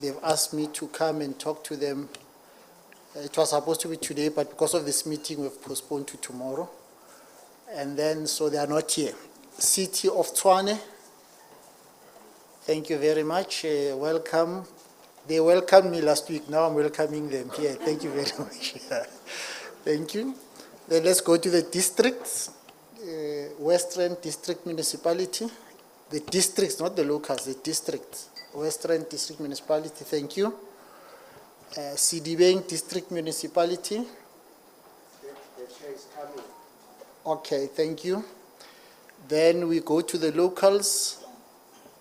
They've asked me to come and talk to them. It was supposed to be today, but because of this meeting, we've postponed to tomorrow. And then, so they are not here. City of Tshwane, thank you very much. Welcome. They welcomed me last week. Now I'm welcoming them here. Thank you very much. Thank you. Then let's go to the districts. Western District Municipality. The districts, not the locals, the districts. Western District Municipality, thank you. Siddiving District Municipality. The chair is coming. Okay, thank you. Then we go to the locals.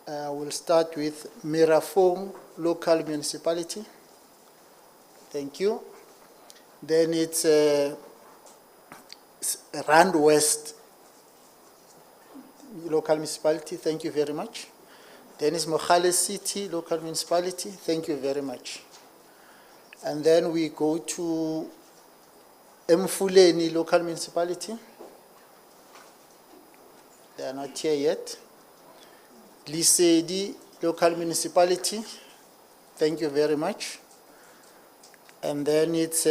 We'll start with Mirafong Local Municipality. Thank you. Then it's Rand West Local Municipality. Thank you very much. Then it's Mogale City Local Municipality. Thank you very much. And then we go to Mfuleni Local Municipality. They are not here yet. Lisedi Local Municipality. Thank you very much. And then it's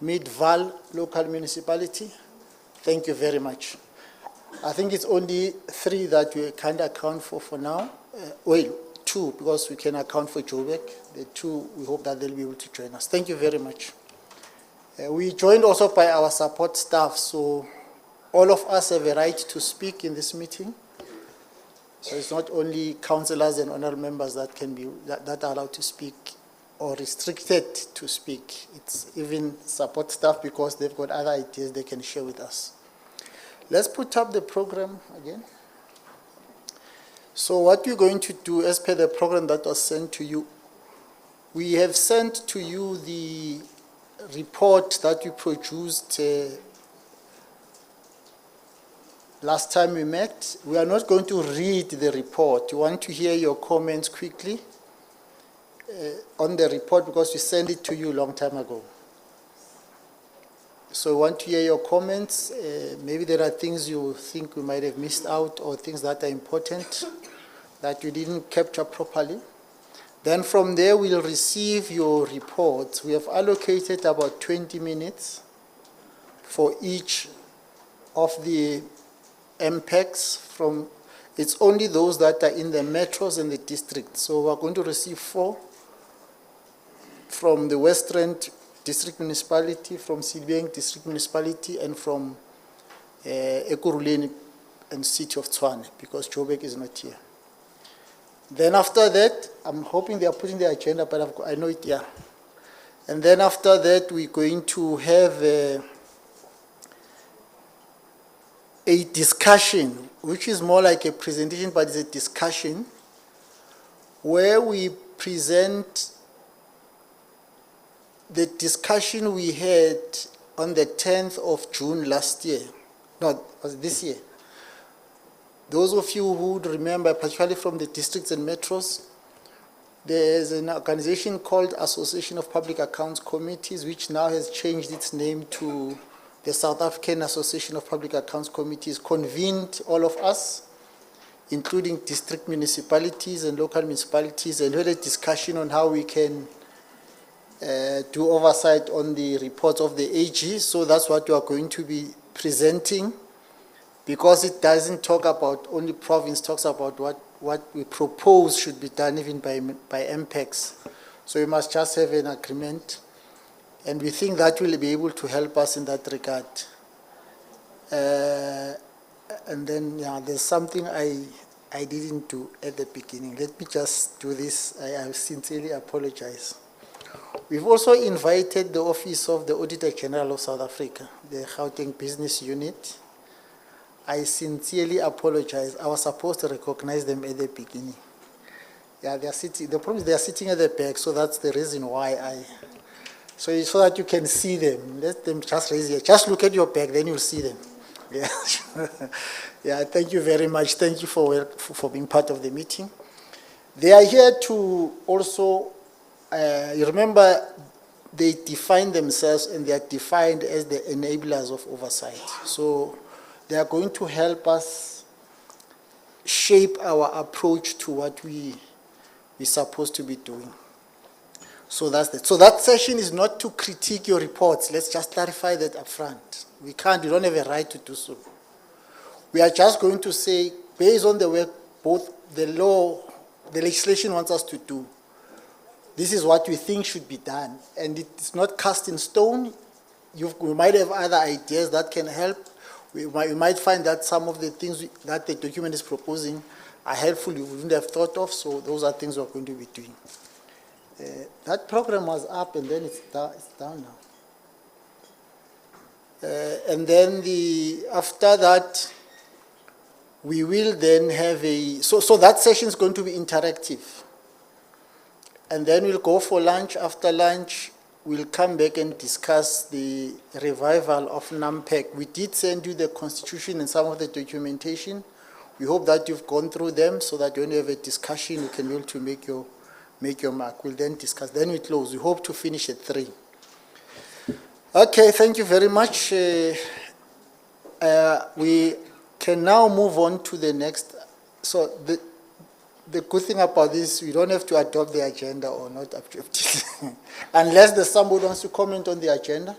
Midval Local Municipality. Thank you very much. I think it's only 3 that we can't account for now. Well, 2, because we can account for Joburg. The 2, we hope that they'll be able to join us. Thank you very much. We joined also by our support staff, so all of us have a right to speak in this meeting. So it's not only councillors and honorable members that can be that are allowed to speak or restricted to speak. It's even support staff, because they've got other ideas they can share with us. Let's put up the program again. So what we're going to do, as per the program that was sent to you, we have sent to you the report that we produced last time we met. We are not going to read the report. We want to hear your comments quickly on the report, because we sent it to you a long time ago. So we want to hear your comments. Maybe there are things you think we might have missed out, or things that are important that you didn't capture properly. Then from there, we'll receive your reports. We have allocated about 20 minutes for each of the MPACs. It's only those that are in the metros and the districts. So we're going to receive 4 from the Western District Municipality, from Siddiving District Municipality, and from Ekurhuleni and City of Tshwane, because Joburg is not here. Then after that, I'm hoping they are putting the agenda, but I know it, yeah. And then after that, we're going to have a discussion, which is more like a presentation, but it's a discussion, where we present the discussion we had on the 10th of June last year. No, was this year. Those of you who would remember, particularly from the districts and metros, there's an organization called Association of Public Accounts Committees, which now has changed its name to the South African Association of Public Accounts Committees, convened all of us, including district municipalities and local municipalities, and had a discussion on how we can do oversight on the reports of the AG. So that's what we are going to be presenting, because it doesn't talk about only province, talks about what we propose should be done even by MPACs. So we must just have an agreement, and we think that will be able to help us in that regard. And then, yeah, there's something I didn't do at the beginning. Let me just do this. I sincerely apologize. We've also invited the Office of the Auditor General of South Africa, the Gauteng Business Unit. I sincerely apologize. I was supposed to recognize them at the beginning. Yeah, they are sitting. The problem is they are sitting at the back, so that's the reason why so that you can see them. Let them just raise your. Just look at your back, then you'll see them. Yeah, yeah. Thank you very much. Thank you for being part of the meeting. They are here to also. You remember, they define themselves, and they are defined as the enablers of oversight. So they are going to help us shape our approach to what we we're supposed to be doing. So that's that. So that session is not to critique your reports. Let's just clarify that up front. We don't have a right to do so. We are just going to say, based on the work, both the law, the legislation wants us to do, this is what we think should be done. And it's not cast in stone. We might have other ideas that can help. We might find that some of the things that the document is proposing are helpful you wouldn't have thought of, so those are things we're going to be doing. That program was up and then it's down now. And then after that, we will then have so that session is going to be interactive. And then we'll go for lunch. After lunch, we'll come back and discuss the revival of NAMPAC. We did send you the constitution and some of the documentation. We hope that you've gone through them so that when you have a discussion, you can be able to make your mark. We'll then discuss. Then we close. We hope to finish at 3. Okay, thank you very much. We can now move on to the next. So the good thing about this, we don't have to adopt the agenda or not adopt it. Unless there's somebody who wants to comment on the agenda,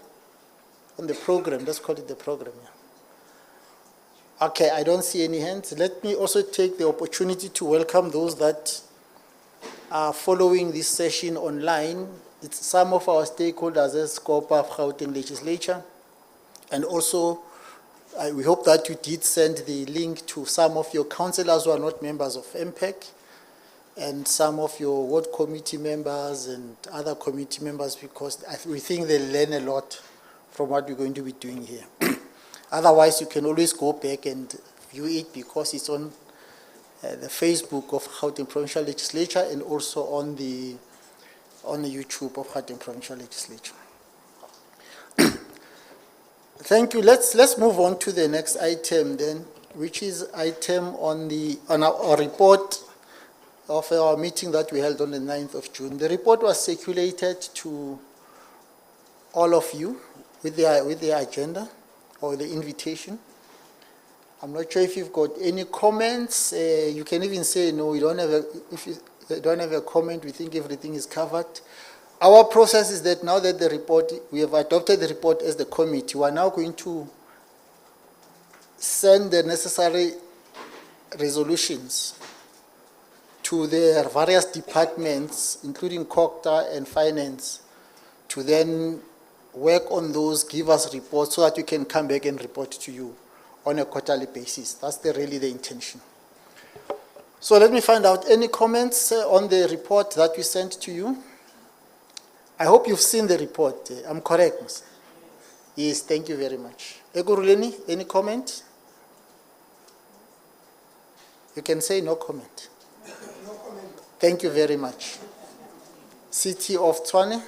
on the program. Let's call it the program. Yeah. Okay, I don't see any hands. Let me also take the opportunity to welcome those that are following this session online. It's some of our stakeholders as scope of Gauteng legislature. And also, we hope that you did send the link to some of your councillors who are not members of MPAC and some of your ward committee members and other committee members, because we think they learn a lot from what we're going to be doing here. Otherwise, you can always go back and view it because it's on the Facebook of Gauteng Provincial Legislature and also on the YouTube of Gauteng Provincial Legislature. Thank you. Let's move on to the next item then, which is item on our report of our meeting that we held on the 9th of June. The report was circulated to all of you with the agenda or the invitation. I'm not sure if you've got any comments. You can even say no. If you don't have a comment, we think everything is covered. Our process is that now that we have adopted the report as the committee, we are now going to send the necessary resolutions to the various departments, including COCTA and Finance, to then work on those, give us reports so that we can come back and report to you on a quarterly basis. That's really the intention. So let me find out any comments on the report that we sent to you. I hope you've seen the report. I'm correct, Ms. Yes, thank you very much. Eguruleni, any comment? You can say no comment. No comment. Thank you very much. City of Tshwane?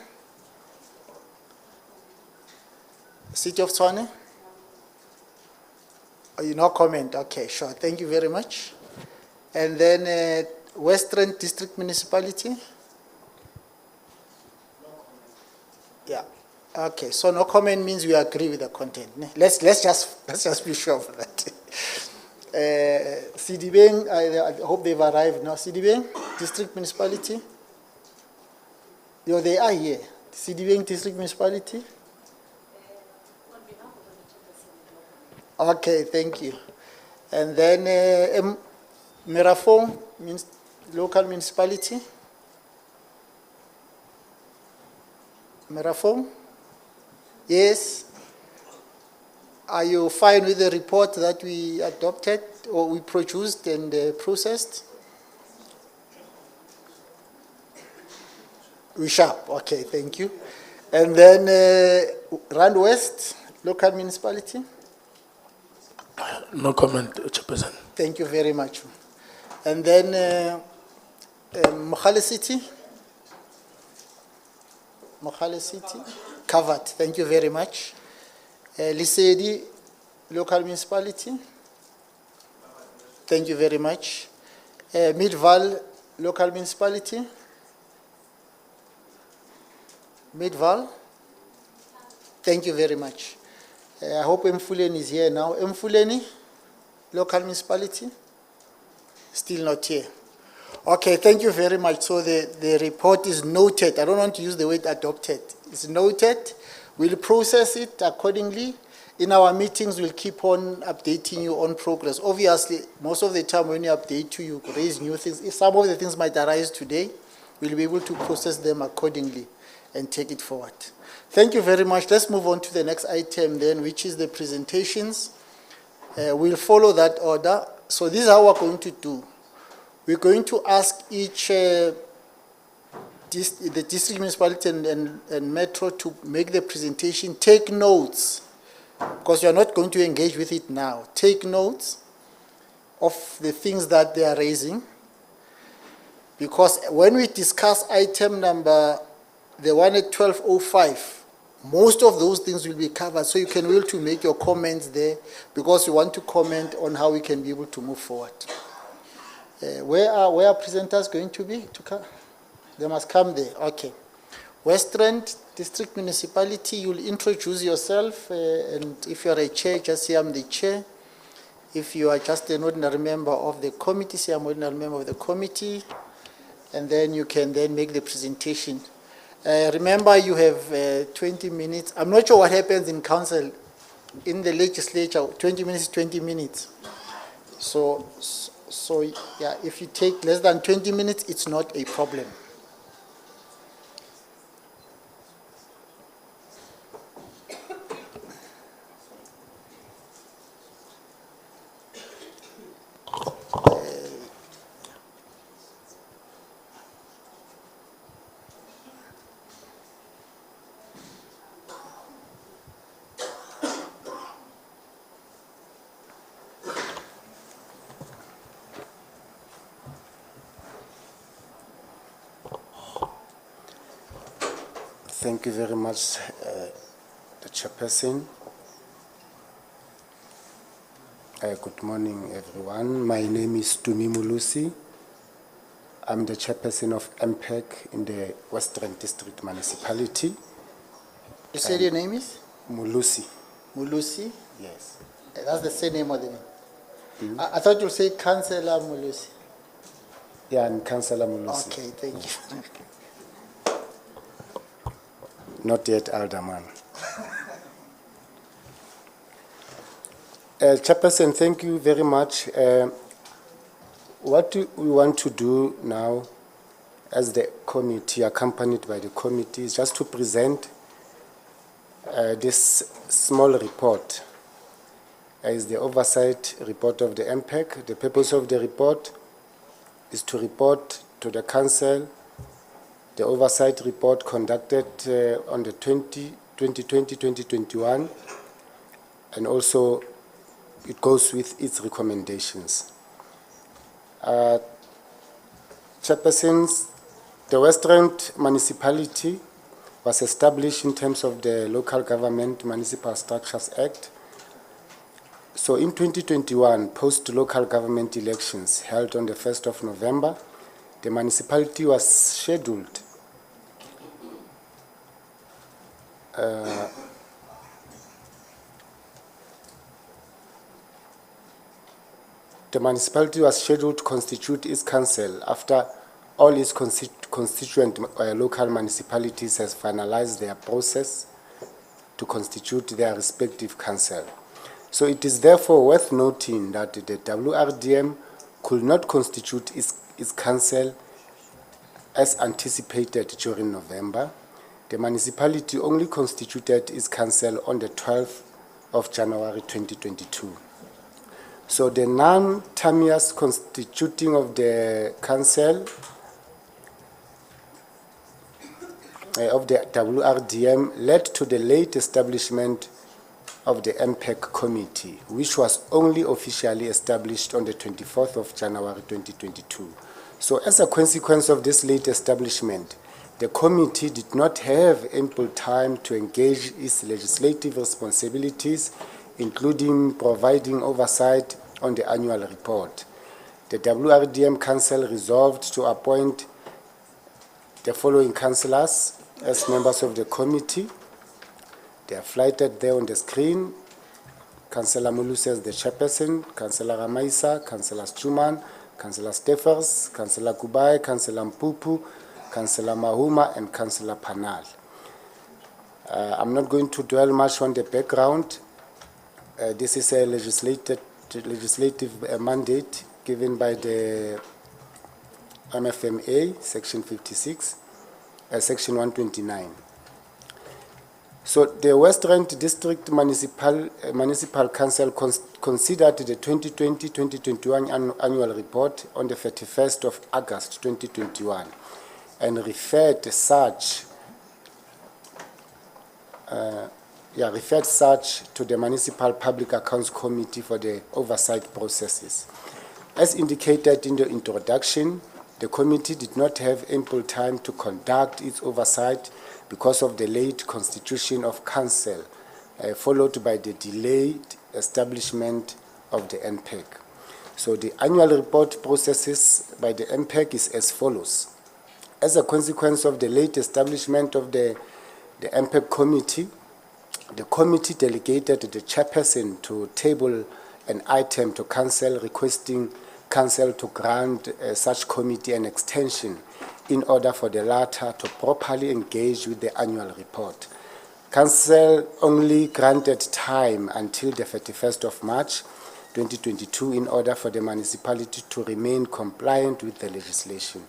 City of Tshwane? Oh, no comment. Okay, sure. Thank you very much. And then Western District Municipality? Yeah. Okay. So no comment means we agree with the content. Let's just be sure of that. Siddiving, I hope they've arrived now. Siddiving District Municipality. They are here. Siddiving District Municipality. Okay. Thank you. And then Merafong means local municipality. Merafong? Yes. Are you fine with the report that we adopted or we produced and processed? We sharp. Okay, thank you. And then Rand West, local municipality? No comment, Chairperson. Thank you very much. And then Mohale City? Mohale City, covered. Thank you very much. Lisedi, local municipality. Thank you very much. Midval, local municipality. Midval. Thank you very much. I hope Mfuleni is here now. Mfuleni, local municipality. Still not here. Okay, thank you very much. So the report is noted. I don't want to use the word adopted. It's noted. We'll process it accordingly. In our meetings, we'll keep on updating you on progress. Obviously, most of the time when you update you raise new things. If some of the things might arise today, we'll be able to process them accordingly and take it forward. Thank you very much. Let's move on to the next item then, which is the presentations. We'll follow that order. So this is how we're going to do. We're going to ask each, the district municipality and metro to make the presentation, take notes, because you're not going to engage with it now. Take notes of the things that they are raising, because when we discuss item number, the one at 1205, most of those things will be covered, so you can be able to make your comments there, because you want to comment on how we can be able to move forward. Where are presenters going to be? They must come there. Okay. Western District Municipality, you'll introduce yourself, and if you're a chair, just say I'm the chair. If you are just an ordinary member of the committee, say I'm an ordinary member of the committee, and then you can then make the presentation. Remember, you have 20 minutes. I'm not sure what happens in council. In the legislature, 20 minutes is 20 minutes. So yeah, if you take less than 20 minutes, it's not a problem. Thank you very much, the chairperson. Good morning, everyone. My name is Tumi Mulusi. I'm the chairperson of MPAC in the Western District Municipality. You said your name is? Mulusi. Mulusi? Yes. That's the same name of the name. I thought you said Councillor Mulusi. Yeah, I'm Councillor Mulusi. Okay, thank you. Not yet Alderman. Chairperson, thank you very much. What we want to do now as the committee, accompanied by the committee, is just to present this small report. Is the oversight report of the MPAC. The purpose of the report is to report to the council the oversight report conducted on the 2020-2021, and also it goes with its recommendations. Chairpersons, the Western Municipality was established in terms of the Local Government Municipal Structures Act. So in 2021, post-local government elections held on the 1st of November, the municipality was scheduled to constitute its council after all its constituent local municipalities has finalized their process to constitute their respective council. So it is therefore worth noting that the WRDM could not constitute its council as anticipated during November. The municipality only constituted its council on the 12th of January 2022. So the non-terminus constituting of the council of the WRDM led to the late establishment of the MPAC committee, which was only officially established on the 24th of January 2022. So as a consequence of this late establishment, the committee did not have ample time to engage its legislative responsibilities, including providing oversight on the annual report. The WRDM Council resolved to appoint the following councillors as members of the committee. They are flighted there on the screen. Councillor Mulusi as the chairperson, Councillor Ramaisa, Councillor Struman, Councillor Steffers, Councillor Kubai, Councillor Mpupu, Councillor Mahuma, and Councillor Panal. I'm not going to dwell much on the background. This is a legislative mandate given by the MFMA, Section 56, Section 129. So the West Rand District Municipal Council considered the 2020-2021 annual report on the 31st of August 2021 and referred such to the Municipal Public Accounts Committee for the oversight processes. As indicated in the introduction, the committee did not have ample time to conduct its oversight because of the late constitution of Council, followed by the delayed establishment of the NPAC. So the annual report processes by the MPAC is as follows. As a consequence of the late establishment of the MPAC committee, the committee delegated the chairperson to table an item to Council requesting Council to grant such committee an extension in order for the latter to properly engage with the annual report. Council only granted time until the 31st of March 2022 in order for the municipality to remain compliant with the legislation.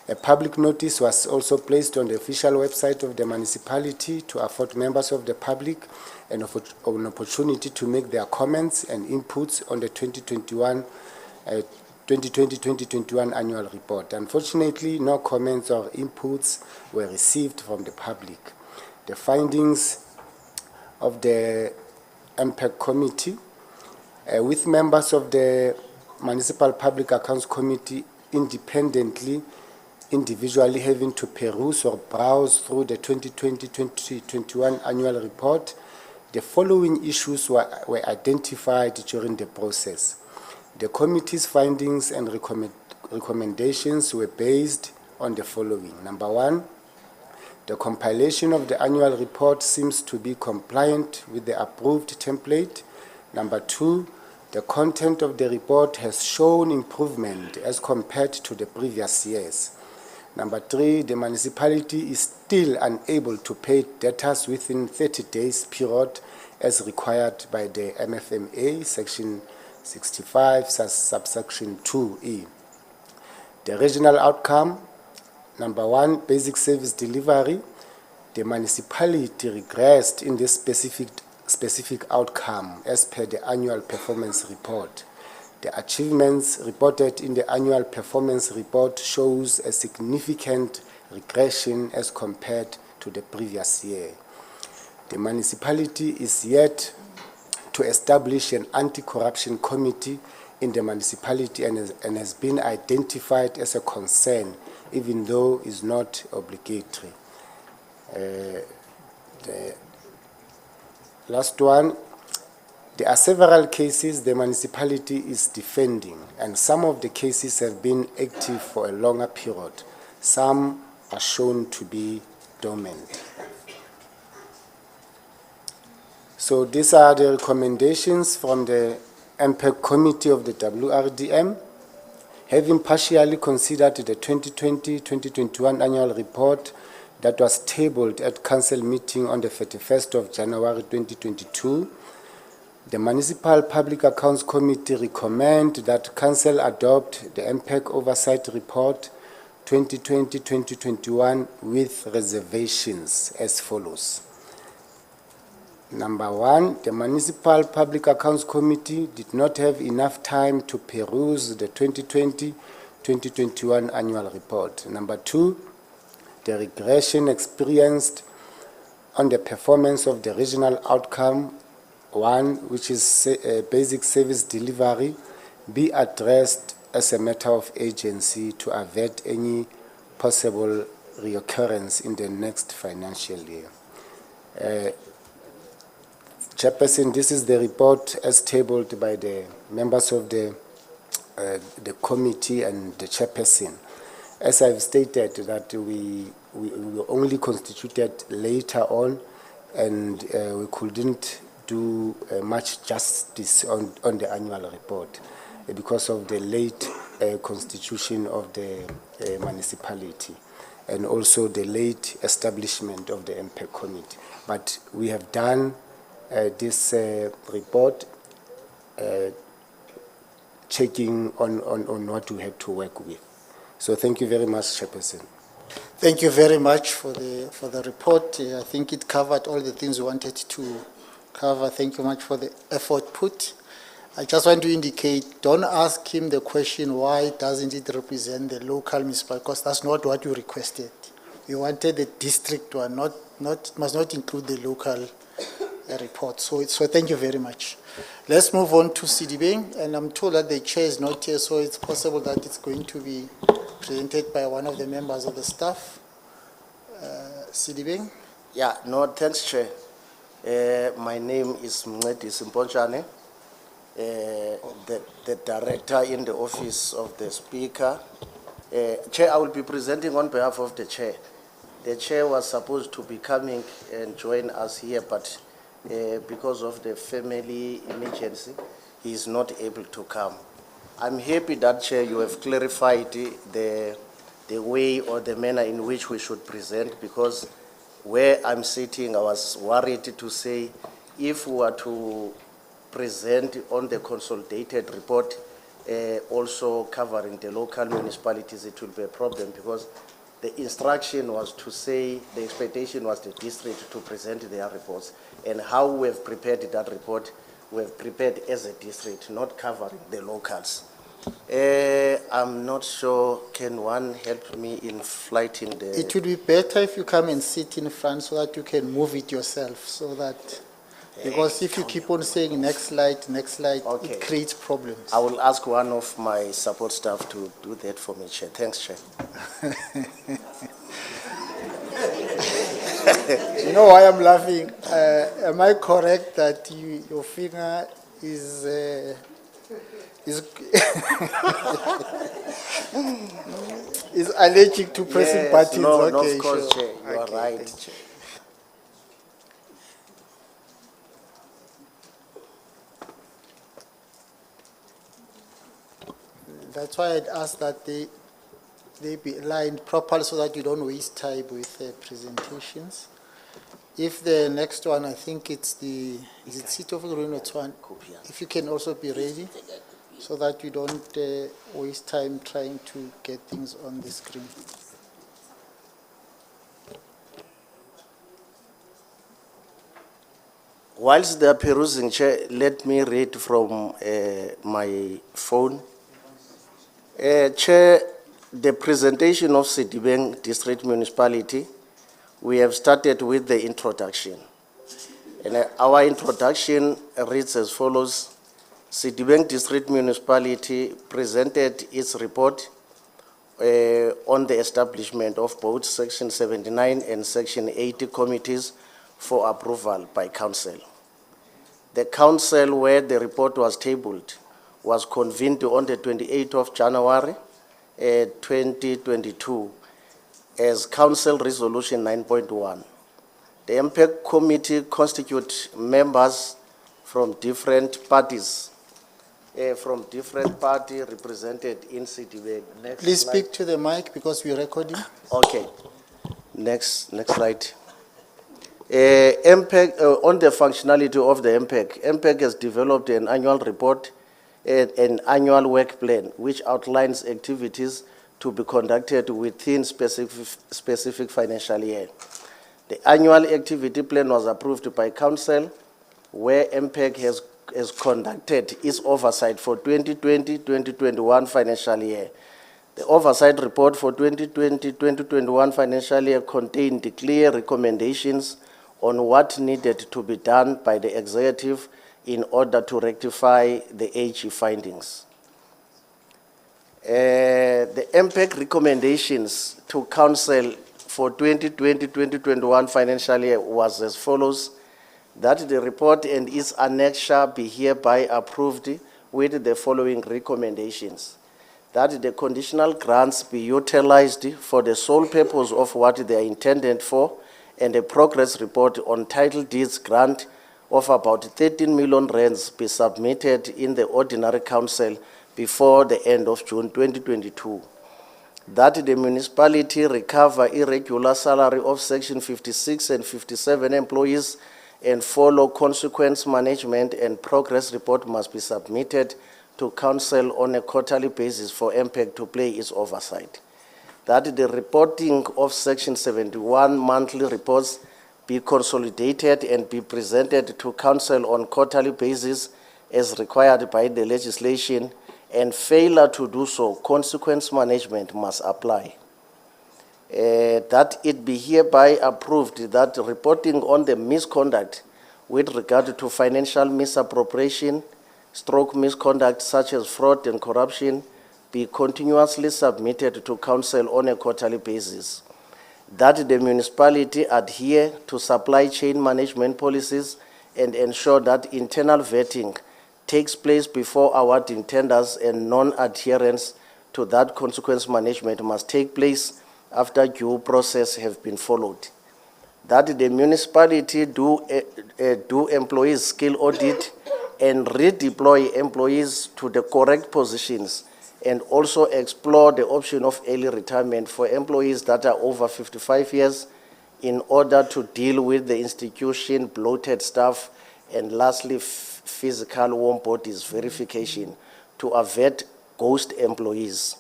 A public notice was also placed on the official website of the municipality to afford members of the public an opportunity to make their comments and inputs on the 2020-2021 annual report. Unfortunately, no comments or inputs were received from the public. The findings of the MPAC committee, with members of the Municipal Public Accounts Committee individually having to peruse or browse through the 2020-2021 annual report, the following issues were identified during the process. The committee's findings and recommendations were based on the following. Number one, the compilation of the annual report seems to be compliant with the approved template. Number two, the content of the report has shown improvement as compared to the previous years. Number three, the municipality is still unable to pay debtors within 30 days period as required by the MFMA, Section 65, subsection 2E. The regional outcome, number one, basic service delivery. The municipality regressed in this specific outcome as per the annual performance report. The achievements reported in the annual performance report shows a significant regression as compared to the previous year. The municipality is yet to establish an anti-corruption committee in the municipality and has been identified as a concern, even though it's not obligatory. The last one, there are several cases the municipality is defending, and some of the cases have been active for a longer period. Some are shown to be dormant. So these are the recommendations from the MPAC committee of the WRDM. Having partially considered the 2020-2021 annual report that was tabled at council meeting on the 31st of January 2022, the Municipal Public Accounts Committee recommend that Council adopt the MPAC Oversight Report 2020-2021 with reservations as follows. Number one, the Municipal Public Accounts Committee did not have enough time to peruse the 2020-2021 annual report. Number two, the regression experienced on the performance of the regional outcome one, which is basic service delivery, be addressed as a matter of agency to avert any possible reoccurrence in the next financial year. Chairperson, this is the report as tabled by the members of the committee and the chairperson. As I've stated, that we were only constituted later on, and we couldn't do much justice on the annual report because of the late constitution of the municipality, and also the late establishment of the MPAC committee. But we have done this report checking on what we have to work with. So thank you very much, Chairperson. Thank you very much for the report. I think it covered all the things we wanted to cover. Thank you much for the effort put. I just want to indicate, don't ask him the question, why doesn't it represent the local municipality? Because that's not what you requested. We wanted the district one, must not include the local report. So thank you very much. Let's move on to Siddiving, and I'm told that the chair is not here, so it's possible that it's going to be presented by one of the members of the staff. Siddiving? Yeah, no, thanks, Chair. My name is Mncedi Simponjane, the director in the office of the Speaker. Chair, I will be presenting on behalf of the Chair. The Chair was supposed to be coming and join us here, but because of the family emergency, he is not able to come. I'm happy that, Chair, you have clarified the way or the manner in which we should present, because where I'm sitting, I was worried to say, if we were to present on the consolidated report, also covering the local municipalities, it will be a problem, because the instruction was to say, the expectation was the district to present their reports. And how we have prepared that report, we have prepared as a district, not covering the locals. I'm not sure, can one help me in flighting the... It would be better if you come and sit in front so that you can move it yourself, so that, because if you keep on saying next slide, Okay. it creates problems. I will ask one of my support staff to do that for me, Chair. Thanks, Chair. You know why I'm laughing? Am I correct that your finger is is allergic to pressing Yes, buttons? no, Okay, of course, sure. Chair. You are Okay, right. thank you. That's why I'd ask that they be aligned properly so that you don't waste time with presentations. If the next one, I think it's the, is it seat of the one? If you can also be ready so that you don't waste time trying to get things on the screen. Whilst they are perusing, Chair, let me read from my phone. Chair, the presentation of Siddiving District Municipality, we have started with the introduction. And our introduction reads as follows. Siddiving District Municipality presented its report on the establishment of both Section 79 and Section 80 committees for approval by Council. The Council, where the report was tabled, was convened on the 28th of January 2022 as Council Resolution 9.1. The MPAC committee constitutes members from different parties, represented in Siddiving. Please speak to the mic because we're recording. Okay. Next slide. MPAC, on the functionality of the MPAC, MPAC has developed an annual report, an annual work plan, which outlines activities to be conducted within specific financial year. The annual activity plan was approved by Council, where MPAC has conducted its oversight for 2020-2021 financial year. The oversight report for 2020-2021 financial year contained clear recommendations on what needed to be done by the executive in order to rectify the AG findings. The MPAC recommendations to Council for 2020-2021 financial year was as follows: that the report and its annexure be hereby approved with the following recommendations: that the conditional grants be utilized for the sole purpose of what they are intended for, and a progress report on title deeds grant of about 13 million rands be submitted in the ordinary council before the end of June 2022. That the municipality recover irregular salary of Section 56 and 57 employees and follow consequence management, and progress report must be submitted to Council on a quarterly basis for MPAC to play its oversight. That the reporting of Section 71 monthly reports be consolidated and be presented to Council on quarterly basis as required by the legislation, and failure to do so, consequence management must apply. That it be hereby approved that reporting on the misconduct with regard to financial misappropriation, stroke misconduct such as fraud and corruption be continuously submitted to Council on a quarterly basis. That the municipality adhere to supply chain management policies and ensure that internal vetting takes place before awarding tenders, and non-adherence to that consequence management must take place after due process have been followed. That the municipality do employees skill audit and redeploy employees to the correct positions, and also explore the option of early retirement for employees that are over 55 years in order to deal with the institution bloated staff, and lastly, physical warm bodies verification to avert ghost employees.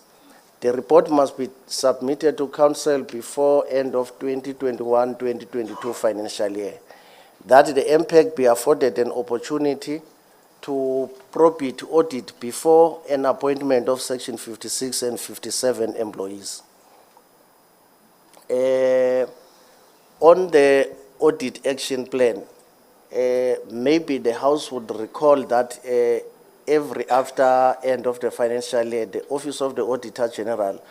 The report must be submitted to Council before end of 2021-2022 financial year. That the MPAC be afforded an opportunity to probe to audit before an appointment of Section 56 and 57 employees. On the audit action plan, maybe the House would recall that every after end of the financial year, the Office of the Auditor General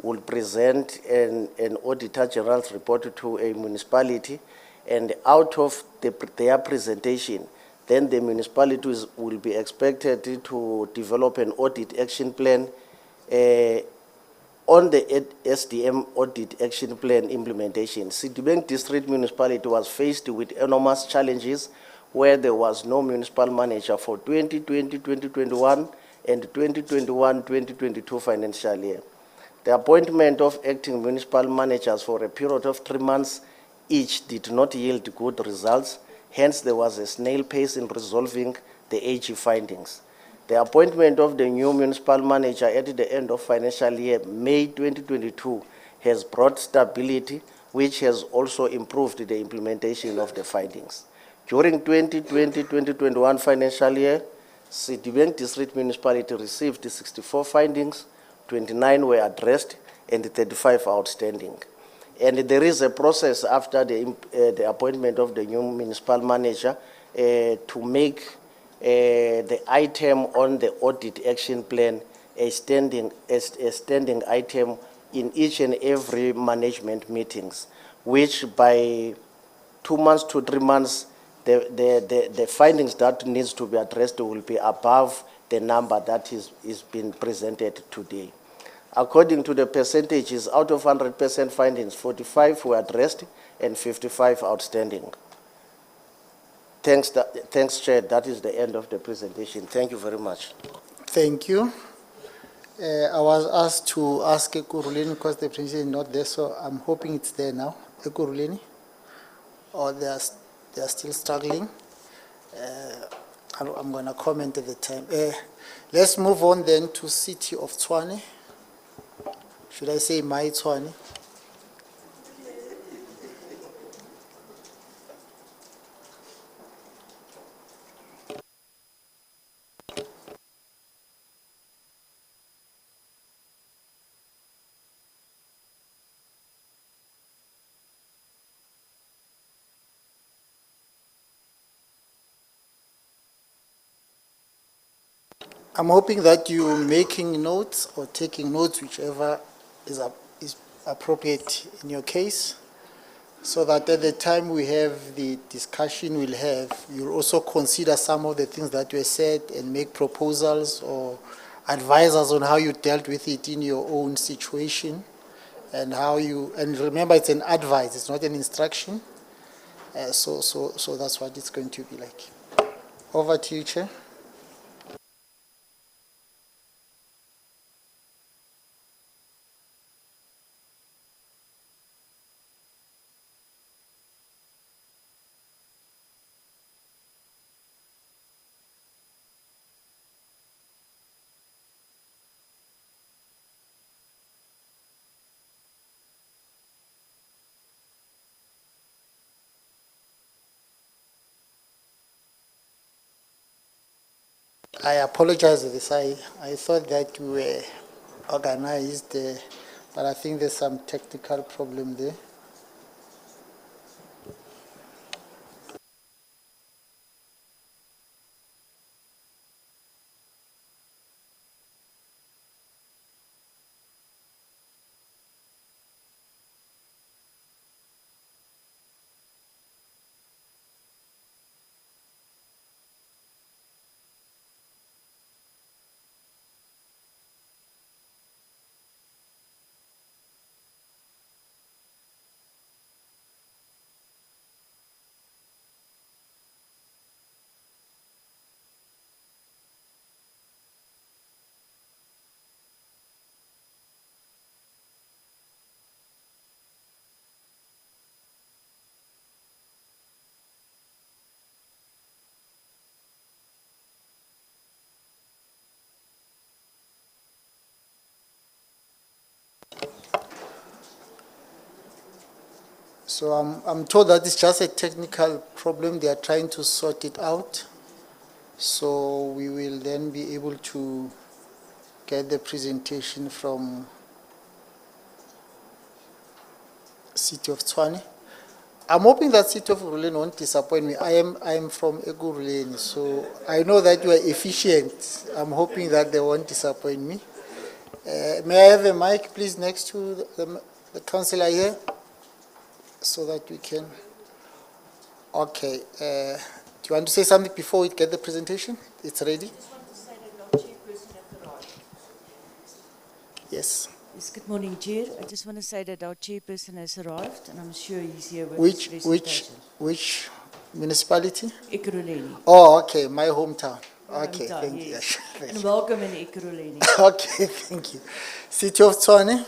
will present an Auditor General's report to a municipality, and out of their presentation, then the municipalities will be expected to develop an audit action plan. On the SDM audit action plan implementation, Siddiving District Municipality was faced with enormous challenges where there was no municipal manager for 2020-2021 and 2021-2022 financial year. The appointment of acting municipal managers for a period of 3 months each did not yield good results. Hence, there was a snail pace in resolving the AG findings. The appointment of the new municipal manager at the end of financial year, May 2022, has brought stability, which has also improved the implementation of the findings. During 2020-2021 financial year, Siddiving District Municipality received 64 findings, 29 were addressed, and 35 outstanding. And there is a process after the appointment of the new municipal manager to make the item on the audit action plan a standing item in each and every management meetings, which by 2 months to 3 months, the findings that needs to be addressed will be above the number that is being presented today. According to the percentages, out of 100% findings, 45 were addressed and 55 outstanding. Thanks, Chair. That is the end of the presentation. Thank you very much. Thank you. I was asked to ask Ekurhuleni because the president is not there, so I'm hoping it's there now. Ekurhuleni? Or they are still struggling. I'm going to comment at the time. Let's move on then to City of Tshwane. Should I say my Tshwane? I'm hoping that you're making notes or taking notes, whichever is appropriate in your case, so that at the time we have the discussion you'll also consider some of the things that were said and make proposals or advise us on how you dealt with it in your own situation, and and remember, it's an advice, it's not an instruction. So that's what it's going to be like. Over to you, Chair. I apologize for this. I thought that we were organized, but I think there's some technical problem there. So I'm told that it's just a technical problem. They are trying to sort it out. So we will then be able to get the presentation from City of Tshwane. I'm hoping that City of Ekurhuleni won't disappoint me. I am from Ekurhuleni, so I know that you are efficient. I'm hoping that they won't disappoint me. May I have a mic, please, next to the councillor here, so that we can. Okay. Do you want to say something before we get the presentation? It's ready. Yes. Yes, good morning, Chair. I just want to say that our chairperson has arrived, and I'm sure he's here with Which his presentation. which municipality? Ekurhuleni. Oh, okay, my hometown. Okay, Hometown, thank you. yes. Thank And you. welcome in Ekurhuleni. Okay, thank you. City of Tshwane.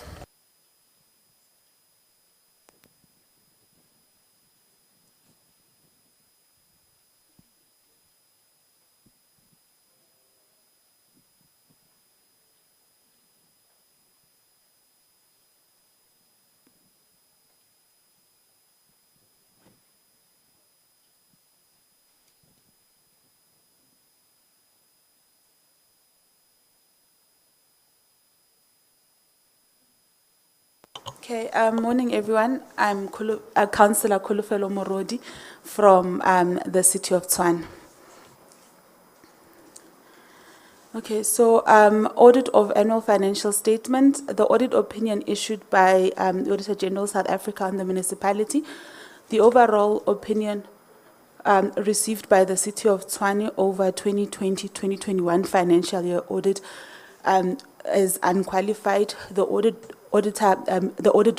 Okay, morning everyone. I'm Councillor Khulufelo Morodi from the City of Tshwane. Okay, so audit of annual financial statement, the audit opinion issued by the Auditor General South Africa on the municipality. The overall opinion received by the City of Tshwane over 2020-2021 financial year audit is unqualified. The audit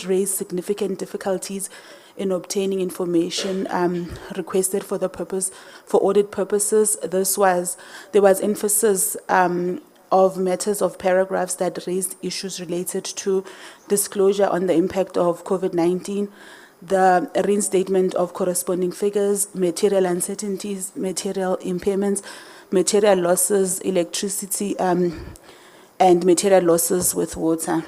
raised significant difficulties in obtaining information requested for audit purposes. There was emphasis of matters of paragraphs that raised issues related to disclosure on the impact of COVID-19, the reinstatement of corresponding figures, material uncertainties, material impairments, material losses, electricity, and material losses with water.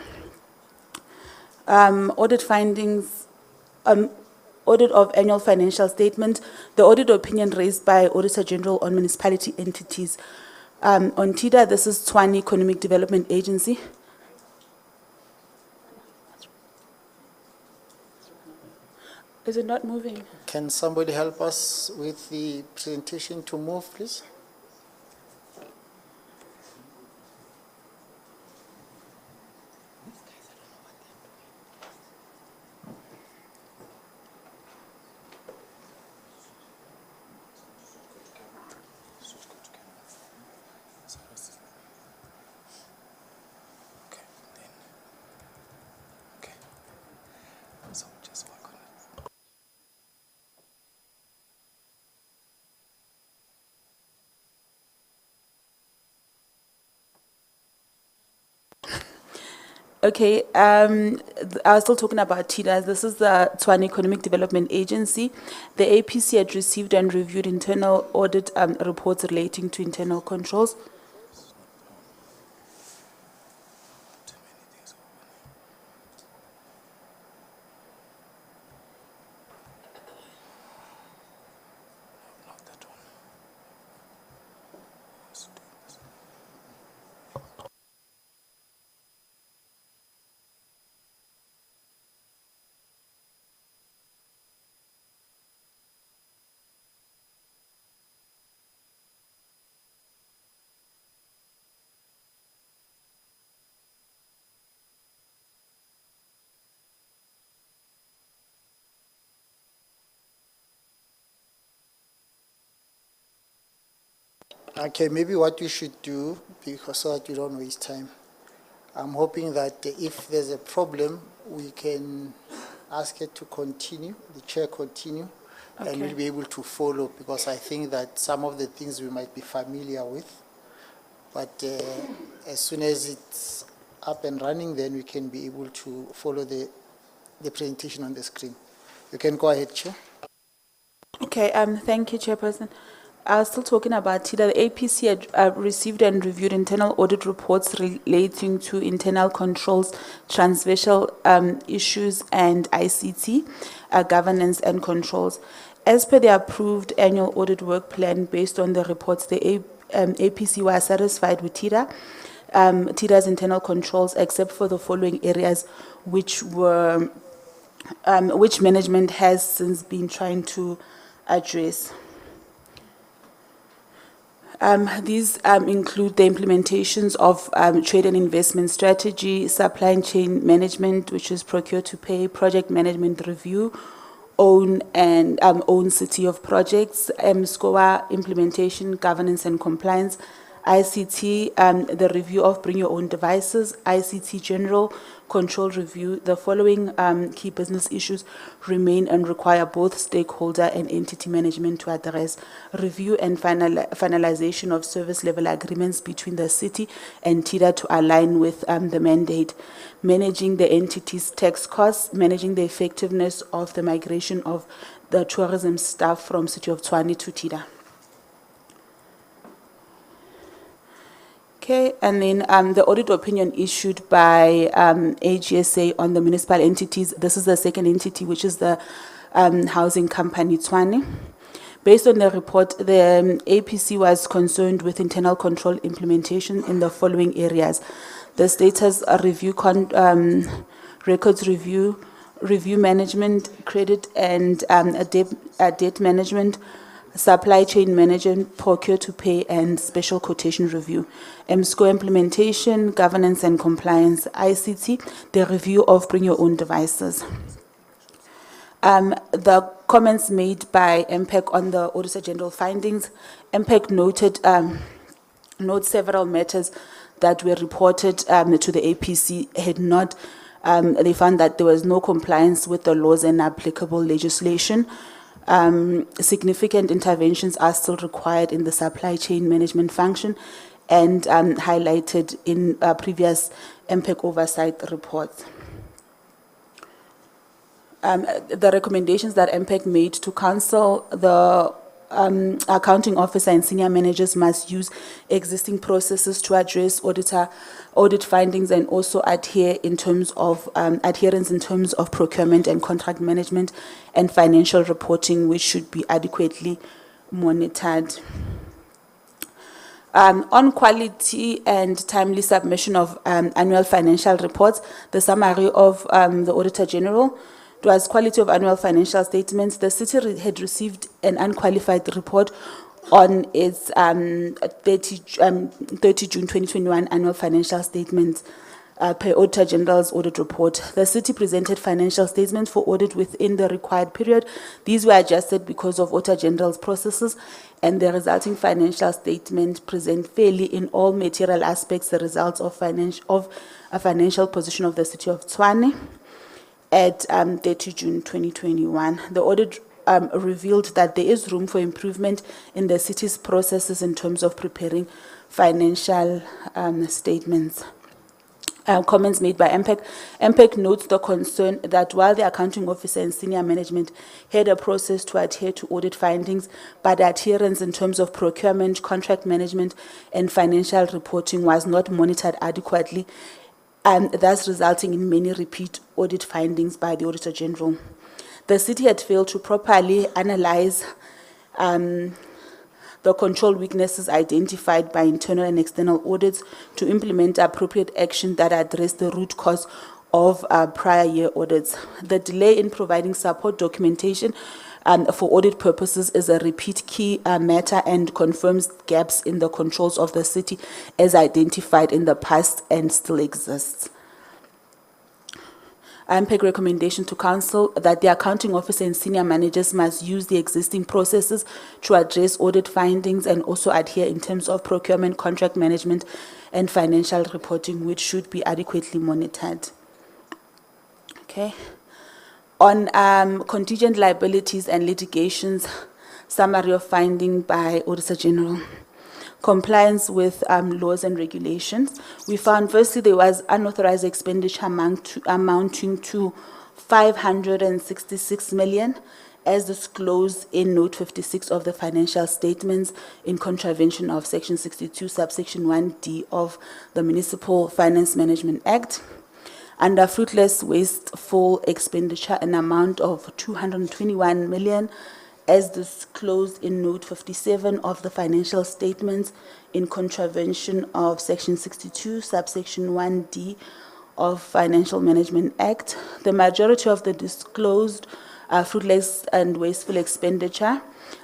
Audit findings, audit of annual financial statement, the audit opinion raised by Auditor General on municipality entities. On TIDA, this is Tshwane Economic Development Agency. Is it not moving? Can somebody help us with the presentation to move, please? Okay, I was still talking about TIDA. This is the Tshwane Economic Development Agency. The APC had received and reviewed internal audit reports relating to internal controls. Okay, maybe what we should do, because so that we don't waste time, I'm hoping that if there's a problem, we can ask it to continue, the chair continue, and Okay. we'll be able to follow, because I think that some of the things we might be familiar with, but as soon as it's up and running, then we can be able to follow the presentation on the screen. You can go ahead, Chair. Okay, thank you, Chairperson. I was still talking about TIDA. The APC had received and reviewed internal audit reports relating to internal controls, transversal issues, and ICT, governance and controls. As per the approved annual audit work plan based on the reports, the APC was satisfied with TIDA, TIDA's internal controls, except for the following areas which were which management has since been trying to address. These include the implementations of trade and investment strategy, supply chain management, which is procure to pay, project management review, own city of projects, SCOA implementation, governance and compliance, ICT, the review of bring your own devices, ICT general control review. The following key business issues remain and require both stakeholder and entity management to address: review and finalization of service level agreements between the city and TIDA to align with the mandate, managing the entity's tax costs, managing the effectiveness of the migration of the tourism staff from City of Tshwane to TIDA. Okay, and then the audit opinion issued by AGSA on the municipal entities. This is the second entity, which is the housing company Tshwane. Based on the report, the APC was concerned with internal control implementation in the following areas: the status review, records review, review management, credit and debt management, supply chain management, procure to pay, and special quotation review. MSCO implementation, governance and compliance, ICT, the review of bring your own devices. The comments made by MPAC on the Auditor General findings: MPAC notes several matters that were reported to the APC had not. They found that there was no compliance with the laws and applicable legislation. Significant interventions are still required in the supply chain management function, and highlighted in previous MPAC oversight reports. The recommendations that MPAC made to Counsel: the accounting officer and senior managers must use existing processes to address audit findings, and also adherence in terms of procurement and contract management and financial reporting, which should be adequately monitored. On quality and timely submission of annual financial reports, the summary of the Auditor General: it was quality of annual financial statements. The city had received an unqualified report on its 30 June 2021 annual financial statements per Auditor General's audit report. The city presented financial statements for audit within the required period. These were adjusted because of Auditor General's processes, and the resulting financial statement present fairly in all material aspects the results of a financial position of the City of Tshwane at 30 June 2021. The audit revealed that there is room for improvement in the city's processes in terms of preparing financial statements. Comments made by MPAC. MPAC notes the concern that while the accounting officer and senior management had a process to adhere to audit findings, but adherence in terms of procurement, contract management, and financial reporting was not monitored adequately, and thus resulting in many repeat audit findings by the Auditor General. The city had failed to properly analyze the control weaknesses identified by internal and external audits to implement appropriate action that address the root cause of prior year audits. The delay in providing support documentation for audit purposes is a repeat key matter and confirms gaps in the controls of the city as identified in the past and still exists. MPAC recommendation to Council that the accounting officer and senior managers must use the existing processes to address audit findings and also adhere in terms of procurement, contract management, and financial reporting, which should be adequately monitored. Okay. On contingent liabilities and litigations, summary of finding by Auditor General. Compliance with laws and regulations. We found firstly there was unauthorized expenditure amounting to 566 million as disclosed in note 56 of the financial statements in contravention of section 62 subsection 1D of the Municipal Finance Management Act. Under fruitless wasteful expenditure, an amount of 221 million as disclosed in note 57 of the financial statements in contravention of section 62 subsection 1D of Financial Management Act. The majority of the disclosed fruitless and wasteful expenditure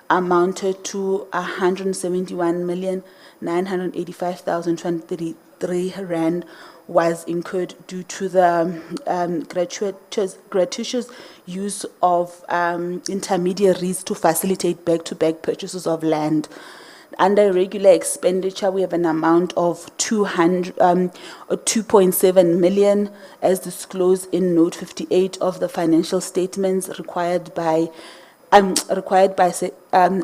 amounted to 171,985,233 rand was incurred due to the gratuitous use of intermediaries to facilitate back-to-back purchases of land. Under regular expenditure, we have an amount of 2.7 million as disclosed in note 58 of the financial statements required by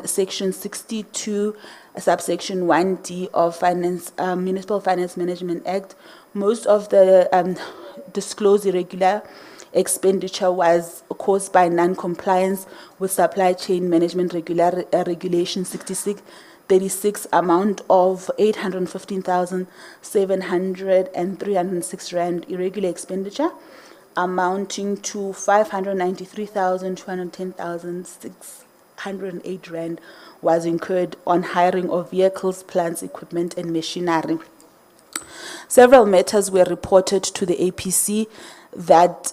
section 62 subsection 1D of Municipal Finance Management Act. Most of the disclosed irregular expenditure was caused by non-compliance with supply chain management regulation 36 amount of 815,706 rand irregular expenditure amounting to 593,210,608 rand was incurred on hiring of vehicles, plants, equipment, and machinery. Several matters were reported to the APC that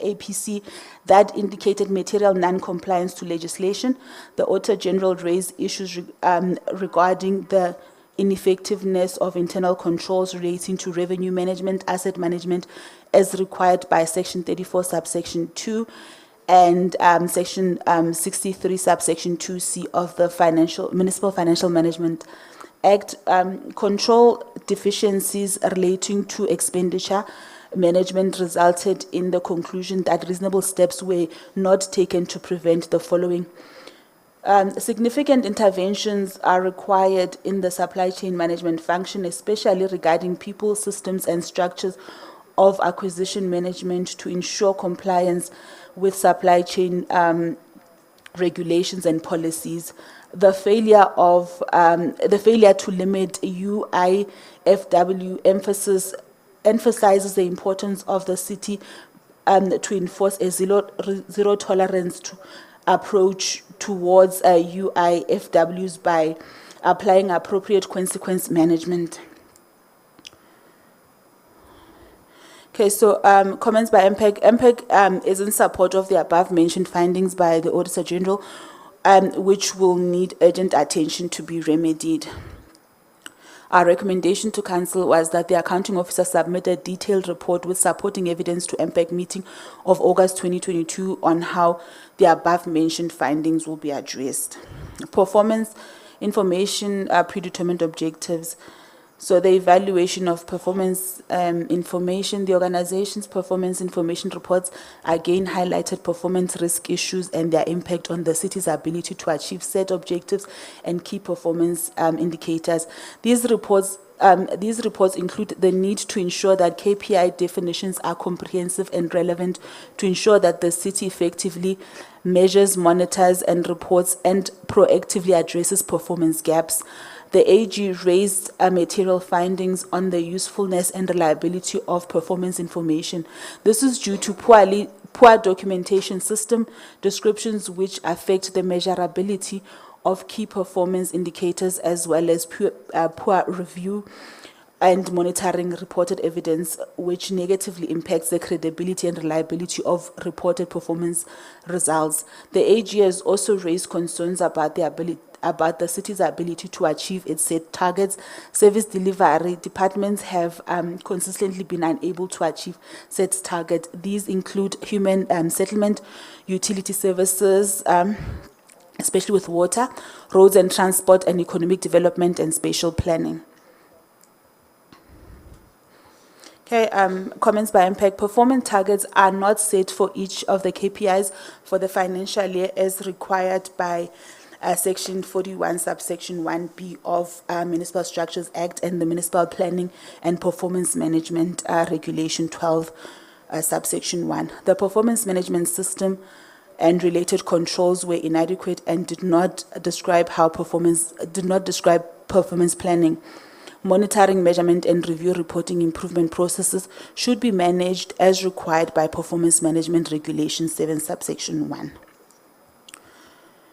APC that indicated material non-compliance to legislation. The Auditor General raised issues regarding the ineffectiveness of internal controls relating to revenue management, asset management, as required by Section 34, subsection 2, and Section 63, subsection 2C of the Municipal Financial Management Act. Control deficiencies relating to expenditure management resulted in the conclusion that reasonable steps were not taken to prevent the following. Significant interventions are required in the supply chain management function, especially regarding people, systems, and structures of acquisition management to ensure compliance with supply chain regulations and policies. The failure to limit UIFW emphasizes the importance of the city to enforce a zero tolerance approach towards UIFWs by applying appropriate consequence management. Okay, so comments by MPAC. MPAC is in support of the above mentioned findings by the Auditor General, which will need urgent attention to be remedied. Our recommendation to Council was that the accounting officer submit a detailed report with supporting evidence to MPAC meeting of August 2022 on how the above mentioned findings will be addressed. Performance information, predetermined objectives. So the evaluation of performance information, the organization's performance information reports again highlighted performance risk issues and their impact on the city's ability to achieve set objectives and key performance indicators. These reports include the need to ensure that KPI definitions are comprehensive and relevant to ensure that the city effectively measures, monitors, and reports and proactively addresses performance gaps. The AG raised material findings on the usefulness and reliability of performance information. This is due to poor documentation system descriptions which affect the measurability of key performance indicators as well as poor review and monitoring reported evidence which negatively impacts the credibility and reliability of reported performance results. The AG has also raised concerns about the city's ability to achieve its set targets. Service delivery departments have consistently been unable to achieve set targets. These include human settlement, utility services, especially with water, roads and transport, and economic development and spatial planning. Okay, comments by MPAC. Performance targets are not set for each of the KPIs for the financial year as required by Section 41, subsection 1B of Municipal Structures Act and the Municipal Planning and Performance Management Regulation 12, subsection 1. The performance management system and related controls were inadequate and did not describe performance planning. Monitoring, measurement, and review reporting improvement processes should be managed as required by Performance Management Regulation 7, subsection 1.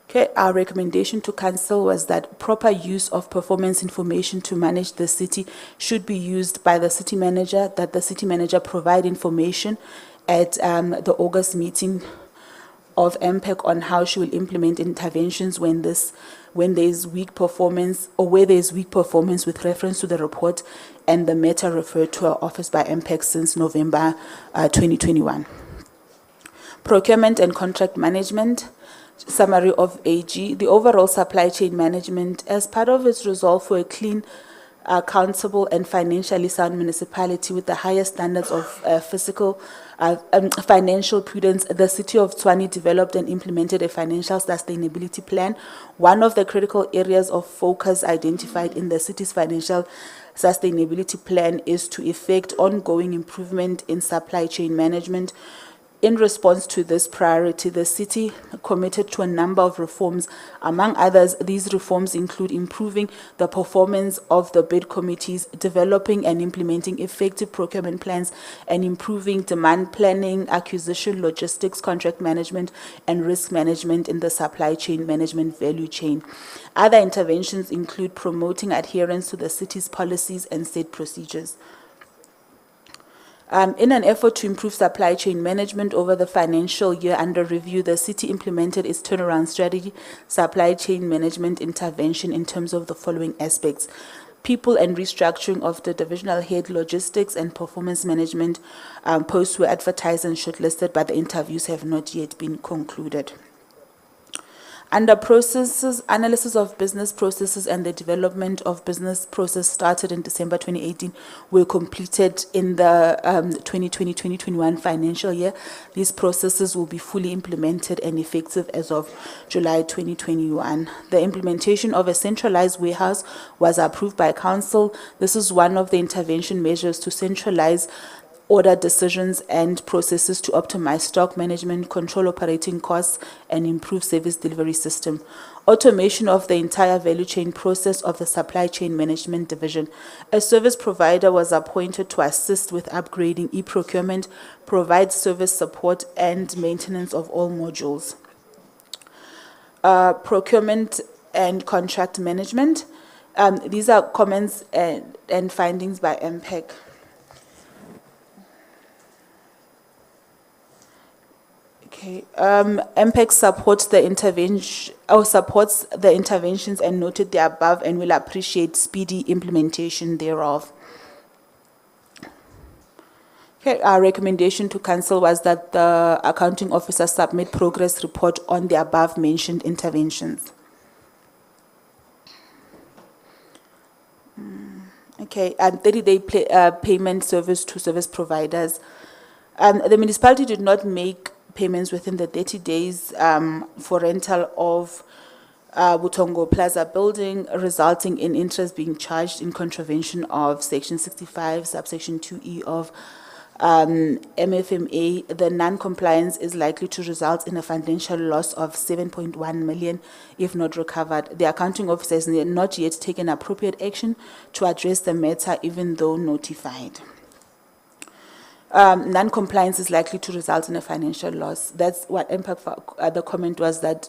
Okay, our recommendation to Council was that proper use of performance information to manage the city should be used by the city manager, that the city manager provide information at the August meeting of MPAC on how she will implement interventions when there is weak performance or where there is weak performance with reference to the report and the matter referred to our office by MPAC since November 2021. Procurement and contract management. Summary of AG. The overall supply chain management, as part of its resolve for a clean, accountable and financially sound municipality with the highest standards of financial prudence, the City of Tshwane developed and implemented a financial sustainability plan. One of the critical areas of focus identified in the city's financial sustainability plan is to effect ongoing improvement in supply chain management. In response to this priority, the city committed to a number of reforms. Among others, these reforms include improving the performance of the bid committees, developing and implementing effective procurement plans, and improving demand planning, acquisition, logistics, contract management, and risk management in the supply chain management value chain. Other interventions include promoting adherence to the city's policies and state procedures. In an effort to improve supply chain management over the financial year under review, the city implemented its turnaround strategy, supply chain management intervention in terms of the following aspects. People and restructuring of the divisional head, logistics and performance management posts were advertised and shortlisted, but the interviews have not yet been concluded. Under processes, analysis of business processes and the development of business process started in December 2018 were completed in the 2020-2021 financial year. These processes will be fully implemented and effective as of July 2021. The implementation of a centralized warehouse was approved by Council. This is one of the intervention measures to centralize order decisions and processes to optimize stock management, control operating costs, and improve service delivery system. Automation of the entire value chain process of the supply chain management division. A service provider was appointed to assist with upgrading e-procurement, provide service support and maintenance of all modules. Procurement and contract management. These are comments and findings by MPAC. Okay. MPAC supports the interventions and noted the above and will appreciate speedy implementation thereof. Okay. Our recommendation to Council was that the accounting officer submit progress report on the above mentioned interventions. Okay. 30-day payment service to service providers. The municipality did not make payments within the 30 days for rental of Butongo Plaza building, resulting in interest being charged in contravention of Section 65, subsection 2E of MFMA. The non-compliance is likely to result in a financial loss of 7.1 million if not recovered. The accounting officer has not yet taken appropriate action to address the matter, even though notified. Non-compliance is likely to result in a financial loss. That's what MPAC, the comment was that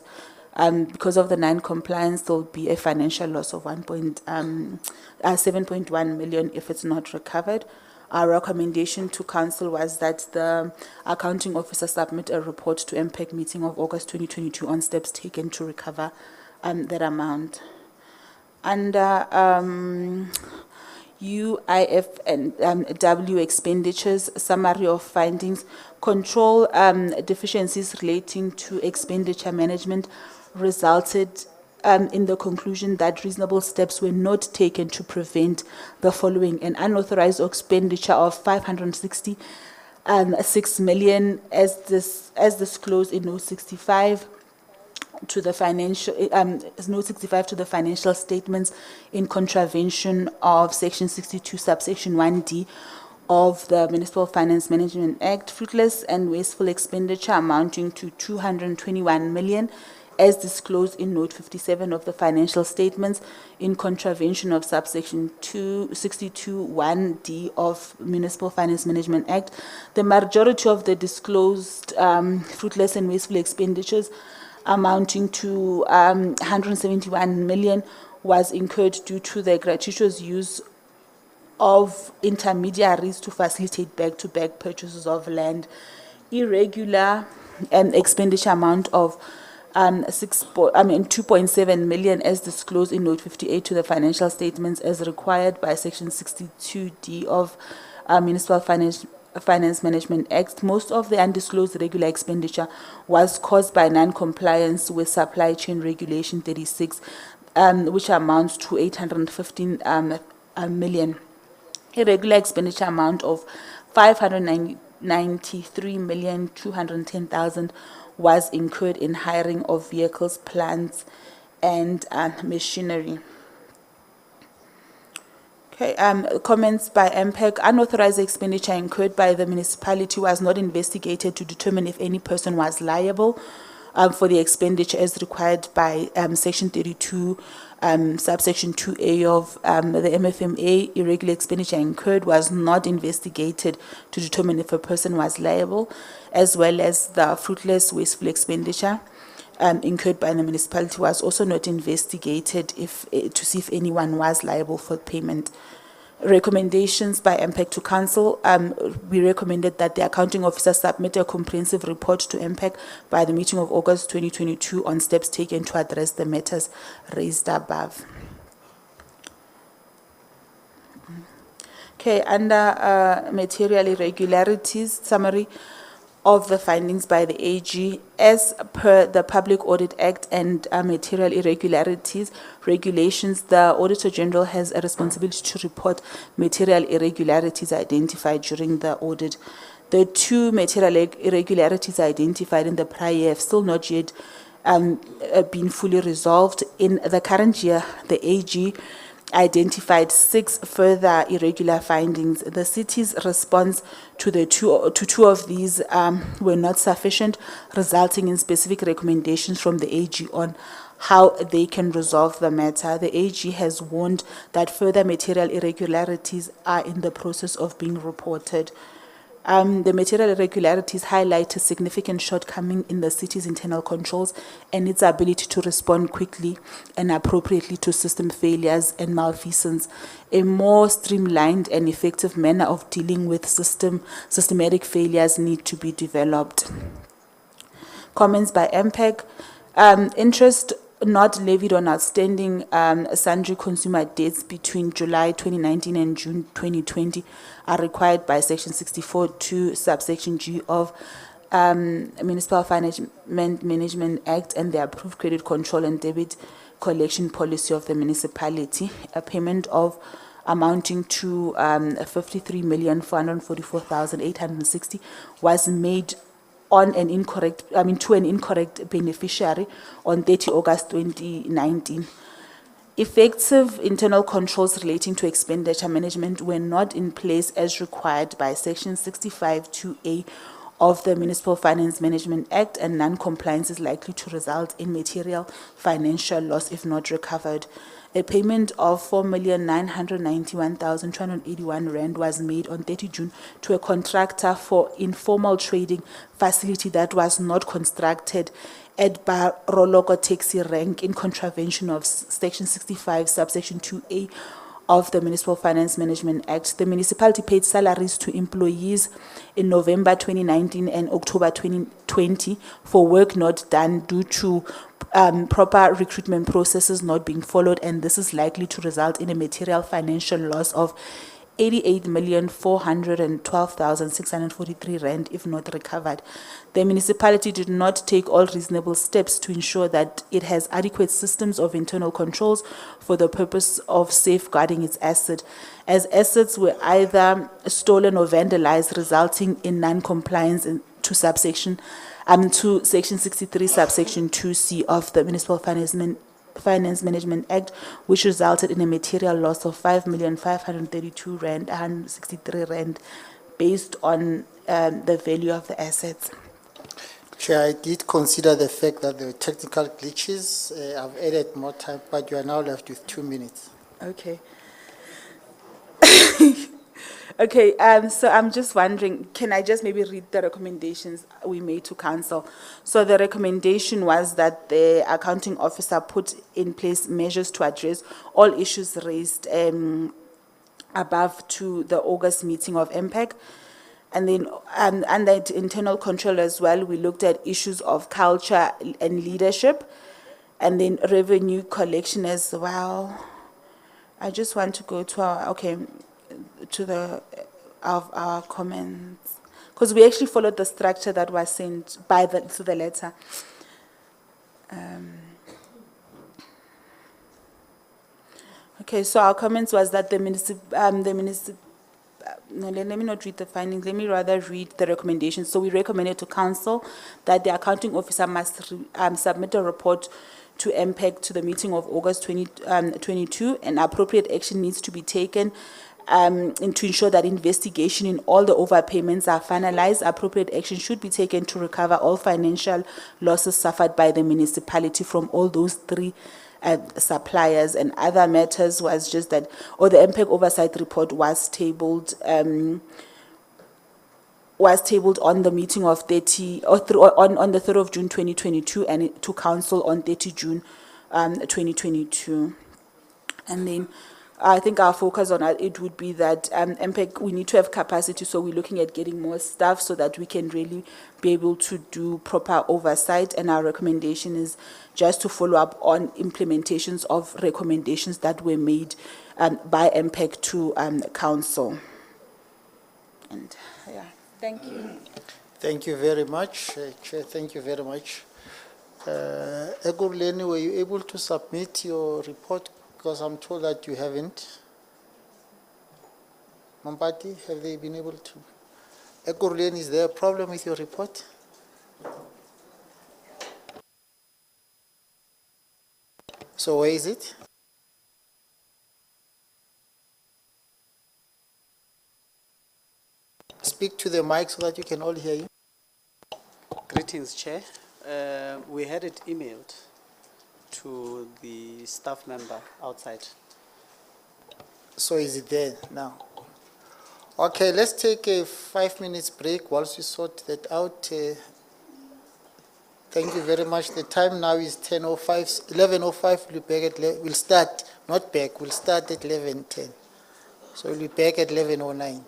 Because of the non-compliance, there'll be a financial loss of 7.1 million if it's not recovered. Our recommendation to council was that the accounting officer submit a report to MPAC meeting of August 2022 on steps taken to recover that amount. Under UIF and W expenditures, summary of findings, control deficiencies relating to expenditure management resulted in the conclusion that reasonable steps were not taken to prevent the following: an unauthorized expenditure of 566 million as disclosed in Note 65 to the financial Note 65 to the financial statements in contravention of Section 62 subsection 1D of the Municipal Finance Management Act, fruitless and wasteful expenditure amounting to 221 million as disclosed in Note 57 of the financial statements in contravention of subsection 262 1D of Municipal Finance Management Act. The majority of the disclosed fruitless and wasteful expenditures amounting to 171 million was incurred due to the gratuitous use of intermediaries to facilitate back-to-back purchases of land. Irregular expenditure amount of 2.7 million as disclosed in Note 58 to the financial statements as required by Section 62D of Municipal Finance Management Act. Most of the undisclosed regular expenditure was caused by non-compliance with Supply Chain Regulation 36, which amounts to 815 million. Irregular expenditure amount of 593,210,000 was incurred in hiring of vehicles, plants, and machinery. Okay, comments by MPAC. Unauthorized expenditure incurred by the municipality was not investigated to determine if any person was liable for the expenditure as required by Section 32, subsection 2A of the MFMA. Irregular expenditure incurred was not investigated to determine if a person was liable, as well as the fruitless, wasteful expenditure incurred by the municipality was also not investigated to see if anyone was liable for payment. Recommendations by MPAC to Council. We recommended that the accounting officer submit a comprehensive report to MPAC by the meeting of August 2022 on steps taken to address the matters raised above. Okay, under material irregularities, summary of the findings by the AG. As per the Public Audit Act and material irregularities regulations, the Auditor General has a responsibility to report material irregularities identified during the audit. The two material irregularities identified in the prior year have still not yet been fully resolved. In the current year, the AG identified 6 further irregular findings. The city's response to two of these were not sufficient, resulting in specific recommendations from the AG on how they can resolve the matter. The AG has warned that further material irregularities are in the process of being reported. The material irregularities highlight a significant shortcoming in the city's internal controls and its ability to respond quickly and appropriately to system failures and malfeasance. A more streamlined and effective manner of dealing with systematic failures need to be developed. Comments by MPAC. Interest not levied on outstanding sundry consumer debts between July 2019 and June 2020 are required by Section 64(2) subsection G of Municipal Finance Management Act and the approved credit control and debit collection policy of the municipality. A payment of amounting to 53,444,860 was made to an incorrect beneficiary on 30 August 2019. Effective internal controls relating to expenditure management were not in place as required by Section 65(2)(a) of the Municipal Finance Management Act, and non-compliance is likely to result in material financial loss if not recovered. A payment of 4,991,281 rand was made on 30 June to a contractor for informal trading facility that was not constructed at Baroloko Taxi Rank in contravention of Section 65, subsection 2A of the Municipal Finance Management Act. The municipality paid salaries to employees in November 2019 and October 2020 for work not done due to proper recruitment processes not being followed, and this is likely to result in a material financial loss of 88,412,643 rand if not recovered. The municipality did not take all reasonable steps to ensure that it has adequate systems of internal controls for the purpose of safeguarding its asset, as assets were either stolen or vandalized, resulting in non-compliance to Section 63, subsection 2C of the Municipal Finance Management Act, which resulted in a material loss of 5,532 rand, 163 rand, based on the value of the assets. Chair, I did consider the fact that there were technical glitches. I've added more time, but you are now left with 2 minutes. Okay. Okay, so I'm just wondering, can I just maybe read the recommendations we made to council? So the recommendation was that the accounting officer put in place measures to address all issues raised above to the August meeting of MPAC. And then under internal control as well, we looked at issues of culture and leadership, and then revenue collection as well. I just want to go to our, to the, of our comments, because we actually followed the structure that was sent by to the letter. Okay, so our comments was that no, let me not read the findings, let me rather read the recommendations. So we recommended to council that the accounting officer must submit a report to MPAC to the meeting of August 2022, and appropriate action needs to be taken and to ensure that investigation in all the overpayments are finalized. Appropriate action should be taken to recover all financial losses suffered by the municipality from all those three suppliers. And other matters was just that, or the MPAC oversight report was tabled on the meeting of 30 or on the 3rd of June 2022, and to council on 30 June 2022. And then I think our focus on it would be that MPAC, we need to have capacity, so we're looking at getting more staff so that we can really be able to do proper oversight. And our recommendation is just to follow up on implementations of recommendations that were made by MPAC to council. And yeah, thank you. Thank you very much, Chair. Thank you very much. Egurleni, were you able to submit your report? Because I'm told that you haven't. Mampati, have they been able to? Egurleni, is there a problem with your report? So where is it? Speak to the mic so that you can all hear you. Greetings, Chair. We had it emailed to the staff member outside. So is it there now? Okay, let's take a 5 minutes break whilst we sort that out. Thank you very much. The time now is 10:05, 11:05. We'll be back at, we'll start, not back, we'll start at 11:10. So we'll be back at 11:09.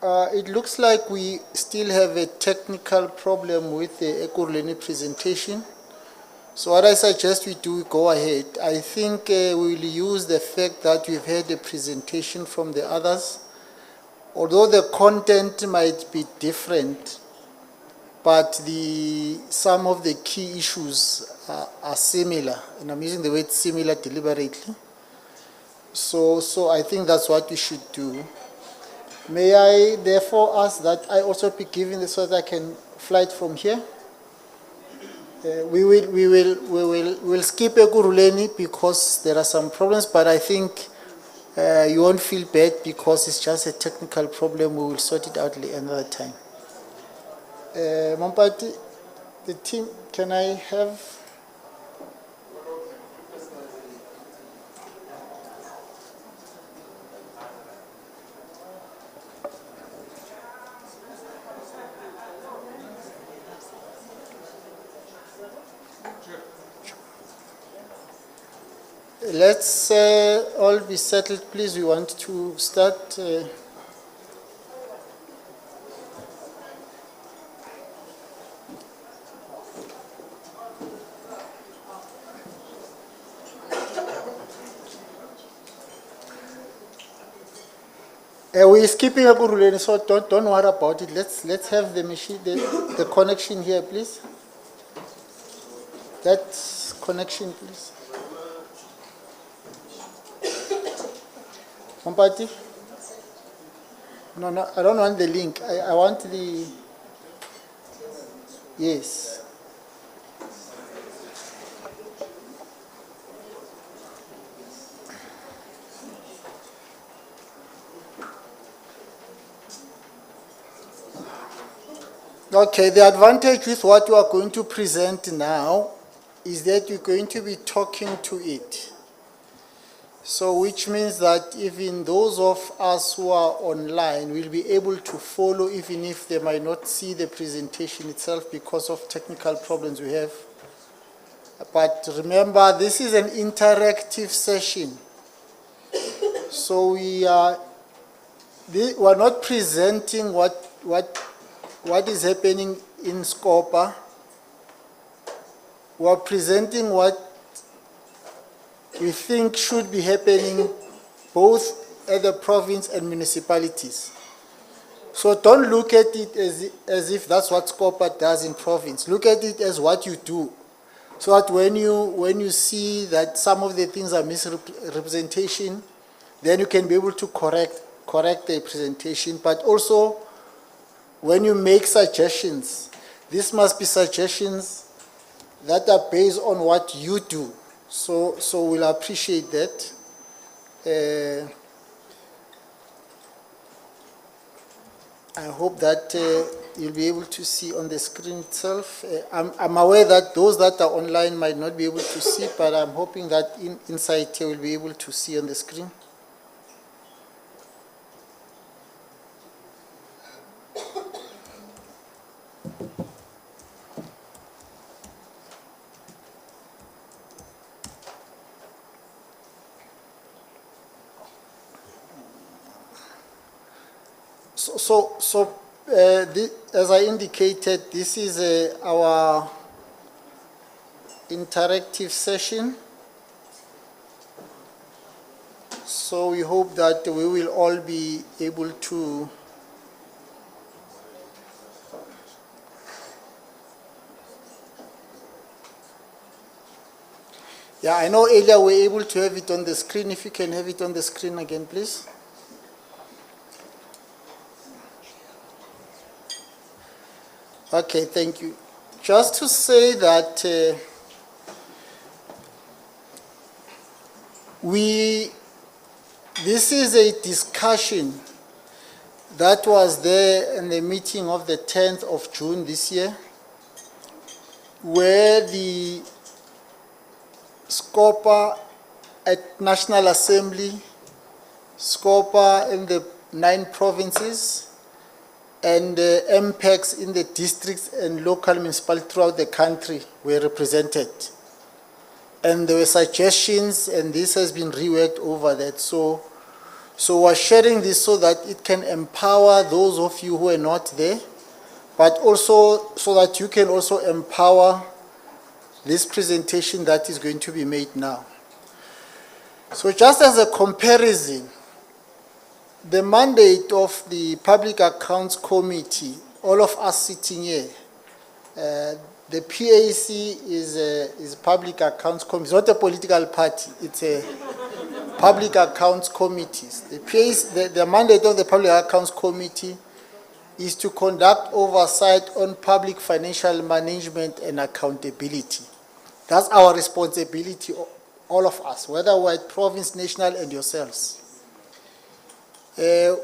It looks like we still have a technical problem with the Ekurhuleni presentation. So what I suggest we do, go ahead. I think we will use the fact that we've had a presentation from the others. Although the content might be different, but some of the key issues are similar, and I'm using the word similar deliberately. So I think that's what we should do. May I therefore ask that I also be given this so that I can fly it from here? We'll skip Ekurhuleni because there are some problems, but I think you won't feel bad because it's just a technical problem. We will sort it out another time. Mampati, the team, can I have? Let's all be settled, please. We want to start. We're skipping Ekurhuleni, so don't worry about it. Let's have the machine, the connection here, please. That connection, please. Mampati? No, I don't want the link. I want the... Yes. Okay, the advantage with what you are going to present now is that you're going to be talking to it. So which means that even those of us who are online will be able to follow even if they might not see the presentation itself because of technical problems we have. But remember, this is an interactive session. So we are not presenting what is happening in Scopa. We are presenting what we think should be happening both at the province and municipalities. So don't look at it as if that's what Scopa does in province. Look at it as what you do. So that when you see that some of the things are misrepresentation, then you can be able to correct the presentation. But also, when you make suggestions, this must be suggestions that are based on what you do. So we'll appreciate that. I hope that you'll be able to see on the screen itself. I'm aware that those that are online might not be able to see, but I'm hoping that inside here we'll be able to see on the screen. As I indicated, this is our interactive session. So we hope that we will all be able to I know earlier we were able to have it on the screen. If you can have it on the screen again, please. Okay, thank you. Just to say that this is a discussion that was there in the meeting of the 10th of June this year, where the Scopa at National Assembly, Scopa in the 9 provinces, and MPACs in the districts and local municipalities throughout the country were represented. And there were suggestions, and this has been reworked over that. So So we're sharing this so that it can empower those of you who are not there, but also so that you can also empower this presentation that is going to be made now. So just as a comparison, the mandate of the Public Accounts Committee, all of us sitting here, the PAC is Public Accounts Committee. It's not a political party, it's a Public Accounts Committees. The PAC, the mandate of the Public Accounts Committee is to conduct oversight on public financial management and accountability. That's our responsibility, all of us, whether we're at province, national, and yourselves. You'll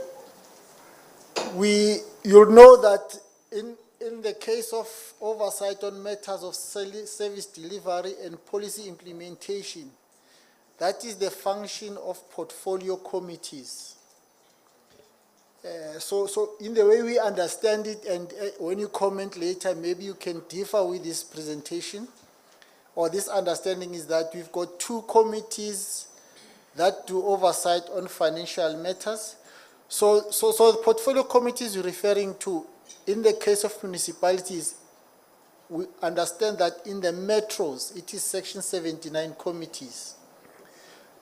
know that in the case of oversight on matters of service delivery and policy implementation, that is the function of portfolio committees. So in the way we understand it, and when you comment later, maybe you can differ with this presentation, or this understanding is that we've got two committees that do oversight on financial matters. So the portfolio committees you're referring to, in the case of municipalities, we understand that in the metros, it is Section 79 committees.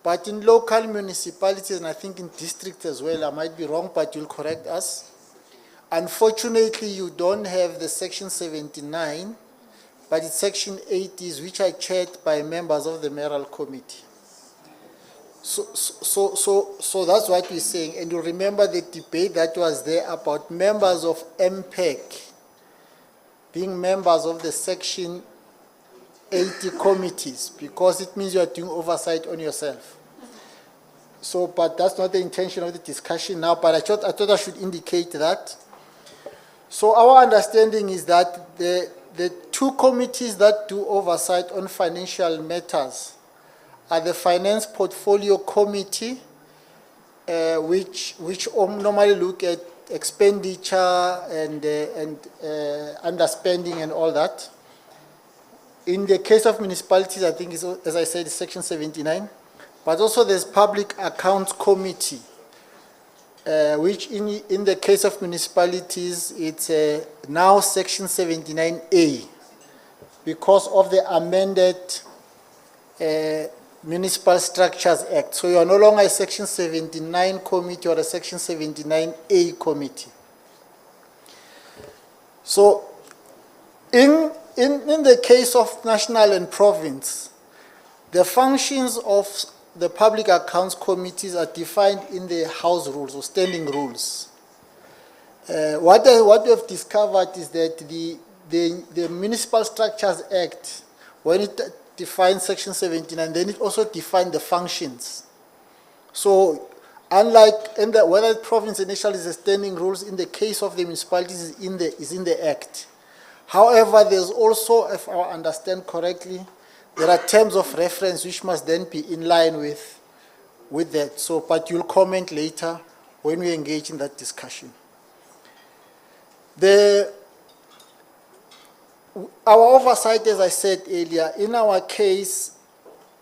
But in local municipalities, and I think in districts as well, I might be wrong, but you'll correct us. Unfortunately, you don't have the Section 79, but it's Section 80s, which are chaired by members of the mayoral committee. So that's what we're saying. And you remember the debate that was there about members of MPAC being members of the Section 80 committees, because it means you are doing oversight on yourself. So, but that's not the intention of the discussion now, but I thought I should indicate that. So our understanding is that the two committees that do oversight on financial matters are the Finance Portfolio Committee, which normally look at expenditure and underspending and all that. In the case of municipalities, I think, as I said, it's Section 79. But also there's Public Accounts Committee, which in the case of municipalities, it's now Section 79A because of the amended Municipal Structures Act. So you are no longer a Section 79 committee or a Section 79A committee. So in the case of national and province, the functions of the public accounts committees are defined in the house rules or standing rules. What we have discovered is that the Municipal Structures Act, when it defines Section 79, then it also defines the functions. So unlike whether province and national is the standing rules, in the case of the municipalities is in the Act. However, there's also, if I understand correctly, there are terms of reference which must then be in line with that. So, but you'll comment later when we engage in that discussion. Our oversight, as I said earlier, in our case,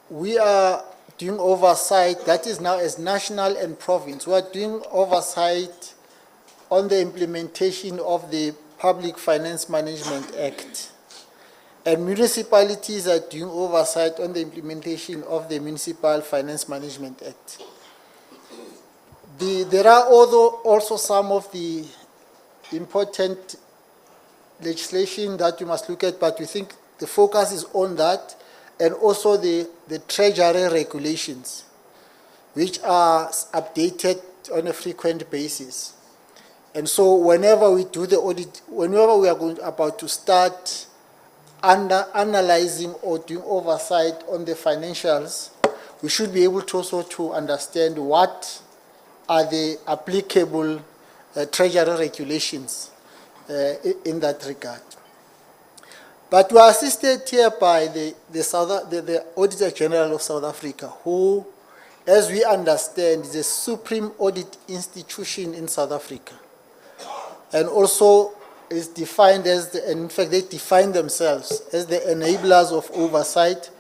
we are doing oversight that is now as national and province. We are doing oversight on the implementation of the Public Finance Management Act. And municipalities are doing oversight on the implementation of the Municipal Finance Management Act. There are also some of the important legislation that you must look at, but we think the focus is on that, and also the treasury regulations, which are updated on a frequent basis. And so whenever we do the audit, whenever we are about to start analyzing or doing oversight on the financials, we should be able to also to understand what are the applicable treasury regulations in that regard. But we are assisted here by the Auditor General of South Africa, who, as we understand, is a supreme audit institution in South Africa, and also is defined as and in fact they define themselves as the enablers of oversight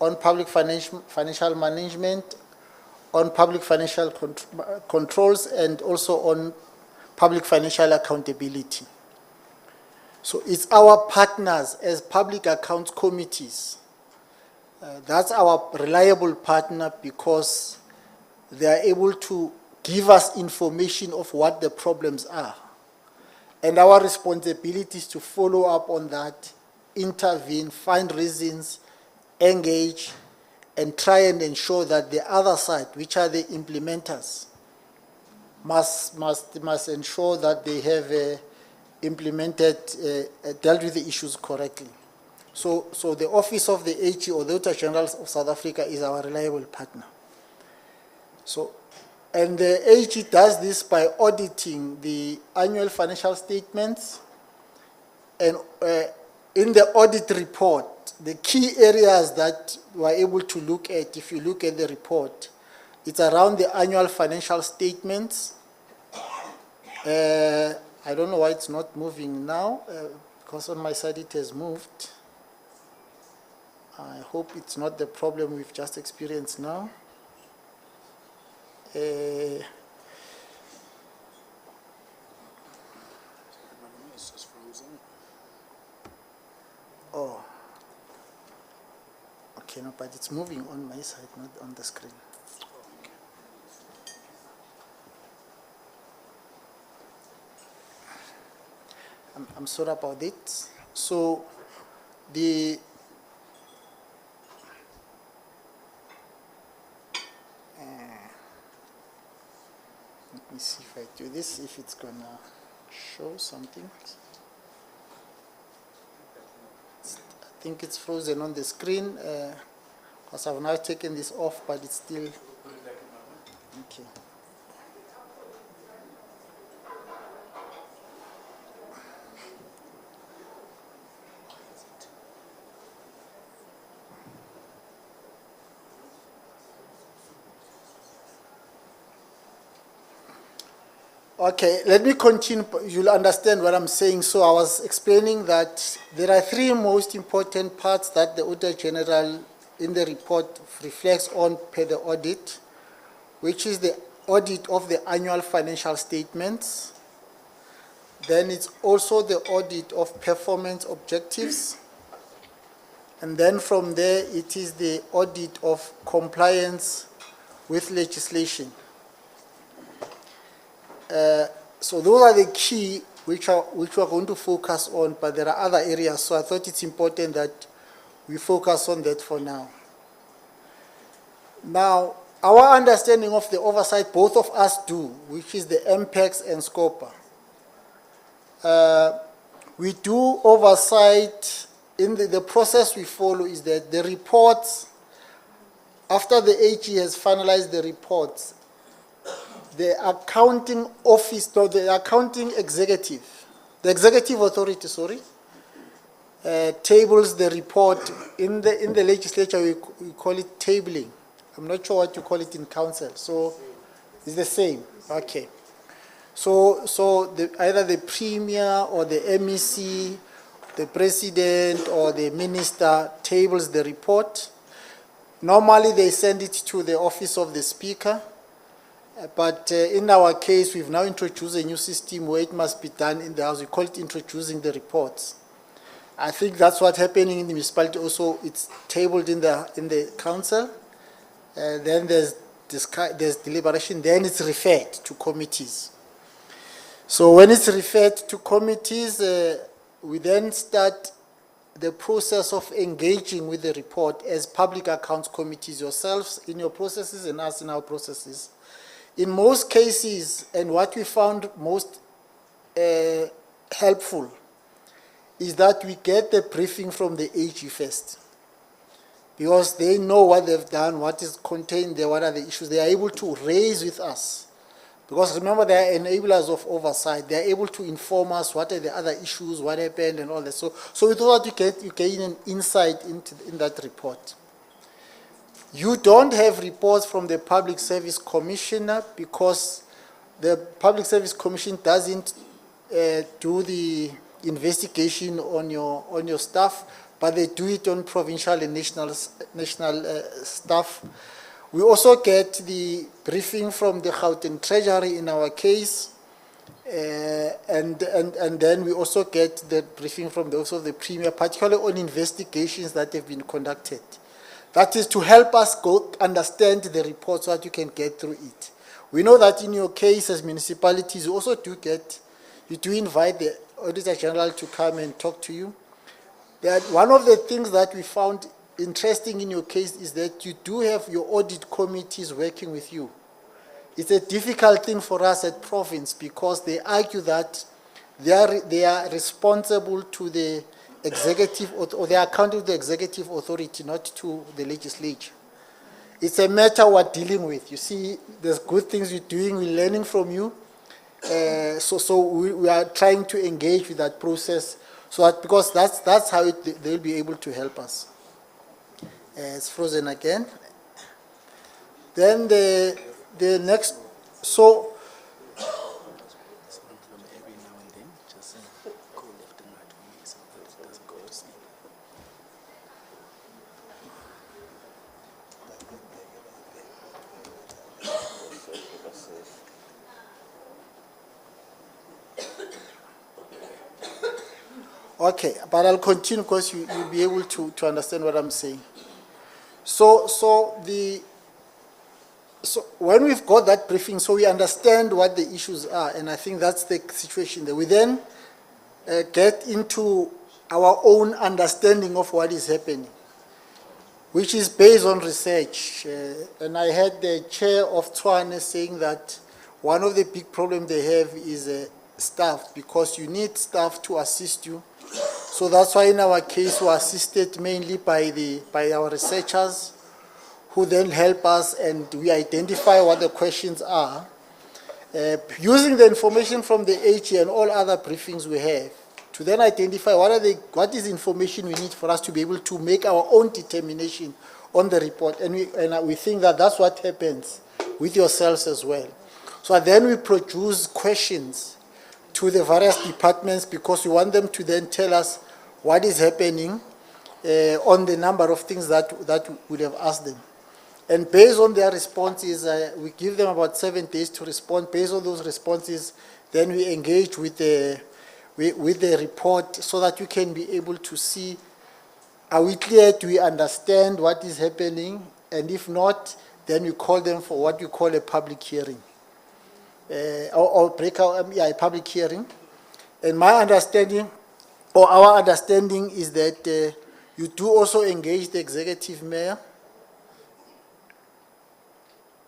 on public financial management, on public financial controls and also on public financial accountability. So it's our partners as public accounts committees. That's our reliable partner because they are able to give us information of what the problems are. And our responsibility is to follow up on that, intervene, find reasons, engage, and try and ensure that the other side, which are the implementers, must ensure that they have dealt with the issues correctly. So the Office of the AG, or the Auditor General of South Africa, is our reliable partner. So, and the AG does this by auditing the annual financial statements, and in the audit report, the key areas that we're able to look at, if you look at the report, it's around the annual financial statements. I don't know why it's not moving now, because on my side it has moved. I hope it's not the problem we've just experienced now. Oh. Okay, no, but it's moving on my side, not on the screen. I'm sorry about it. So the let me see if I do this, if it's gonna show something. I think it's frozen on the screen because I've now taken this off, but it's still okay. Okay, let me continue. You'll understand what I'm saying. So I was explaining that there are three most important parts that the Auditor General in the report reflects on per the audit, which is the audit of the annual financial statements. Then it's also the audit of performance objectives. And then from there, it is the audit of compliance with legislation. So those are the key which we're going to focus on, but there are other areas, so I thought it's important that we focus on that for now. Now, our understanding of the oversight, both of us do, which is the MPACs and SCOPA. We do oversight in the process we follow is that the reports, after the AG has finalized the reports, the accounting office, or the accounting executive, the executive authority, sorry, tables the report. In the legislature, we call it tabling. I'm not sure what you call it in council. So it's the same. Okay. So either the premier or the MEC, the president or the minister tables the report. Normally, they send it to the office of the speaker. But in our case, we've now introduced a new system where it must be done in the House. We call it introducing the reports. I think that's what's happening in the municipality also. It's tabled in the council. Then there's deliberation. Then it's referred to committees. So when it's referred to committees, we then start the process of engaging with the report as public accounts committees, yourselves in your processes and us in our processes. In most cases, and what we found most helpful, is that we get the briefing from the AG first. Because they know what they've done, what is contained there, what are the issues. They are able to raise with us. Because remember, they are enablers of oversight. They are able to inform us what are the other issues, what happened, and all that. So we thought you gain an insight in that report. You don't have reports from the Public Service Commissioner because the Public Service Commission doesn't do the investigation on your staff, but they do it on provincial and national staff. We also get the briefing from the Gauteng Treasury in our case, and then we also get the briefing from those of the Premier, particularly on investigations that have been conducted. That is to help us go understand the report so that you can get through it. We know that in your case as municipalities, you also you do invite the Auditor General to come and talk to you. That one of the things that we found interesting in your case is that you do have your audit committees working with you. It's a difficult thing for us at province because they argue that they are responsible to the executive, or they are accountable to the executive authority, not to the legislature. It's a matter we're dealing with. You see, there's good things you're doing, we're learning from you. So we are trying to engage with that process, so that, because that's how they'll be able to help us. It's frozen again. Then the next, so okay, but I'll continue because you'll be able to understand what I'm saying. So when we've got that briefing, so we understand what the issues are, and I think that's the situation there. We then get into our own understanding of what is happening, which is based on research. And I heard the chair of Tshwane saying that one of the big problems they have is staff, because you need staff to assist you. So that's why in our case we are assisted mainly by our researchers, who then help us and we identify what the questions are. Using the information from the AG and all other briefings we have, to then identify what is information we need for us to be able to make our own determination on the report. And we think that that's what happens with yourselves as well. So then we produce questions to the various departments, because we want them to then tell us what is happening on the number of things that we have asked them. And based on their responses, we give them about 7 days to respond. Based on those responses, then we engage with the report, so that you can be able to see, are we clear, do we understand what is happening? And if not, then we call them for what we call a public hearing. Or a public hearing. And my understanding, or our understanding, is that you do also engage the executive mayor.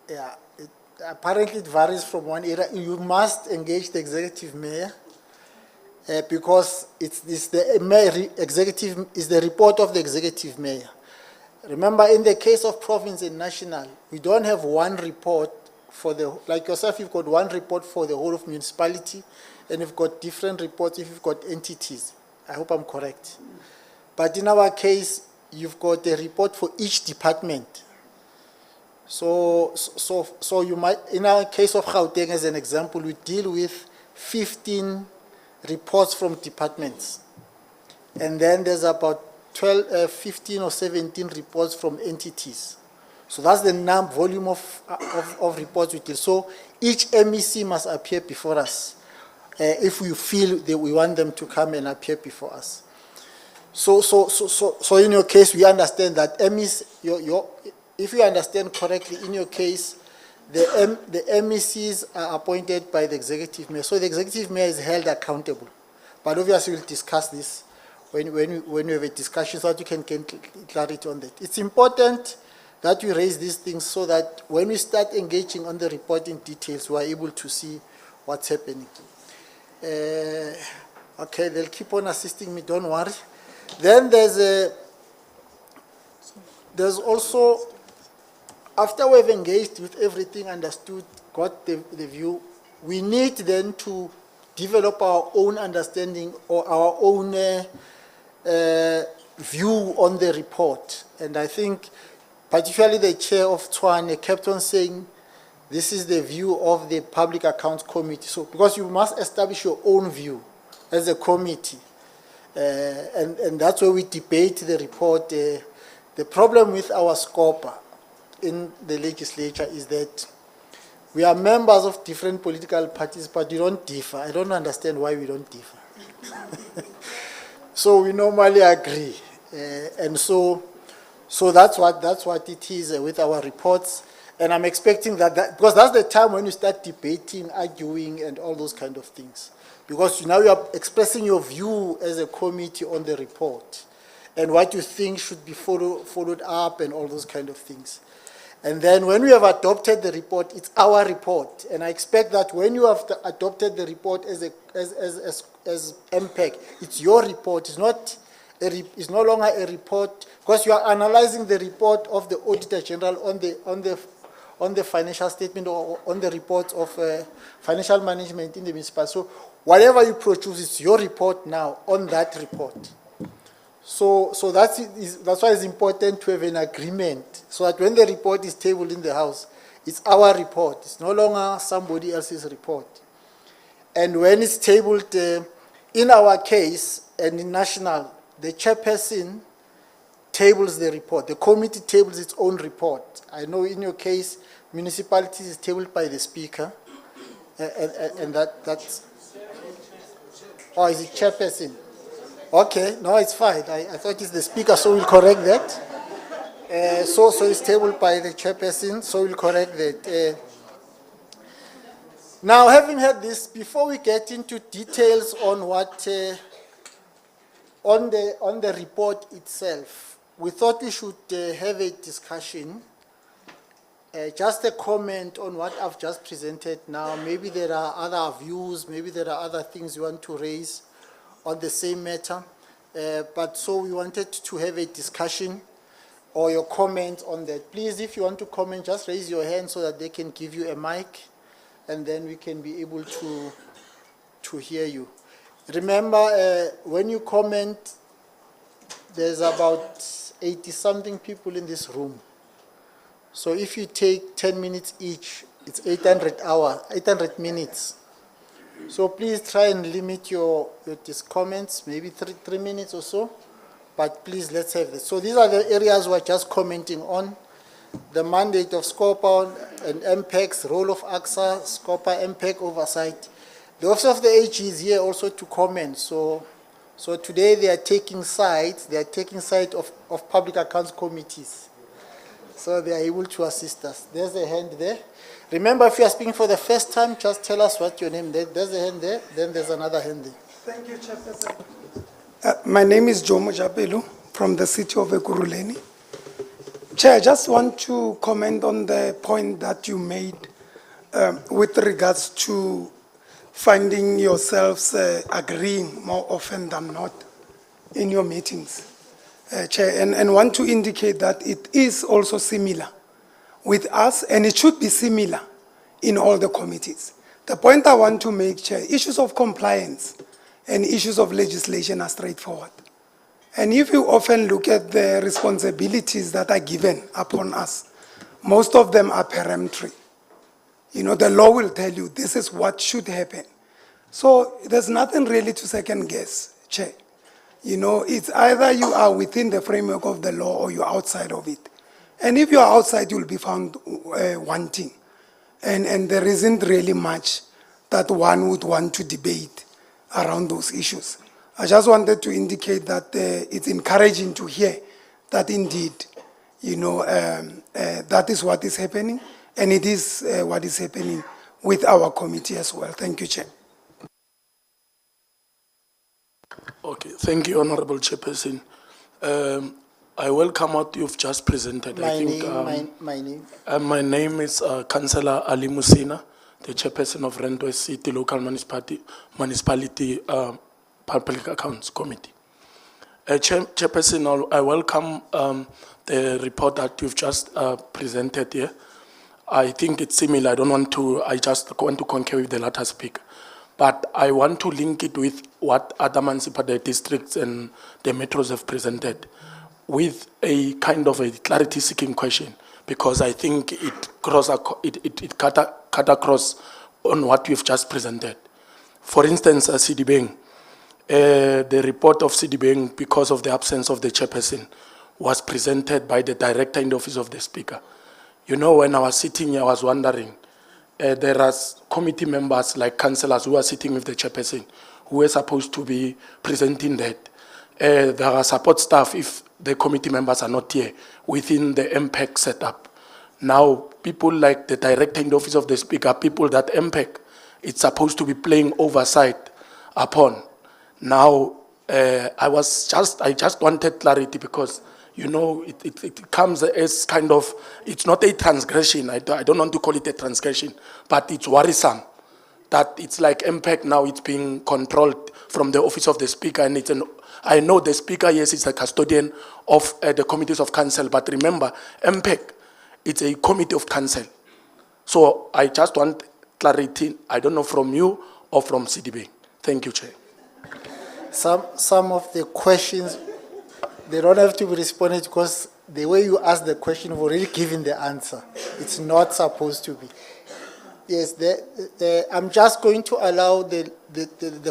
Yeah, apparently it varies from one area. You must engage the executive mayor because it's the mayor executive is the report of the executive mayor. Remember, in the case of province and national, we don't have one report for like yourself. You've got one report for the whole of municipality, and you've got different reports if you've got entities. I hope I'm correct. But in our case, you've got a report for each department. So you might, in our case of Gauteng as an example, we deal with 15 reports from departments. And then there's about 15 or 17 reports from entities. So that's the volume of reports we deal. So each MEC must appear before us if we feel that we want them to come and appear before us. So in your case, we understand that MEC, if you understand correctly, in your case, the MECs are appointed by the executive mayor. So the executive mayor is held accountable. But obviously we'll discuss this when we have a discussion, so that you can get clarity on that. It's important that we raise these things so that when we start engaging on the reporting details, we are able to see what's happening. Okay, they'll keep on assisting me, don't worry. Then there's also, after we've engaged with everything, understood, got the view, we need then to develop our own understanding or our own view on the report. And I think particularly the chair of Tshwane kept on saying, this is the view of the Public Accounts Committee. So, because you must establish your own view as a committee. And that's where we debate the report. The problem with our scoper in the legislature is that we are members of different political parties, but we don't differ. I don't understand why we don't differ. So we normally agree, and so that's what it is with our reports. And I'm expecting that because that's the time when you start debating, arguing, and all those kind of things. Because now you are expressing your view as a committee on the report, and what you think should be followed up, and all those kind of things. And then when we have adopted the report, it's our report. And I expect that when you have adopted the report as MPAC, it's your report. It's no longer a report, because you are analyzing the report of the Auditor General on the financial statement, or on the reports of financial management in the municipality. So whatever you produce, it's your report now on that report. So that's why it's important to have an agreement, so that when the report is tabled in the House, it's our report. It's no longer somebody else's report. And when it's tabled, in our case, and in national, the chairperson tables the report. The committee tables its own report. I know in your case, municipality is tabled by the speaker, and that's... Oh, is it chairperson? Okay, no, it's fine. I thought it's the speaker, so we'll correct that. So it's tabled by the chairperson, so we'll correct that. Now, having heard this, before we get into details on what on the report itself, we thought we should have a discussion. Just a comment on what I've just presented now. Maybe there are other views, maybe there are other things you want to raise on the same matter, but so we wanted to have a discussion or your comments on that. Please, if you want to comment, just raise your hand so that they can give you a mic, and then we can be able to hear you. Remember, when you comment, there's about 80-something people in this room. So if you take 10 minutes each, it's 800 minutes. So please try and limit your comments, maybe three minutes or so, but please, let's have this. So these are the areas we're just commenting on. The mandate of SCOPA and MPACs, role of AGSA, SCOPA, MPAC oversight. The Office of the AG is here also to comment. So today they are taking sides. They are taking side of public accounts committees. So they are able to assist us. There's a hand there. Remember, if you are speaking for the first time, just tell us what your name is. There's a hand there, then there's another hand there. Thank you, Chairperson. My name is Jomo Japelu from the city of Ekurhuleni. Chair, I just want to comment on the point that you made with regards to finding yourselves agreeing more often than not in your meetings. Chair, and want to indicate that it is also similar with us, and it should be similar in all the committees. The point I want to make, Chair, issues of compliance and issues of legislation are straightforward. And if you often look at the responsibilities that are given upon us, most of them are peremptory. You know, the law will tell you this is what should happen. So there's nothing really to second guess, Chair. You know, it's either you are within the framework of the law or you're outside of it. And if you're outside, you'll be found wanting. And there isn't really much that one would want to debate around those issues. I just wanted to indicate that it's encouraging to hear that indeed, you know, that is what is happening, and it is what is happening with our committee as well. Thank you, Chair. Okay, thank you, Honorable Chairperson. I welcome what you've just presented. My name? My name is Councillor Ali Musina, the Chairperson of Rand City Local Municipality Public Accounts Committee. Chairperson, I welcome the report that you've just presented here. I think it's similar. I just want to concur with the latter speaker. But I want to link it with what other municipal districts and the metros have presented with a kind of a clarity-seeking question, because I think it cut across on what we've just presented. For instance, Siddiving, the report of Siddiving, because of the absence of the chairperson, was presented by the director in the office of the speaker. You know, when I was sitting here, I was wondering, there are committee members like councillors who are sitting with the chairperson, who are supposed to be presenting that. There are support staff if the committee members are not here within the MPAC setup. Now, people like the director in the office of the speaker, people that MPAC, it's supposed to be playing oversight upon. Now, I just wanted clarity because, you know, it comes as kind of, it's not a transgression. I don't want to call it a transgression, but it's worrisome that it's like MPAC now, it's being controlled from the office of the speaker, and I know the speaker, yes, is a custodian of the committees of council, but remember, MPAC, it's a committee of council. So I just want clarity, I don't know from you or from Siddiving. Thank you, Chair. Some of the questions, they don't have to be responded because the way you ask the question, you've already given the answer. It's not supposed to be. Yes, I'm just going to allow the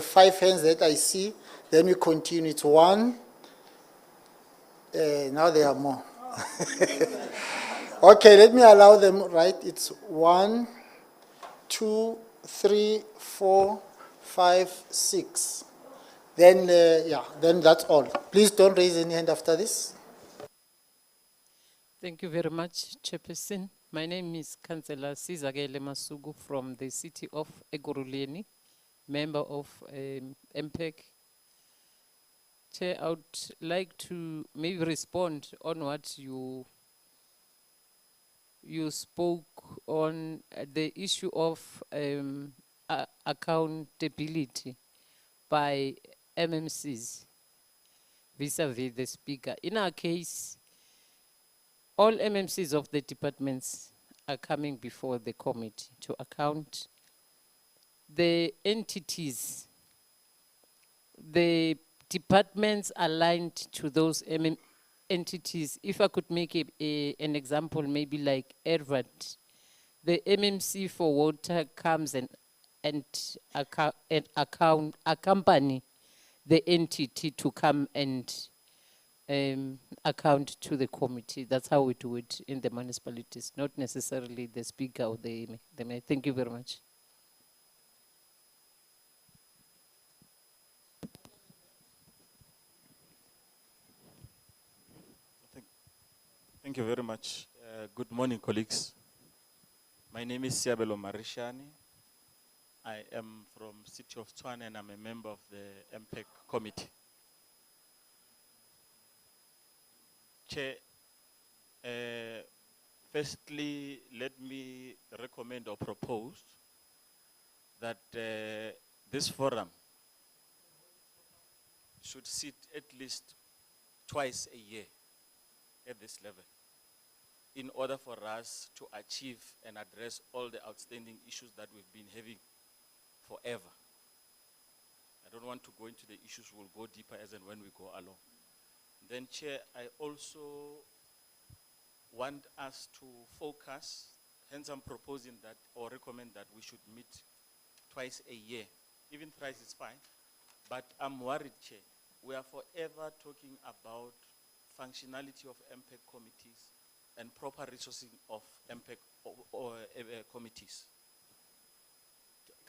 5 hands that I see, then we continue. It's 1. Now there are more. Okay, let me allow them, right? It's 1, 2, 3, 4, 5, 6. Then, then that's all. Please don't raise any hand after this. Thank you very much, Chairperson. My name is Councillor Sizakele Masugu from the city of Ekurhuleni, member of MPAC. Chair, I would like to maybe respond on what you spoke on the issue of accountability by MMCs vis-a-vis the speaker. In our case, all MMCs of the departments are coming before the committee to account. The entities, the departments aligned to those entities, if I could make an example, maybe like Ervat, the MMC for water comes and accompany the entity to come and account to the committee. That's how we do it in the municipalities, not necessarily the speaker or the mayor. Thank you very much. Thank you very much. Good morning, colleagues. My name is Siabelo Marishani. I am from City of Tshwane and I'm a member of the MPAC committee. Chair, firstly, let me recommend or propose that this forum should sit at least twice a year at this level in order for us to achieve and address all the outstanding issues that we've been having forever. I don't want to go into the issues, we'll go deeper as and when we go along. Then, Chair, I also want us to focus, hence I'm proposing that or recommend that we should meet twice a year. Even thrice is fine, but I'm worried, Chair. We are forever talking about functionality of MPAC committees and proper resourcing of MPAC committees.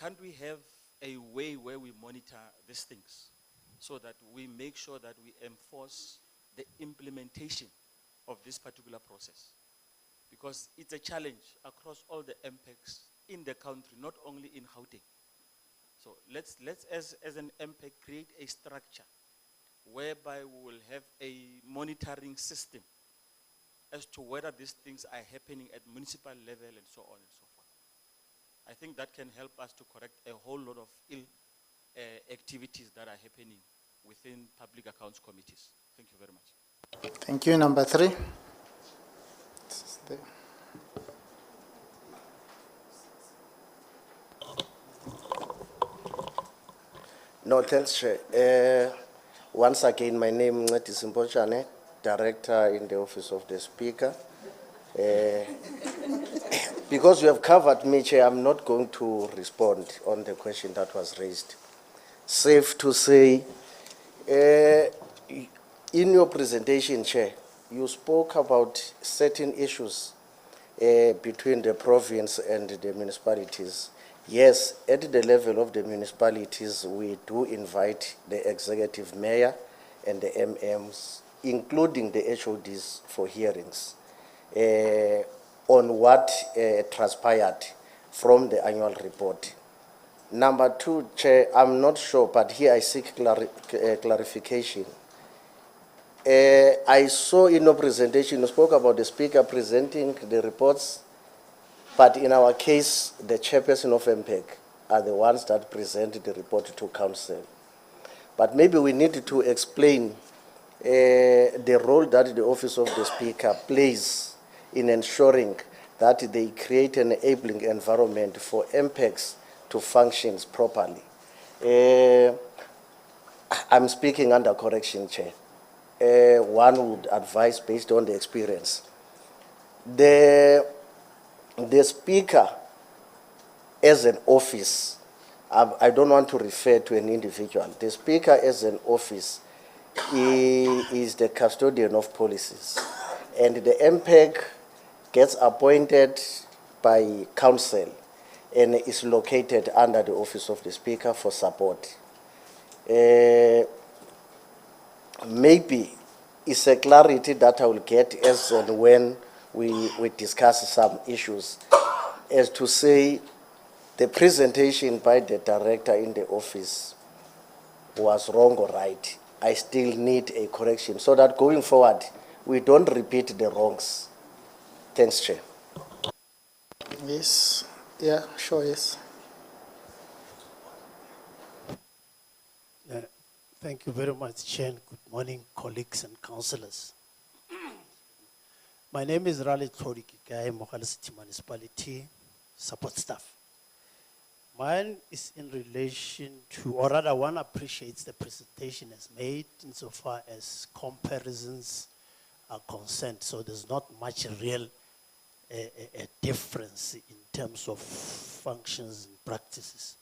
Can't we have a way where we monitor these things so that we make sure that we enforce the implementation of this particular process? Because it's a challenge across all the MPACs in the country, not only in Gauteng. So let's as an MPAC create a structure whereby we will have a monitoring system as to whether these things are happening at municipal level and so on and so forth. I think that can help us to correct a whole lot of ill activities that are happening within public accounts committees. Thank you very much. Thank you. Number 3. No, thanks, Chair. Once again, my name is Simpochane, Director in the Office of the Speaker. Because you have covered me, Chair, I'm not going to respond on the question that was raised. Safe to say, in your presentation, Chair, you spoke about certain issues between the province and the municipalities. Yes, at the level of the municipalities, we do invite the executive mayor and the MMs, including the HODs, for hearings on what transpired from the annual report. Number two, Chair, I'm not sure, but here I seek clarification. I saw in your presentation, you spoke about the speaker presenting the reports, but in our case, the chairperson of MPAC are the ones that present the report to council. But maybe we need to explain the role that the office of the speaker plays in ensuring that they create an enabling environment for MPACs to function properly. I'm speaking under correction, Chair. One would advise based on the experience. The speaker as an office, I don't want to refer to an individual. The speaker as an office is the custodian of policies. And the MPAC gets appointed by council and is located under the office of the speaker for support. Maybe it's a clarity that I will get as and when we discuss some issues, as to say the presentation by the director in the office was wrong or right. I still need a correction so that going forward, we don't repeat the wrongs. Thanks, Chair. Yes, yeah, sure, yes. Thank you very much, Chair. Good morning, colleagues and councillors. My name is Raleigh Tlodikikai, Mogale City Municipality support staff. Mine is in relation to, or rather one appreciates the presentation as made insofar as comparisons are concerned. So there's not much real a difference in terms of functions and practices.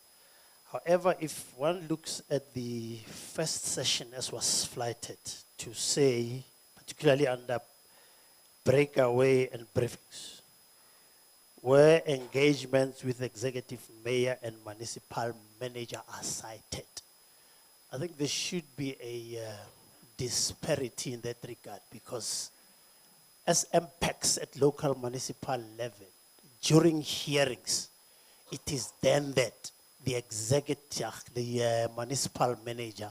However, if one looks at the first session as was flighted to say, particularly under breakaway and briefings, where engagements with executive mayor and municipal manager are cited, I think there should be a disparity in that regard, because as MPACs at local municipal level, during hearings, it is then that the executive, the municipal manager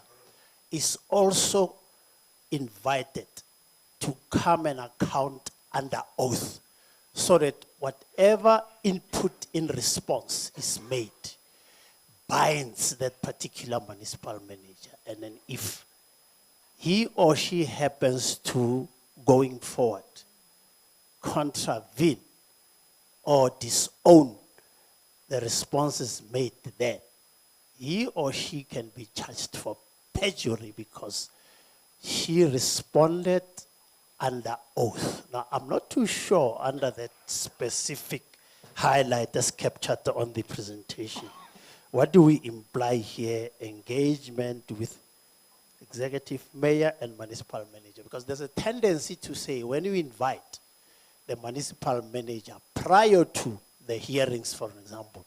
is also invited to come and account under oath, so that whatever input in response is made binds that particular municipal manager. And then if he or she happens to, going forward, contravene or disown the responses made there, he or she can be charged for perjury because he responded under oath. Now, I'm not too sure under that specific highlight that's captured on the presentation. What do we imply here? Engagement with executive mayor and municipal manager, because there's a tendency to say when you invite the municipal manager prior to the hearings, for example,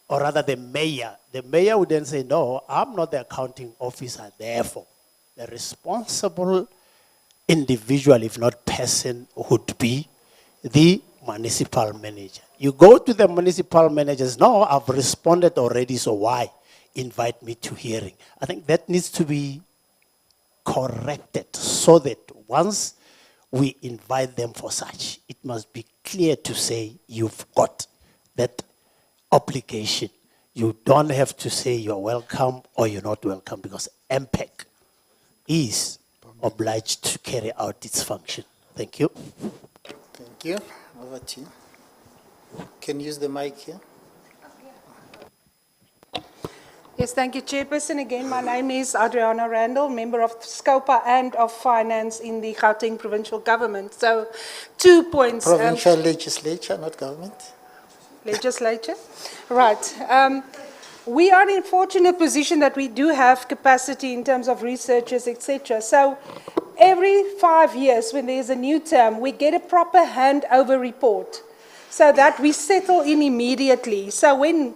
or rather the mayor would then say, no, I'm not the accounting officer, therefore the responsible individual, if not person, would be the municipal manager. You go to the municipal managers, no, I've responded already, so why invite me to hearing? I think that needs to be corrected so that once we invite them for such, it must be clear to say you've got that obligation. You don't have to say you're welcome or you're not welcome, because MPAC is obliged to carry out its function. Thank you. Thank you. Over to you. Can you use the mic here? Yes, thank you, Chairperson. Again, my name is Adriana Randall, member of SCOPA and of Finance in the Gauteng Provincial Government. So, 2 points. Provincial legislature, not government. Legislature, right. We are in a fortunate position that we do have capacity in terms of researchers, etc. So, every 5 years when there's a new term, we get a proper handover report so that we settle in immediately. So when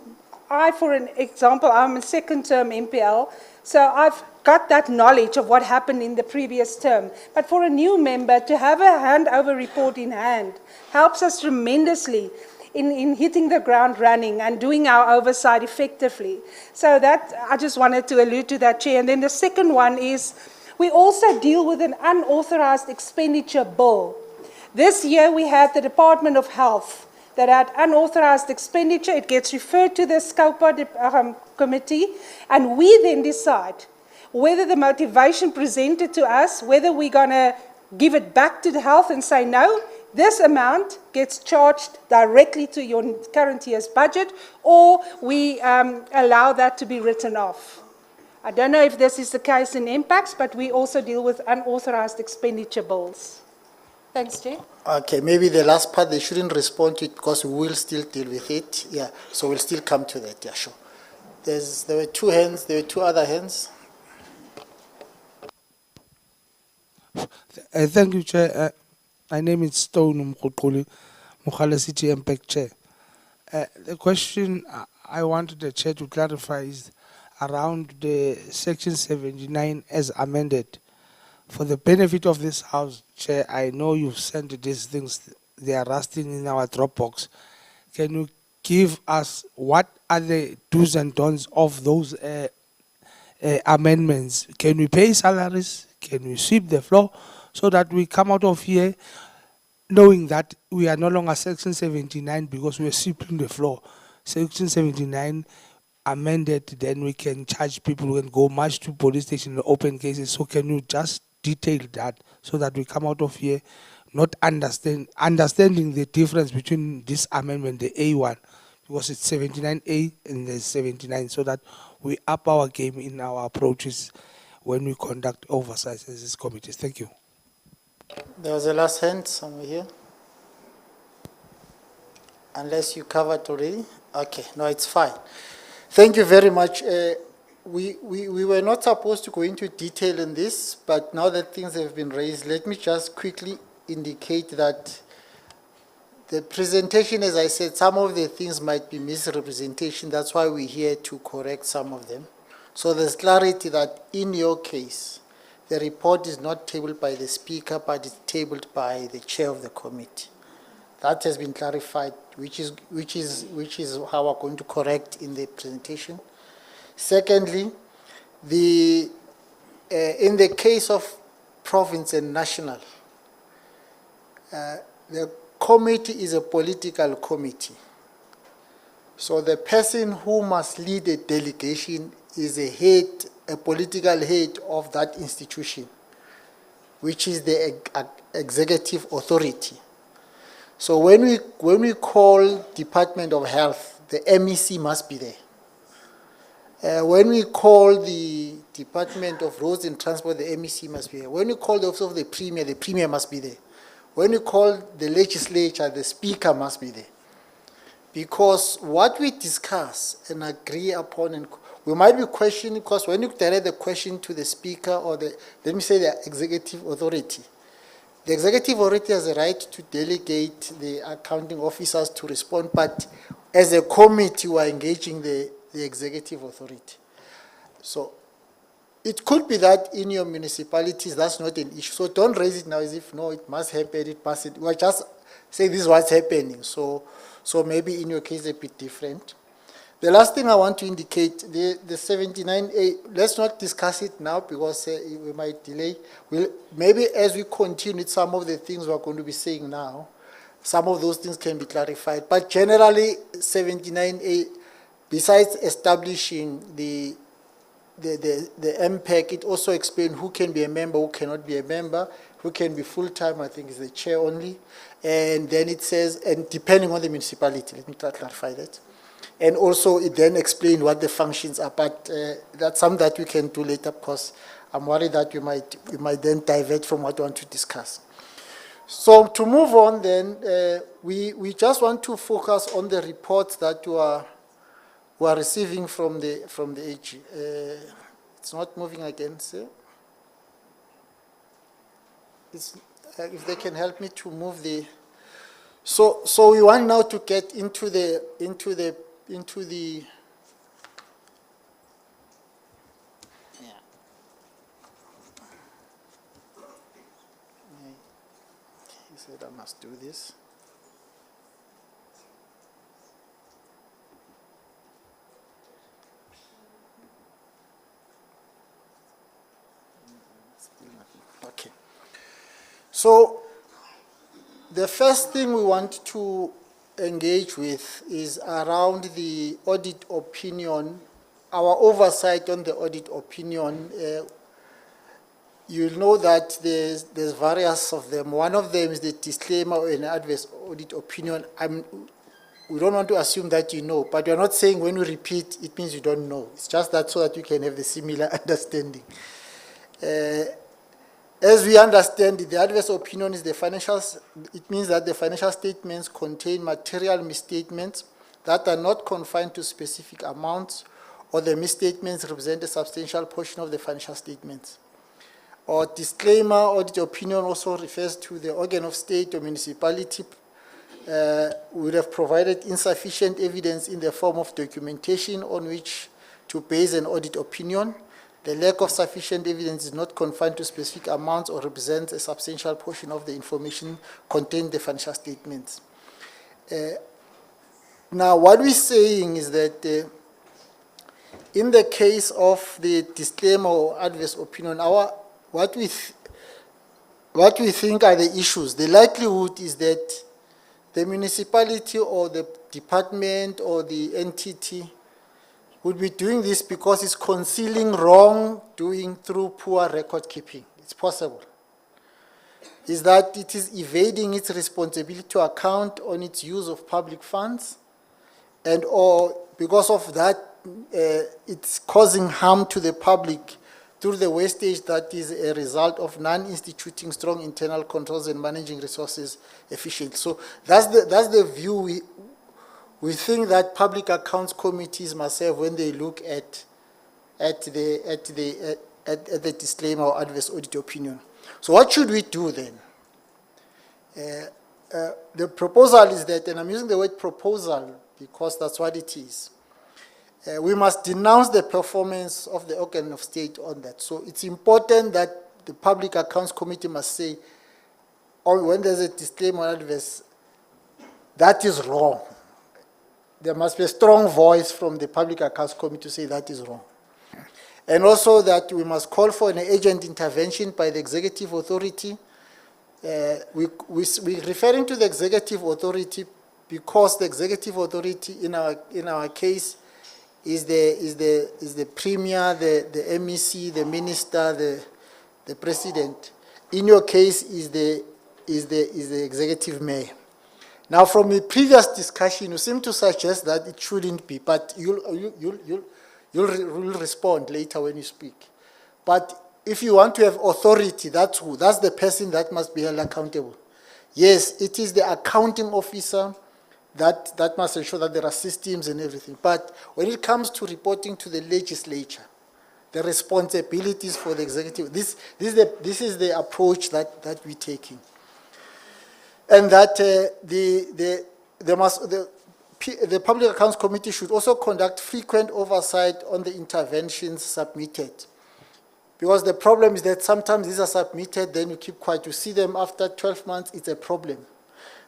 for an example, I'm a second term MPL, so I've got that knowledge of what happened in the previous term. But for a new member, to have a handover report in hand helps us tremendously in hitting the ground running and doing our oversight effectively. So that, I just wanted to allude to that, Chair. And then the second one is, we also deal with an unauthorized expenditure bill. This year we had the Department of Health that had unauthorized expenditure. It gets referred to the SCOPA committee, and we then decide whether the motivation presented to us, whether we're going to give it back to the health and say, no, this amount gets charged directly to your current year's budget, or we allow that to be written off. I don't know if this is the case in MPACs, but we also deal with unauthorized expenditure bills. Thanks, Chair. Okay, maybe the last part, they shouldn't respond to it because we will still deal with it. Yeah, so we'll still come to that. Yeah, sure. There were two hands, there were two other hands. Thank you, Chair. My name is Stone Mkokoli, Mokhala City MPAC Chair. The question I wanted the Chair to clarify is around the Section 79 as amended. For the benefit of this House, Chair, I know you've sent these things, they are rusting in our Dropbox. Can you give us what are the do's and don'ts of those amendments? Can we pay salaries? Can we sweep the floor? So that we come out of here knowing that we are no longer Section 79 because we are sweeping the floor. Section 79 amended, then we can charge people who can go march to police station and open cases. So can you just detail that so that we come out of here not understanding the difference between this amendment, the A1, because it's 79A and there's 79, so that we up our game in our approaches when we conduct oversight as this committees. Thank you. There was a last hand somewhere here. Unless you covered already. Okay, no, it's fine. Thank you very much. We were not supposed to go into detail in this, but now that things have been raised, let me just quickly indicate that the presentation, as I said, some of the things might be misrepresentation. That's why we're here to correct some of them. So there's clarity that in your case, the report is not tabled by the Speaker, but it's tabled by the Chair of the committee. That has been clarified, which is how we're going to correct in the presentation. Secondly, in the case of province and national, the committee is a political committee. So the person who must lead a delegation is a political head of that institution, which is the executive authority. So when we call Department of Health, the MEC must be there. When we call the Department of Roads and Transport, the MEC must be there. When we call the Office of the Premier must be there. When we call the legislature, the Speaker must be there. Because what we discuss and agree upon, and we might be questioning, because when you direct the question to the Speaker or the executive authority, the executive authority has a right to delegate the accounting officers to respond, but as a committee, we are engaging the executive authority. So it could be that in your municipalities, that's not an issue. So don't raise it now as if, no, it must happen, we're just saying this is what's happening. So maybe in your case, a bit different. The last thing I want to indicate, the 79A, let's not discuss it now because we might delay. Maybe as we continue some of the things we're going to be saying now, some of those things can be clarified. But generally, 79A, besides establishing the MPAC, it also explains who can be a member, who cannot be a member, who can be full-time, I think is the chair only. And then it says, and depending on the municipality, let me clarify that. And also it then explains what the functions are, but that's something that we can do later because I'm worried that we might then divert from what we want to discuss. So to move on then, we just want to focus on the reports that we are receiving from the AG. It's not moving again, sir. if they can help me to move the, so we want now to get into the, yeah. He said I must do this. Okay. So the first thing we want to engage with is around the audit opinion, our oversight on the audit opinion. You'll know that there's various of them. One of them is the disclaimer or an adverse audit opinion. We don't want to assume that you know, but we're not saying when we repeat, it means you don't know. It's just that so that you can have the similar understanding. As we understand it, the adverse opinion is the financials. It means that the financial statements contain material misstatements that are not confined to specific amounts, or the misstatements represent a substantial portion of the financial statements. Or disclaimer audit opinion also refers to the organ of state or municipality would have provided insufficient evidence in the form of documentation on which to base an audit opinion. The lack of sufficient evidence is not confined to specific amounts or represents a substantial portion of the information contained in the financial statements. Now, what we're saying is that in the case of the disclaimer or adverse opinion, what we think are the issues, the likelihood is that the municipality or the department or the entity would be doing this because it's concealing wrongdoing through poor record keeping. It's possible. Is that it is evading its responsibility to account on its use of public funds, and or because of that, it's causing harm to the public through the wastage that is a result of non-instituting strong internal controls and managing resources efficiently. So that's the view we think that public accounts committees must have when they look at the disclaimer or adverse audit opinion. So what should we do then? The proposal is that, and I'm using the word proposal because that's what it is. We must denounce the performance of the organ of state on that. So it's important that the Public Accounts Committee must say, or when there's a disclaimer or adverse, that is wrong. There must be a strong voice from the Public Accounts Committee to say that is wrong. And also that we must call for an urgent intervention by the executive authority. We're referring to the executive authority because the executive authority in our case is the premier, the MEC, the minister, the president. In your case is the executive mayor. Now, from the previous discussion, you seem to suggest that it shouldn't be, but you'll respond later when you speak. But if you want to have authority, that's who? That's the person that must be held accountable. Yes, it is the accounting officer that must ensure that there are systems and everything. But when it comes to reporting to the legislature, the responsibilities for the executive, this is the approach that we're taking. And that the Public Accounts Committee should also conduct frequent oversight on the interventions submitted. Because the problem is that sometimes these are submitted, then you keep quiet. You see them after 12 months, it's a problem.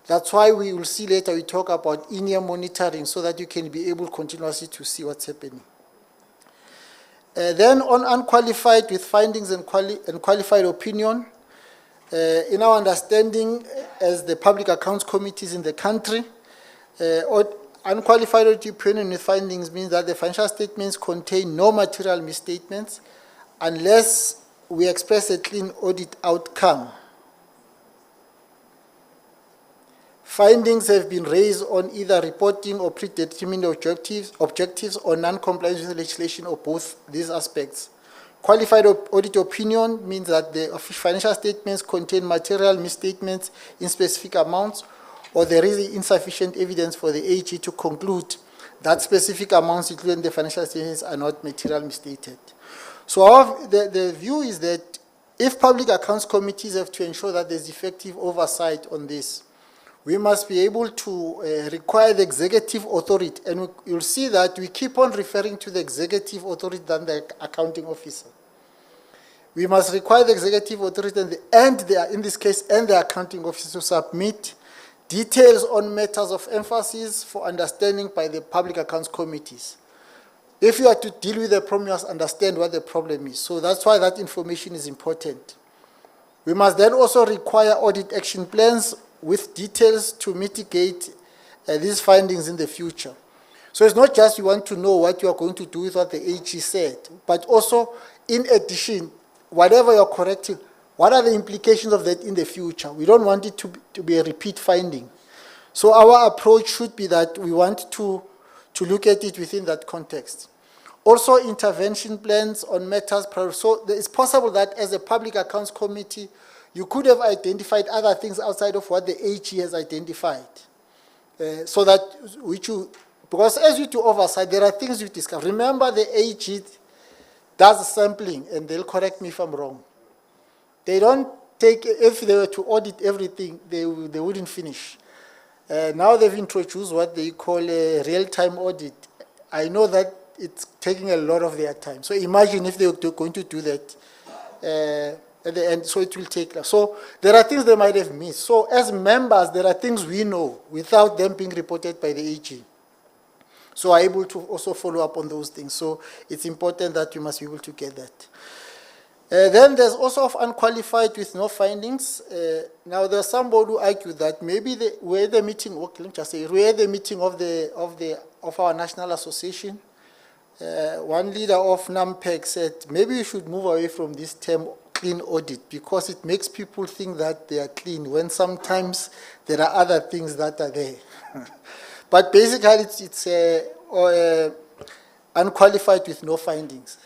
That's why we will see later, we talk about in-year monitoring so that you can be able continuously to see what's happening. Then on unqualified with findings and qualified opinion, in our understanding as the Public Accounts Committees in the country, unqualified audit opinion with findings means that the financial statements contain no material misstatements unless we express a clean audit outcome. Findings have been raised on either reporting or predetermined objectives or non-compliance with legislation or both these aspects. Qualified audit opinion means that the financial statements contain material misstatements in specific amounts, or there is insufficient evidence for the AG to conclude that specific amounts including the financial statements are not material misstated. So the view is that if public accounts committees have to ensure that there's effective oversight on this, we must be able to require the executive authority, and you'll see that we keep on referring to the executive authority than the accounting officer. We must require the executive authority in this case, and the accounting officer to submit details on matters of emphasis for understanding by the public accounts committees. If you are to deal with the problem, you must understand what the problem is. So that's why that information is important. We must then also require audit action plans with details to mitigate these findings in the future. So it's not just you want to know what you are going to do with what the AG said, but also, in addition, whatever you're correcting, what are the implications of that in the future? We don't want it to be a repeat finding. So our approach should be that we want to look at it within that context. Also, intervention plans on matters. So it's possible that as a public accounts committee, you could have identified other things outside of what the AG has identified. So that, because as you do oversight, there are things you discover. Remember, the AG does sampling, and they'll correct me if I'm wrong. They don't take, if they were to audit everything, they wouldn't finish. Now they've introduced what they call a real-time audit. I know that it's taking a lot of their time. So imagine if they were going to do that at the end, so it will take. So there are things they might have missed. So as members, there are things we know without them being reported by the AG. So are able to also follow up on those things. So it's important that you must be able to get that. Then there's also of unqualified with no findings. Now there's somebody who argued that maybe we're at the meeting. Okay, let me just say we're at the meeting of our national association. One leader of NAMPAC said maybe we should move away from this term clean audit because it makes people think that they are clean when sometimes there are other things that are there. But basically, it's unqualified with no findings.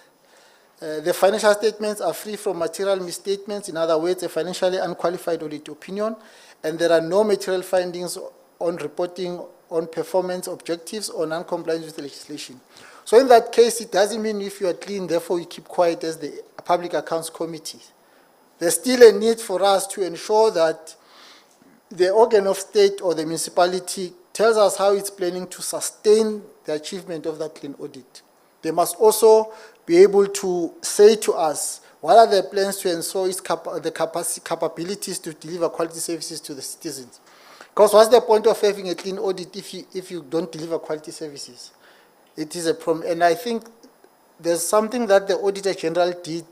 The financial statements are free from material misstatements. In other words, a financially unqualified audit opinion, and there are no material findings on reporting on performance objectives or non-compliance with the legislation. So in that case, it doesn't mean if you are clean, therefore you keep quiet as the Public Accounts Committee. There's still a need for us to ensure that the organ of state or the municipality tells us how it's planning to sustain the achievement of that clean audit. They must also be able to say to us what are their plans to ensure its capabilities to deliver quality services to the citizens. Because what's the point of having a clean audit if you don't deliver quality services? It is a problem. And I think there's something that the Auditor General did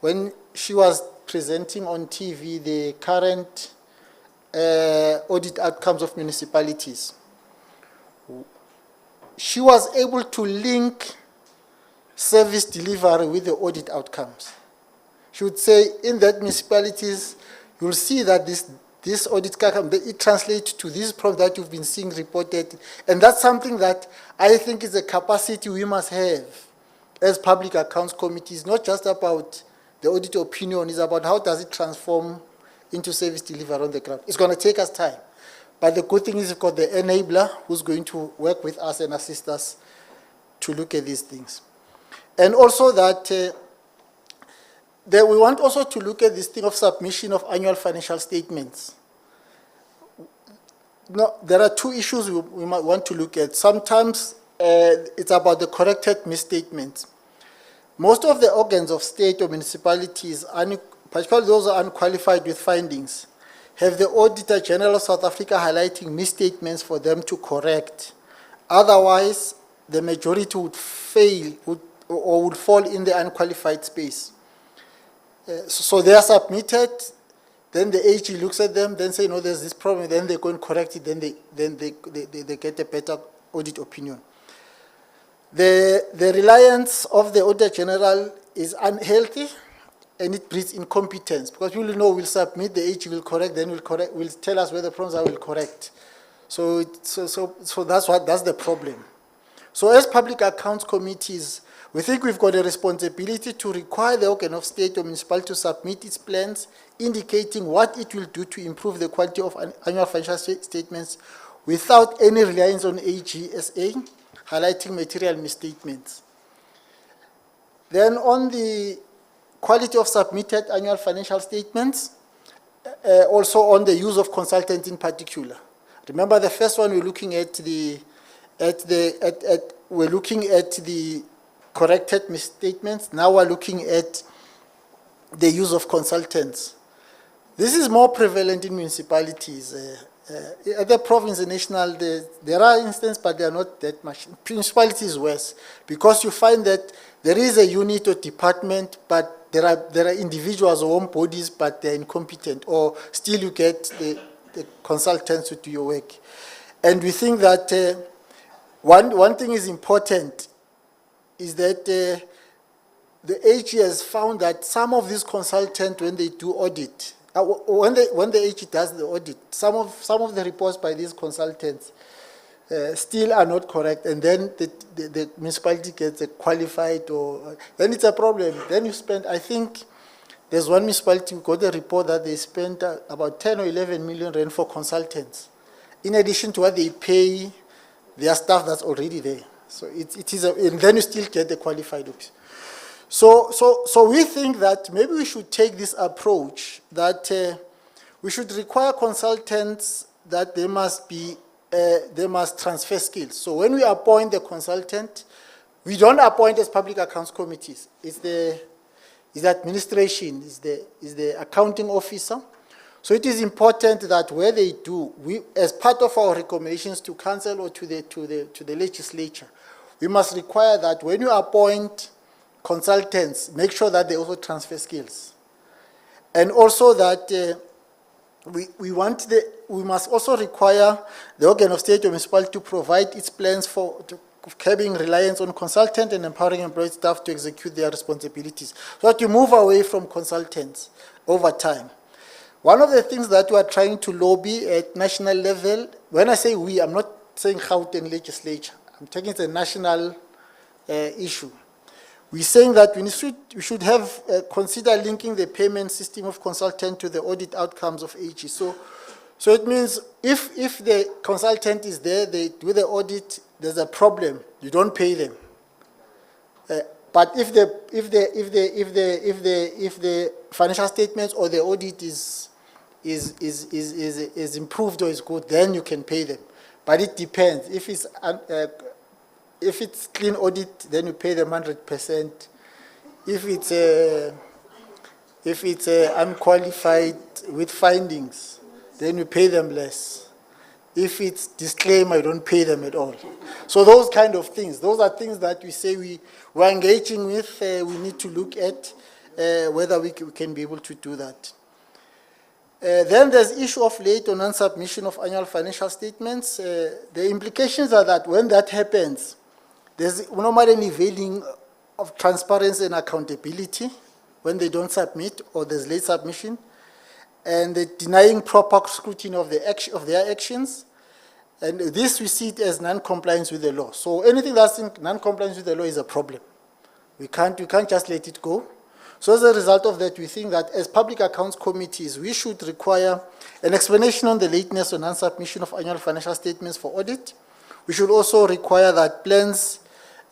when she was presenting on TV the current audit outcomes of municipalities. She was able to link service delivery with the audit outcomes. She would say in that municipalities, you'll see that this audit outcome, it translates to this problem that you've been seeing reported. And that's something that I think is a capacity we must have as public accounts committees, not just about the audit opinion, it's about how does it transform into service delivery on the ground. It's going to take us time. But the good thing is we've got the enabler who's going to work with us and assist us to look at these things. And also that we want also to look at this thing of submission of annual financial statements. No, there are two issues we might want to look at. Sometimes it's about the corrected misstatements. Most of the organs of state or municipalities, particularly those who are unqualified with findings, have the Auditor General of South Africa highlighting misstatements for them to correct. Otherwise, the majority would fail or would fall in the unqualified space. So they are submitted, then the AG looks at them, then say, no, there's this problem, then they go and correct it, then they get a better audit opinion. The reliance of the Auditor General is unhealthy, and it breeds incompetence, because we will know, we'll submit, the AG will correct, then will tell us where the problems are, will correct. So that's the problem. So as public accounts committees, we think we've got a responsibility to require the organ of state or municipality to submit its plans, indicating what it will do to improve the quality of annual financial statements without any reliance on AGSA, highlighting material misstatements. Then on the quality of submitted annual financial statements, also on the use of consultants in particular. Remember, the first one we're looking at we're looking at the corrected misstatements. Now we're looking at the use of consultants. This is more prevalent in municipalities. At the province and national, there are instances, but they are not that much. Municipalities is worse, because you find that there is a unit or department, but there are individuals or own bodies, but they're incompetent, or still you get the consultants to do your work. And we think that one thing is important, is that the AG has found that some of these consultants, when they do audit, when the AG does the audit, some of the reports by these consultants still are not correct, and then the municipality gets a qualified, or then it's a problem. Then you spend, I think, there's one municipality who got a report that they spent about 10 or 11 million rand for consultants, in addition to what they pay their staff that's already there. So it is, and then you still get the qualified officer. So we think that maybe we should take this approach, that we should require consultants that they must transfer skills. So when we appoint the consultant, we don't appoint as public accounts committees. It's the administration, is the accounting officer. So it is important that where they do, we, as part of our recommendations to council or to the legislature, we must require that when you appoint consultants, make sure that they also transfer skills. And also that we must also require the organ of state or municipality to provide its plans for curbing reliance on consultant and empowering employed staff to execute their responsibilities. So that you move away from consultants over time. One of the things that we are trying to lobby at national level, when I say we, I'm not saying Gauteng legislature, I'm taking it as a national issue. We're saying that we should have consider linking the payment system of consultant to the audit outcomes of AG. So it means if the consultant is there, they do the audit, there's a problem, you don't pay them. But if the financial statements or the audit is improved or is good, then you can pay them. But it depends. If it's clean audit, then you pay them 100%. If it's unqualified with findings, then you pay them less. If it's disclaimer, you don't pay them at all. So those kind of things, those are things that we say we're engaging with. We need to look at whether we can be able to do that. Then there's issue of late or non-submission of annual financial statements. The implications are that when that happens, there's normally an unveiling of transparency and accountability when they don't submit or there's late submission, and the denying proper scrutiny of their actions. And this we see it as non-compliance with the law. So anything that's in non-compliance with the law is a problem. We can't just let it go. So as a result of that, we think that as public accounts committees, we should require an explanation on the lateness or non-submission of annual financial statements for audit. We should also require that plans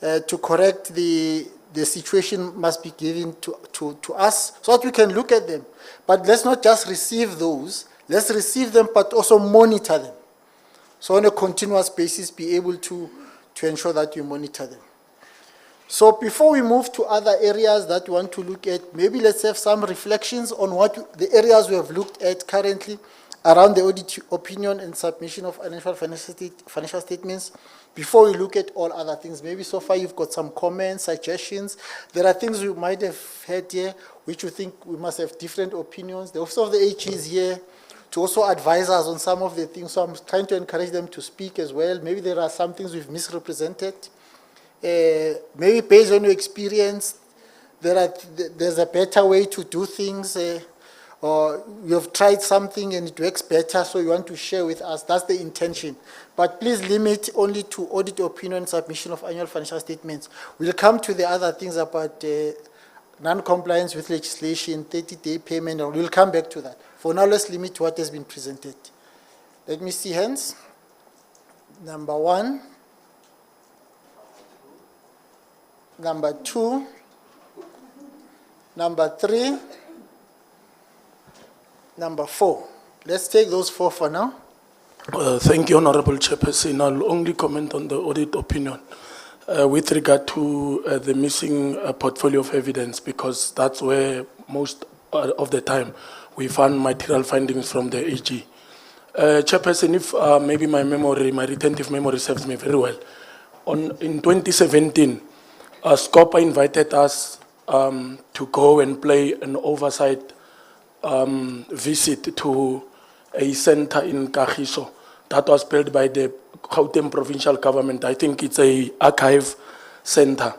to correct the situation must be given to us so that we can look at them. But let's not just receive those, let's receive them but also monitor them. So on a continuous basis, be able to ensure that you monitor them. So before we move to other areas that we want to look at, maybe let's have some reflections on what the areas we have looked at currently around the audit opinion and submission of financial statements before we look at all other things. Maybe so far you've got some comments, suggestions. There are things we might have heard here which we think we must have different opinions. The Office of the AG is here to also advise us on some of the things, so I'm trying to encourage them to speak as well. Maybe there are some things we've misrepresented. Maybe based on your experience, there's a better way to do things, or you've tried something and it works better, so you want to share with us. That's the intention. But please limit only to audit opinion submission of annual financial statements. We'll come to the other things about non-compliance with legislation, 30-day payment, and we'll come back to that. For now, let's limit to what has been presented. Let me see hands. Number 1. Number 2. Number 3. Number 4. Let's take those 4 for now. Thank you, Honorable Chairperson. I'll only comment on the audit opinion with regard to the missing portfolio of evidence, because that's where most of the time we found material findings from the AG. Chairperson, if maybe my retentive memory serves me very well, in 2017, SCOPA invited us to go and play an oversight visit to a center in Kagiso that was built by the Gauteng provincial government. I think it's a archive center.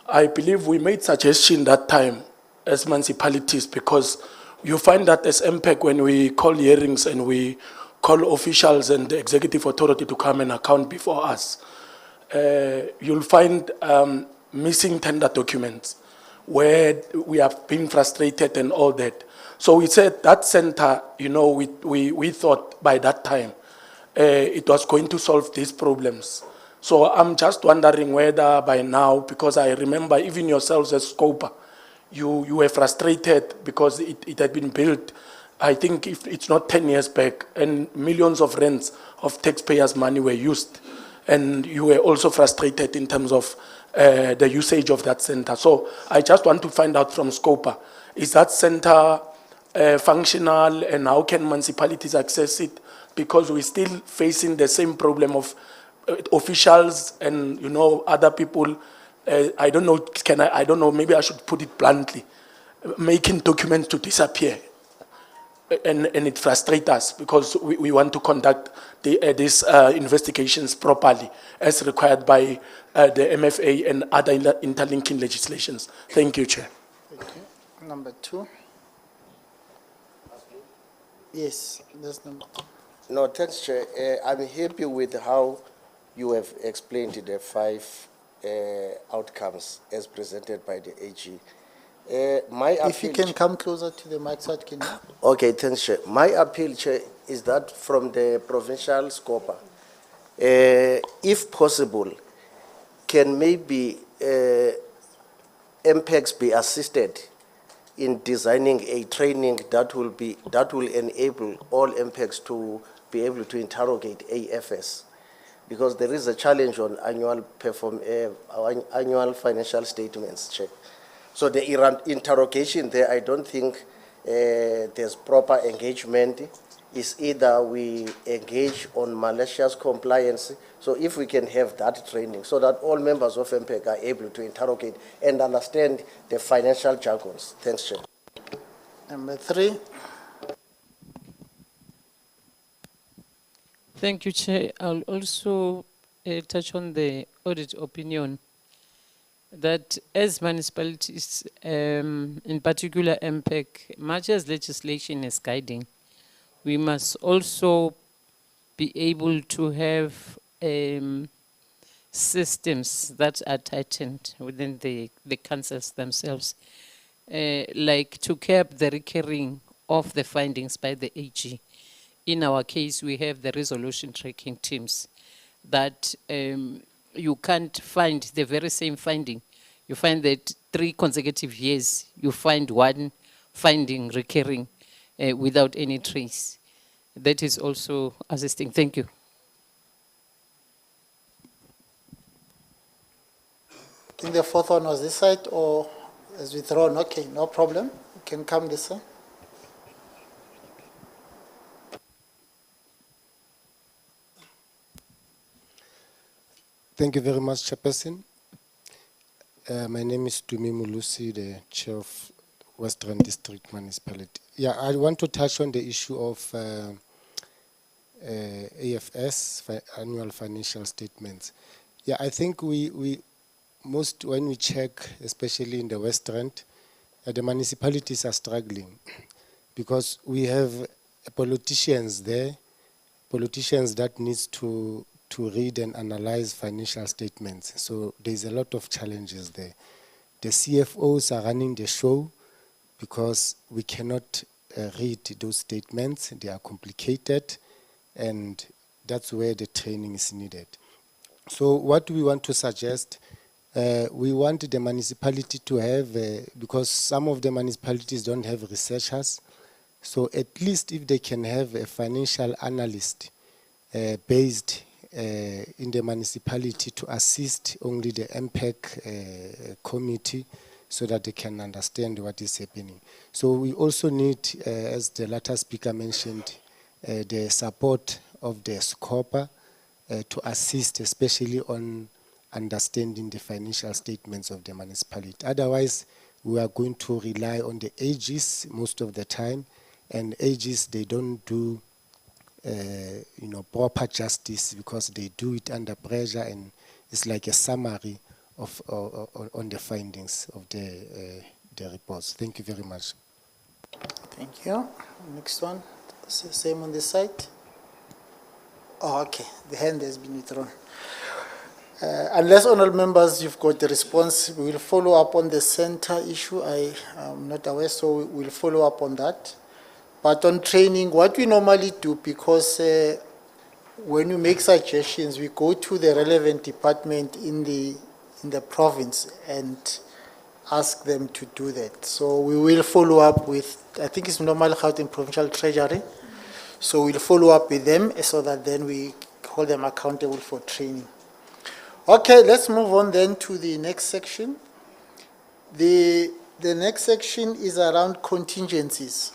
I believe we made suggestion that time as municipalities, because you find that as MPAC, when we call hearings and we call officials and the executive authority to come and account before us, you'll find missing tender documents where we have been frustrated and all that. So we said that center, you know, we thought by that time it was going to solve these problems. So I'm just wondering whether by now, because I remember even yourselves as SCOPA, you were frustrated because it had been built, I think if it's not 10 years back, and millions of rands of taxpayers' money were used. And you were also frustrated in terms of the usage of that center. So I just want to find out from SCOPA, is that center functional, and how can municipalities access it? Because we're still facing the same problem of officials and, you know, other people. I don't know, I don't know, maybe I should put it bluntly, making documents to disappear. And it frustrates us because we want to conduct these investigations properly as required by the MFA and other interlinking legislations. Thank you, Chair. Thank you. Number 2. Yes, that's number 2. No, thanks, Chair. I'm happy with how you have explained the 5 outcomes as presented by the AG. If you can come closer to the mic, so can you? Okay, thanks, Chair. My appeal, Chair, is that from the provincial SCOPA, if possible, can maybe MPACs be assisted in designing a training that will enable all MPACs to be able to interrogate AFS, because there is a challenge on annual financial statements, Chair. So the interrogation there, I don't think there's proper engagement. Is either we engage on malicious compliance. So if we can have that training so that all members of MPAC are able to interrogate and understand the financial jargons. Thanks, Chair. Number 3. Thank you, Chair. I'll also touch on the audit opinion that as municipalities, in particular MPAC, much as legislation is guiding, we must also be able to have systems that are tightened within the councils themselves, like to cap the recurring of the findings by the AG. In our case, we have the resolution tracking teams that you can't find the very same finding. You find that 3 consecutive years, you find one finding recurring without any trace. That is also assisting. Thank you. I think the 4th one was this side, or as withdrawn. Okay, no problem. You can come this side. Thank you very much, Chairperson. My name is Tumi Mulusi, the Chair of Western District Municipality. Yeah, I want to touch on the issue of AFS, annual financial statements. Yeah, I think when we check, especially in the West Rand, the municipalities are struggling because we have politicians there, politicians that needs to read and analyze financial statements. So there's a lot of challenges there. The CFOs are running the show because we cannot read those statements. They are complicated, and that's where the training is needed. So what we want to suggest We want the municipality to have, because some of the municipalities don't have researchers, so at least if they can have a financial analyst based in the municipality to assist only the MPAC committee so that they can understand what is happening. So we also need, as the latter speaker mentioned, the support of the SCOPA to assist, especially on understanding the financial statements of the municipality. Otherwise, we are going to rely on the AGs most of the time, and AGs, they don't do proper justice because they do it under pressure, and it's like a summary of on the findings of the reports. Thank you very much. Thank you. Next one. Same on this side. Oh, okay. The hand has been withdrawn. Unless honourable members, you've got the response, we will follow up on the center issue. I am not aware, so we'll follow up on that. But on training, what we normally do, because when we make suggestions, we go to the relevant department in the province and ask them to do that. So we will follow up with, I think it's normal health and provincial treasury. So we'll follow up with them so that then we hold them accountable for training. Okay, let's move on then to the next section. The next section is around contingencies.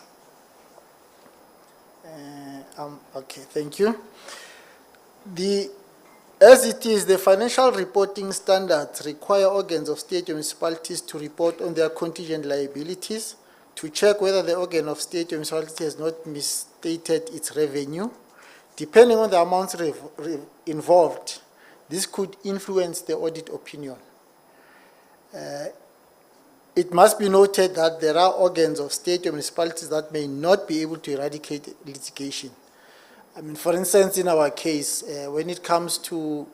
Okay, thank you. As it is, the financial reporting standards require organs of state and municipalities to report on their contingent liabilities, to check whether the organ of state or municipality has not misstated its revenue. Depending on the amounts involved, this could influence the audit opinion. It must be noted that there are organs of state or municipalities that may not be able to eradicate litigation. I mean, for instance, in our case, when it comes to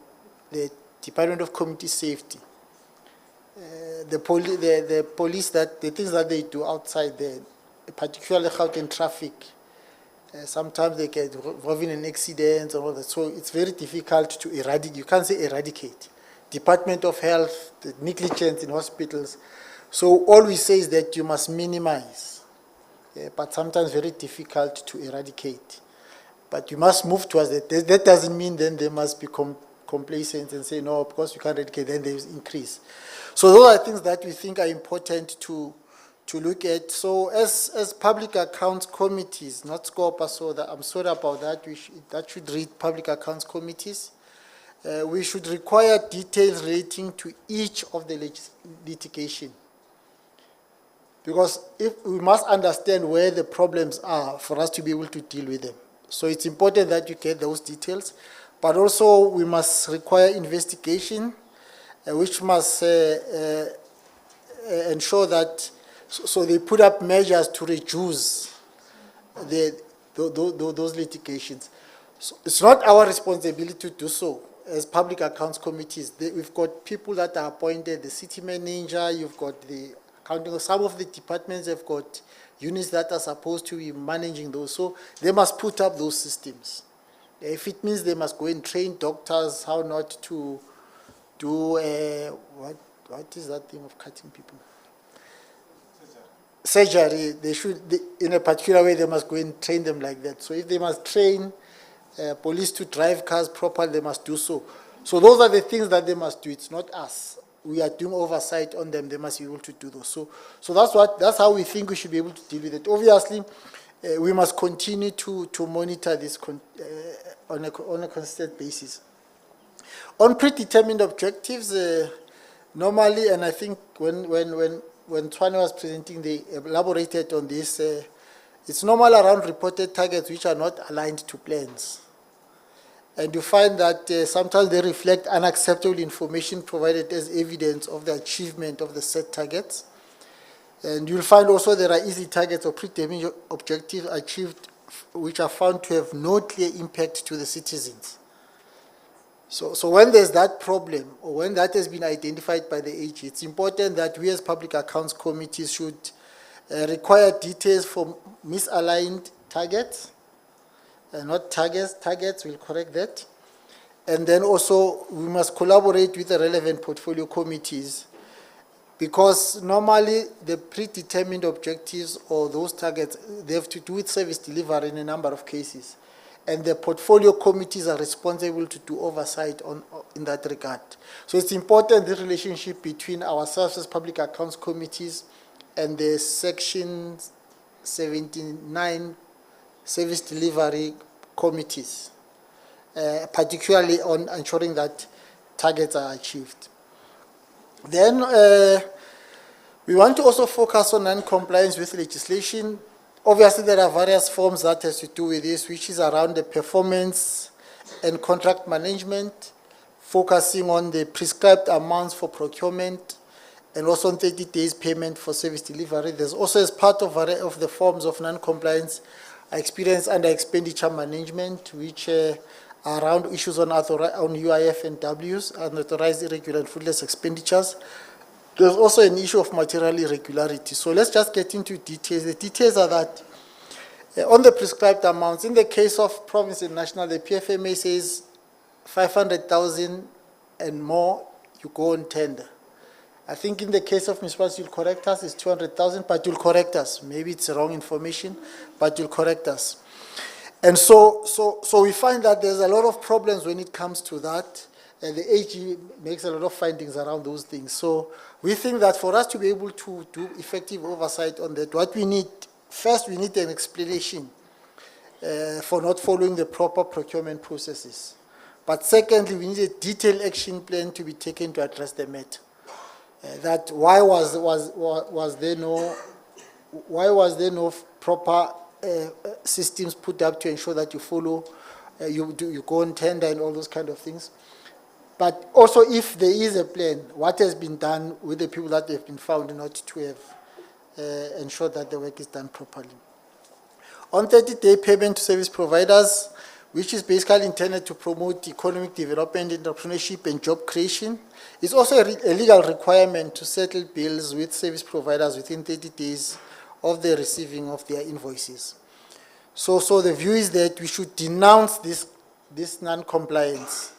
the Department of Community Safety, the police, the things that they do outside there, particularly health and traffic, sometimes they get involved in an accident or all that. So it's very difficult to eradicate. You can't say eradicate. Department of Health, the negligence in hospitals. So all we say is that you must minimize, but sometimes very difficult to eradicate. But you must move towards that. That doesn't mean then they must be complacent and say, no, because you can't eradicate, then there is increase. So those are things that we think are important to look at. So as public accounts committees, not SCOPA, so that I'm sorry about that, that should read public accounts committees. We should require details relating to each of the litigation. Because we must understand where the problems are for us to be able to deal with them. So it's important that you get those details, but also we must require investigation, which must ensure that, so they put up measures to reduce those litigations. So it's not our responsibility to do so as public accounts committees. We've got people that are appointed, the city manager, you've got the accounting, some of the departments have got units that are supposed to be managing those, so they must put up those systems. If it means they must go and train doctors how not to do, what is that thing of cutting people? Surgery. They should, in a particular way, they must go and train them like that. So if they must train police to drive cars properly, they must do so. So those are the things that they must do. It's not us. We are doing oversight on them. They must be able to do those. So that's how we think we should be able to deal with it. Obviously, we must continue to monitor this on a consistent basis. On predetermined objectives, normally, and I think when Tshwane was presenting, they elaborated on this. It's normal around reported targets which are not aligned to plans. And you find that sometimes they reflect unacceptable information provided as evidence of the achievement of the set targets. And you'll find also there are easy targets or predetermined objectives achieved which are found to have no clear impact to the citizens. So when there's that problem, or when that has been identified by the AG, it's important that we as public accounts committees should require details for misaligned targets, not targets, we'll correct that. And then also, we must collaborate with the relevant portfolio committees, because normally the predetermined objectives or those targets, they have to do with service delivery in a number of cases. And the portfolio committees are responsible to do oversight in that regard. So it's important, the relationship between ourselves as public accounts committees and the Section 79 service delivery committees, particularly on ensuring that targets are achieved. Then we want to also focus on non-compliance with legislation. Obviously, there are various forms that has to do with this, which is around the performance and contract management, focusing on the prescribed amounts for procurement, and also on 30 days payment for service delivery. There's also, as part of the forms of non-compliance, experience under expenditure management, which are around issues on UIF and Ws, unauthorized irregular and fruitless expenditures. There's also an issue of material irregularity. So let's just get into details. The details are that on the prescribed amounts, in the case of province and national, the PFMA says 500,000 and more, you go on tender. I think in the case of municipality, you'll correct us, it's 200,000, but you'll correct us. Maybe it's wrong information, but you'll correct us. And so we find that there's a lot of problems when it comes to that. And the AG makes a lot of findings around those things. So we think that for us to be able to do effective oversight on that, what we need, first we need an explanation for not following the proper procurement processes. But secondly, we need a detailed action plan to be taken to address the matter. That why was there no proper systems put up to ensure that you follow, you go on tender and all those kind of things. But also, if there is a plan, what has been done with the people that have been found in order to have ensured that the work is done properly. On 30-day payment to service providers, which is basically intended to promote economic development, entrepreneurship, and job creation, it's also a legal requirement to settle bills with service providers within 30 days of the receiving of their invoices. So the view is that we should denounce this non-compliance.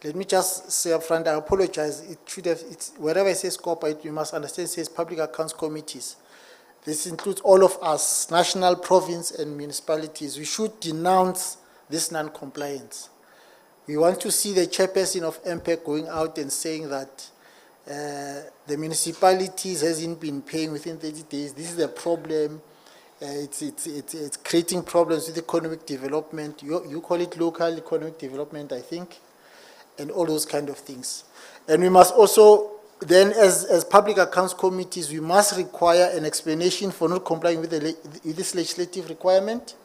Let me just say up front, I apologize. It should have, wherever it says corporate, you must understand it says public accounts committees. This includes all of us, national, province, and municipalities. We should denounce this non-compliance. We want to see the chairperson of MPAC going out and saying that the municipalities hasn't been paying within 30 days. This is a problem. It's creating problems with economic development. You call it local economic development, I think, and all those kind of things. And we must also, then as public accounts committees, we must require an explanation for not complying with this legislative requirement,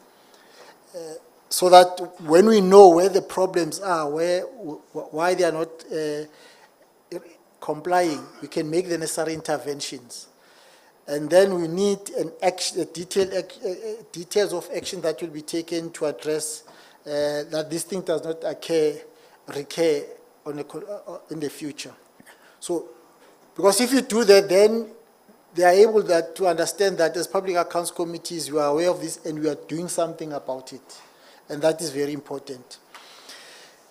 so that when we know where the problems are, why they are not complying, we can make the necessary interventions. And then we need details of action that will be taken to address that this thing does not recur in the future. So, because if you do that, then they are able to understand that as public accounts committees, we are aware of this and we are doing something about it. And that is very important.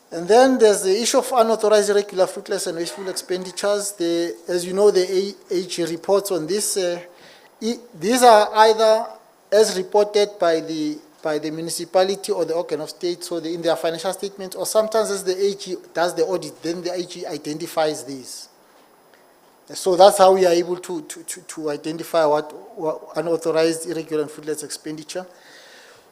And then there's the issue of unauthorized, irregular, fruitless, and wasteful expenditures. As you know, the AG reports on this. These are either as reported by the municipality or the organ of state, so in their financial statements, or sometimes as the AG does the audit, then the AG identifies these. So that's how we are able to identify what unauthorized, irregular, and fruitless expenditure.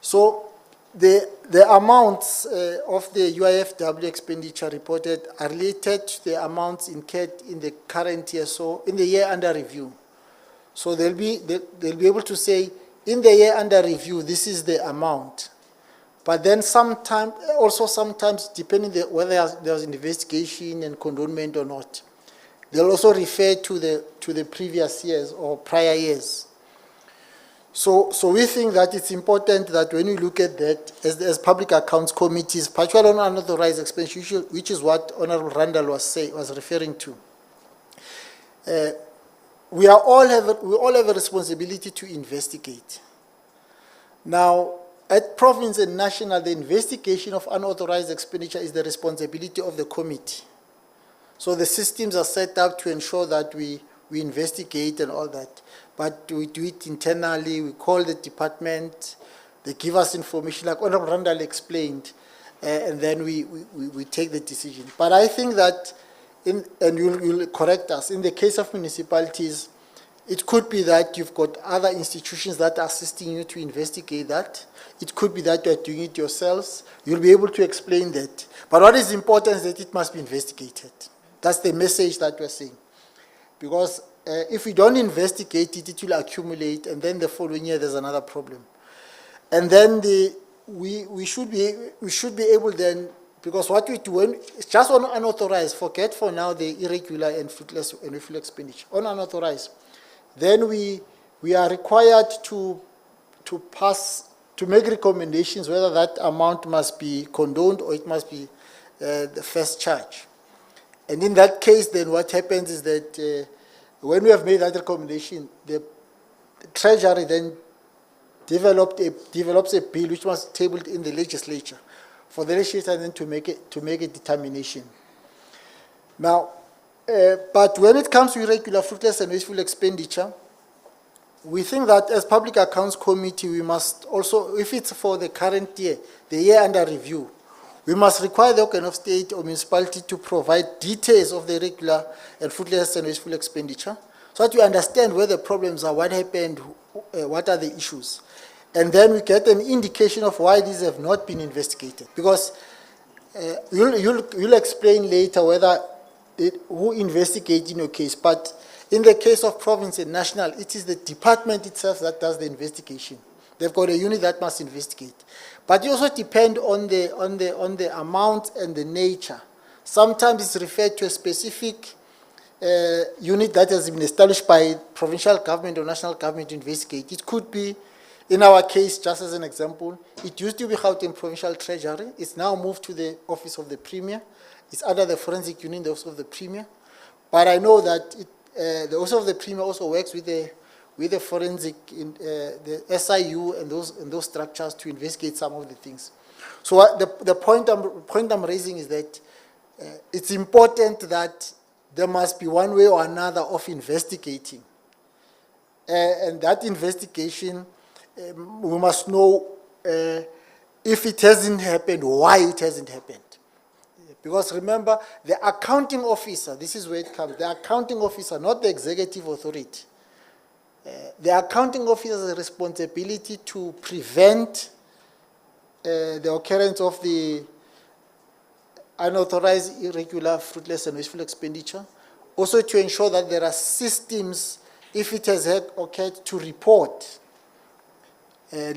So the amounts of the UIFW expenditure reported are related to the amounts incurred in the current year, so in the year under review. So they'll be able to say, in the year under review, this is the amount. But then sometimes, depending whether there's an investigation and condonement or not, they'll also refer to the previous years or prior years. So we think that it's important that when we look at that, as public accounts committees, particularly on unauthorized expenditure, which is what Honorable Randall was referring to, we all have a responsibility to investigate. Now, at province and national, the investigation of unauthorized expenditure is the responsibility of the committee. So the systems are set up to ensure that we investigate and all that. But we do it internally, we call the department, they give us information, like Honorable Randall explained, and then we take the decision. But I think that, and you'll correct us, in the case of municipalities, it could be that you've got other institutions that are assisting you to investigate that. It could be that you're doing it yourselves. You'll be able to explain that. But what is important is that it must be investigated. That's the message that we're saying. Because if we don't investigate it, it will accumulate, and then the following year there's another problem. And then we should be able then, because what we do, it's just on unauthorized, forget for now the irregular and fruitless and willful expenditure. On unauthorized, then we are required to make recommendations whether that amount must be condoned or it must be the first charge. And in that case, then what happens is that when we have made that recommendation, the Treasury then develops a bill which was tabled in the legislature for the legislature then to make a determination. Now, but when it comes to irregular, fruitless, and wasteful expenditure, we think that as Public Accounts Committee, we must also, if it's for the current year, the year under review, we must require the organ of state or municipality to provide details of the irregular and fruitless and wasteful expenditure, so that you understand where the problems are, what happened, what are the issues. And then we get an indication of why these have not been investigated. Because you'll explain later whether who investigates in your case, but in the case of province and national, it is the department itself that does the investigation. They've got a unit that must investigate. But you also depend on the amount and the nature. Sometimes it's referred to a specific unit that has been established by provincial government or national government to investigate. It could be, in our case, just as an example, it used to be held in provincial treasury. It's now moved to the office of the premier. It's under the forensic unit, the office of the premier. But I know that the office of the premier also works with the forensic, the SIU and those structures to investigate some of the things. So the point I'm raising is that it's important that there must be one way or another of investigating. And that investigation, we must know if it hasn't happened, why it hasn't happened. Because remember, the accounting officer, this is where it comes, the accounting officer, not the executive authority. The accounting officer has a responsibility to prevent the occurrence of the unauthorized, irregular, fruitless, and wasteful expenditure. Also to ensure that there are systems, if it has occurred, to report,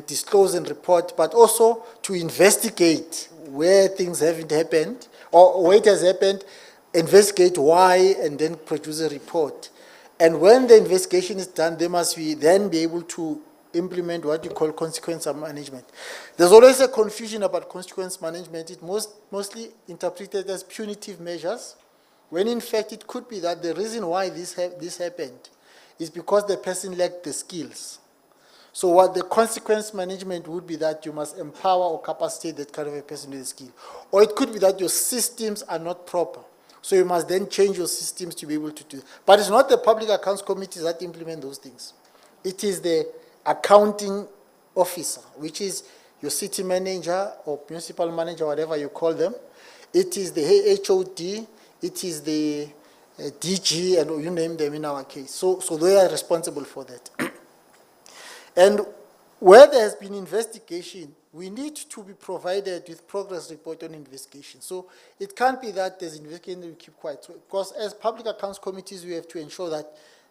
disclose and report, but also to investigate where things haven't happened, or where it has happened, investigate why, and then produce a report. And when the investigation is done, they must then be able to implement what you call consequence management. There's always a confusion about consequence management. It's mostly interpreted as punitive measures, when in fact it could be that the reason why this happened is because the person lacked the skills. So what the consequence management would be that you must empower or capacitate that kind of a person with a skill. Or it could be that your systems are not proper. So you must then change your systems to be able to do it. But it's not the Public Accounts Committees that implement those things. It is the accounting officer, which is your city manager or municipal manager, whatever you call them. It is the HOD, it is the DG, and you name them in our case. So they are responsible for that. And where there has been investigation, we need to be provided with progress report on investigation. So it can't be that there's investigation and we keep quiet. So, because as Public Accounts Committees, we have to ensure that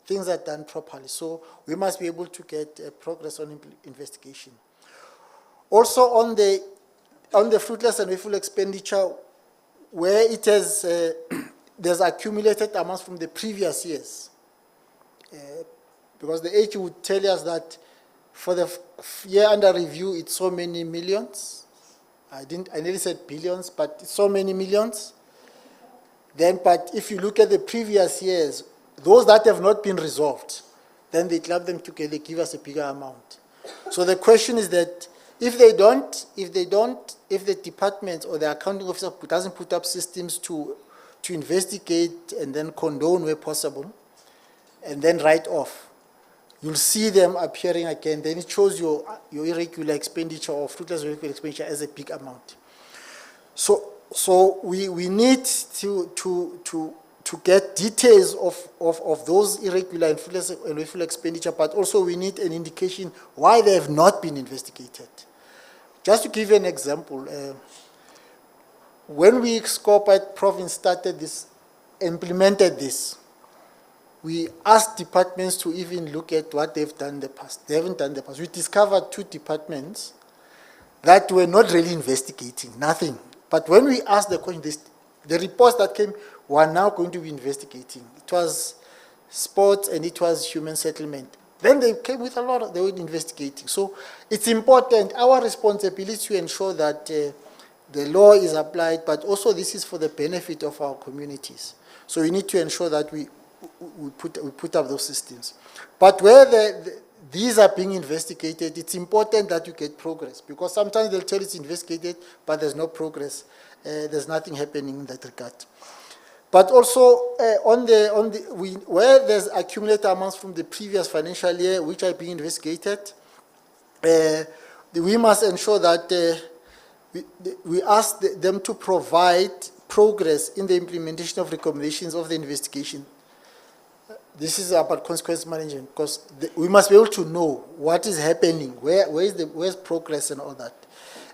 things are done properly. So we must be able to get progress on investigation. Also on the fruitless and wasteful expenditure, where it has, there's accumulated amounts from the previous years. Because the AG would tell us that for the year under review, it's so many millions. I nearly said billions, but it's so many millions. Then, but if you look at the previous years, those that have not been resolved, then they club them together, give us a bigger amount. So the question is that If the department or the accounting officer doesn't put up systems to investigate and then condone where possible, and then write off, you'll see them appearing again. Then it shows your irregular expenditure or fruitless irregular expenditure as a big amount. So we need to get details of those irregular and fruitless and irregular expenditure, but also we need an indication why they have not been investigated. Just to give you an example, when we Scorpite province started this, implemented this, we asked departments to even look at what they've done in the past. They haven't done in the past. We discovered 2 departments that were not really investigating, nothing. But when we asked the question, the reports that came were now going to be investigating. It was sports and it was human settlement. Then they came with they were investigating. So it's important, our responsibility to ensure that the law is applied, but also this is for the benefit of our communities. So we need to ensure that we put up those systems. But where these are being investigated, it's important that you get progress, because sometimes they'll tell it's investigated, but there's no progress. There's nothing happening in that regard. But also, where there's accumulated amounts from the previous financial year, which are being investigated, we must ensure that we ask them to provide progress in the implementation of recommendations of the investigation. This is about consequence management, because we must be able to know what is happening, where's progress and all that,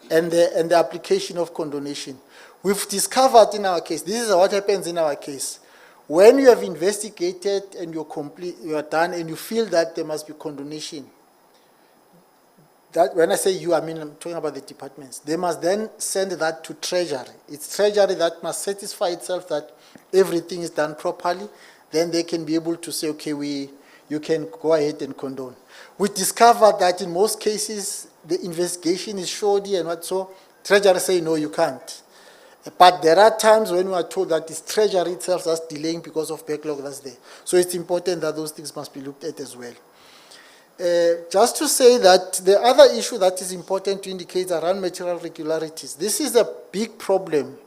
and the application of condonation. We've discovered in our case, this is what happens in our case. When you have investigated and you are done and you feel that there must be condonation, that when I say you, I mean I'm talking about the departments, they must then send that to Treasury. It's Treasury that must satisfy itself that everything is done properly. Then they can be able to say, okay, you can go ahead and condone. We discovered that in most cases, the investigation is shoddy and what so, Treasury say, no, you can't. But there are times when we are told that it's Treasury itself that's delaying because of backlog that's there. So it's important that those things must be looked at as well. Just to say that the other issue that is important to indicate around material irregularities, this is a big problem,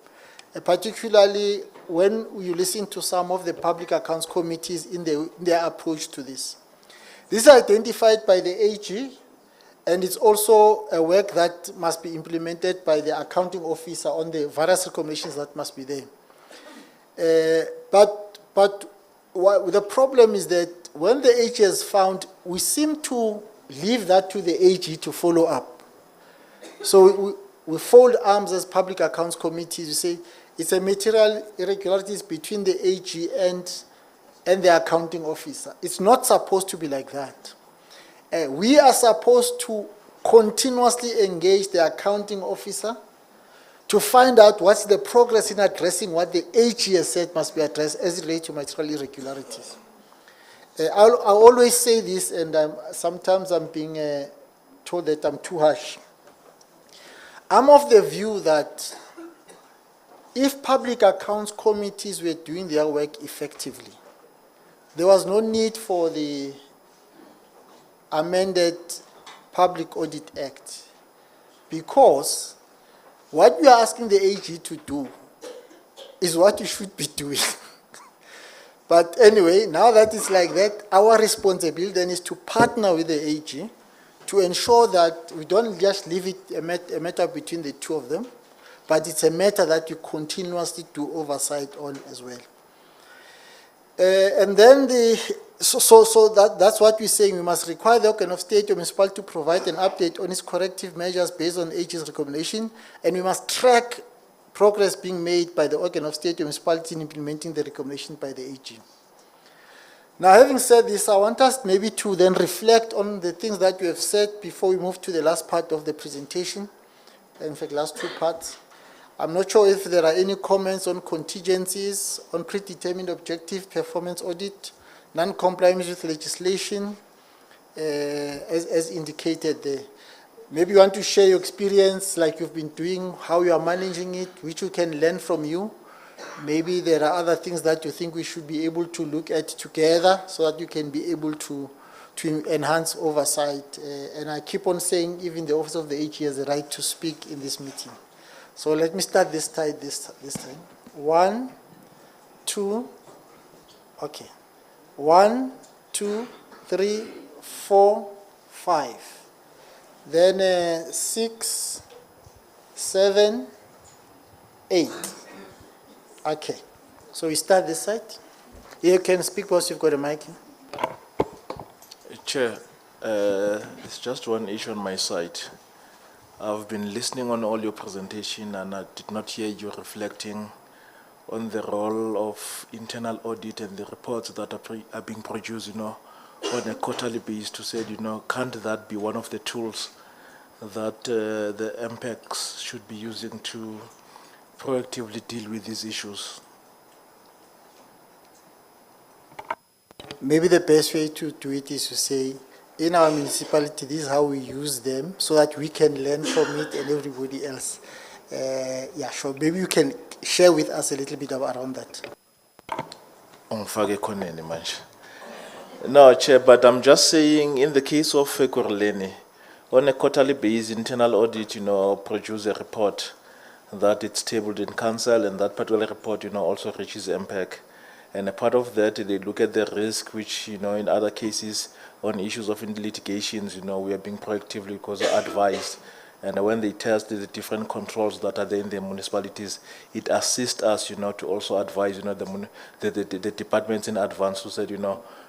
particularly when you listen to some of the public accounts committees in their approach to this. This is identified by the AG, and it's also a work that must be implemented by the accounting officer on the various recommendations that must be there. But the problem is that when the AG has found, we seem to leave that to the AG to follow up. So we fold arms as public accounts committees. We say it's a material irregularities between the AG and the accounting officer. It's not supposed to be like that. We are supposed to continuously engage the accounting officer to find out what's the progress in addressing what the AG has said must be addressed as it relates to material irregularities. I always say this, and sometimes I'm being told that I'm too harsh. I'm of the view that if public accounts committees were doing their work effectively, there was no need for the amended Public Audit Act, because what you are asking the AG to do is what you should be doing. But anyway, now that it's like that, our responsibility then is to partner with the AG to ensure that we don't just leave it a matter between the two of them, but it's a matter that you continuously do oversight on as well. And then that's what we're saying. We must require the organ of state or municipality to provide an update on its corrective measures based on AG's recommendation, and we must track progress being made by the organ of state or municipality in implementing the recommendation by the AG. Now, having said this, I want us maybe to then reflect on the things that you have said before we move to the last part of the presentation, in fact, last 2 parts. I'm not sure if there are any comments on contingencies, on predetermined objective performance audit, non-compliance with legislation, as indicated there. Maybe you want to share your experience like you've been doing, how you are managing it, which we can learn from you. Maybe there are other things that you think we should be able to look at together so that you can be able to to enhance oversight. And I keep on saying even the Office of the AG has the right to speak in this meeting. So let me start this time. 1, 2, okay. 1, 2, 3, 4, 5. Then 6, 7, 8. Okay. So we start this side. You can speak because you've got a mic. Chair, it's just one issue on my side. I've been listening on all your presentation and I did not hear you reflecting on the role of internal audit and the reports that are being produced, on a quarterly basis to say, can't that be one of the tools that the MPACs should be using to proactively deal with these issues? Maybe the best way to do it is to say, in our municipality, this is how we use them so that we can learn from it and everybody else. Yeah, sure. Maybe you can share with us a little bit around that. No, Chair, but I'm just saying in the case of Ekurhuleni, on a quarterly basis, internal audit, produce a report that it's tabled in Council, and that particular report, also reaches MPAC. And a part of that, they look at the risk, which, in other cases, on issues of litigations, we are being proactively because advised. And when they test the different controls that are there in the municipalities, it assists us, to also advise, the departments in advance who said,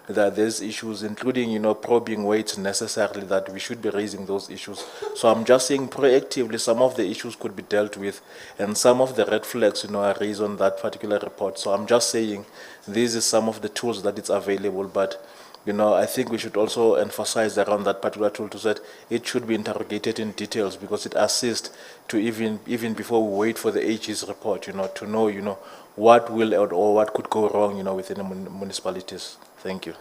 that there's issues, including, probing where it's necessarily that we should be raising those issues. So I'm just saying proactively, some of the issues could be dealt with, and some of the red flags, are raised on that particular report. So I'm just saying, these are some of the tools that it's available, but I think we should also emphasize around that particular tool to say it should be interrogated in details because it assists to even before we wait for the AG's report, to know, what will or what could go wrong, within the municipalities. Thank you.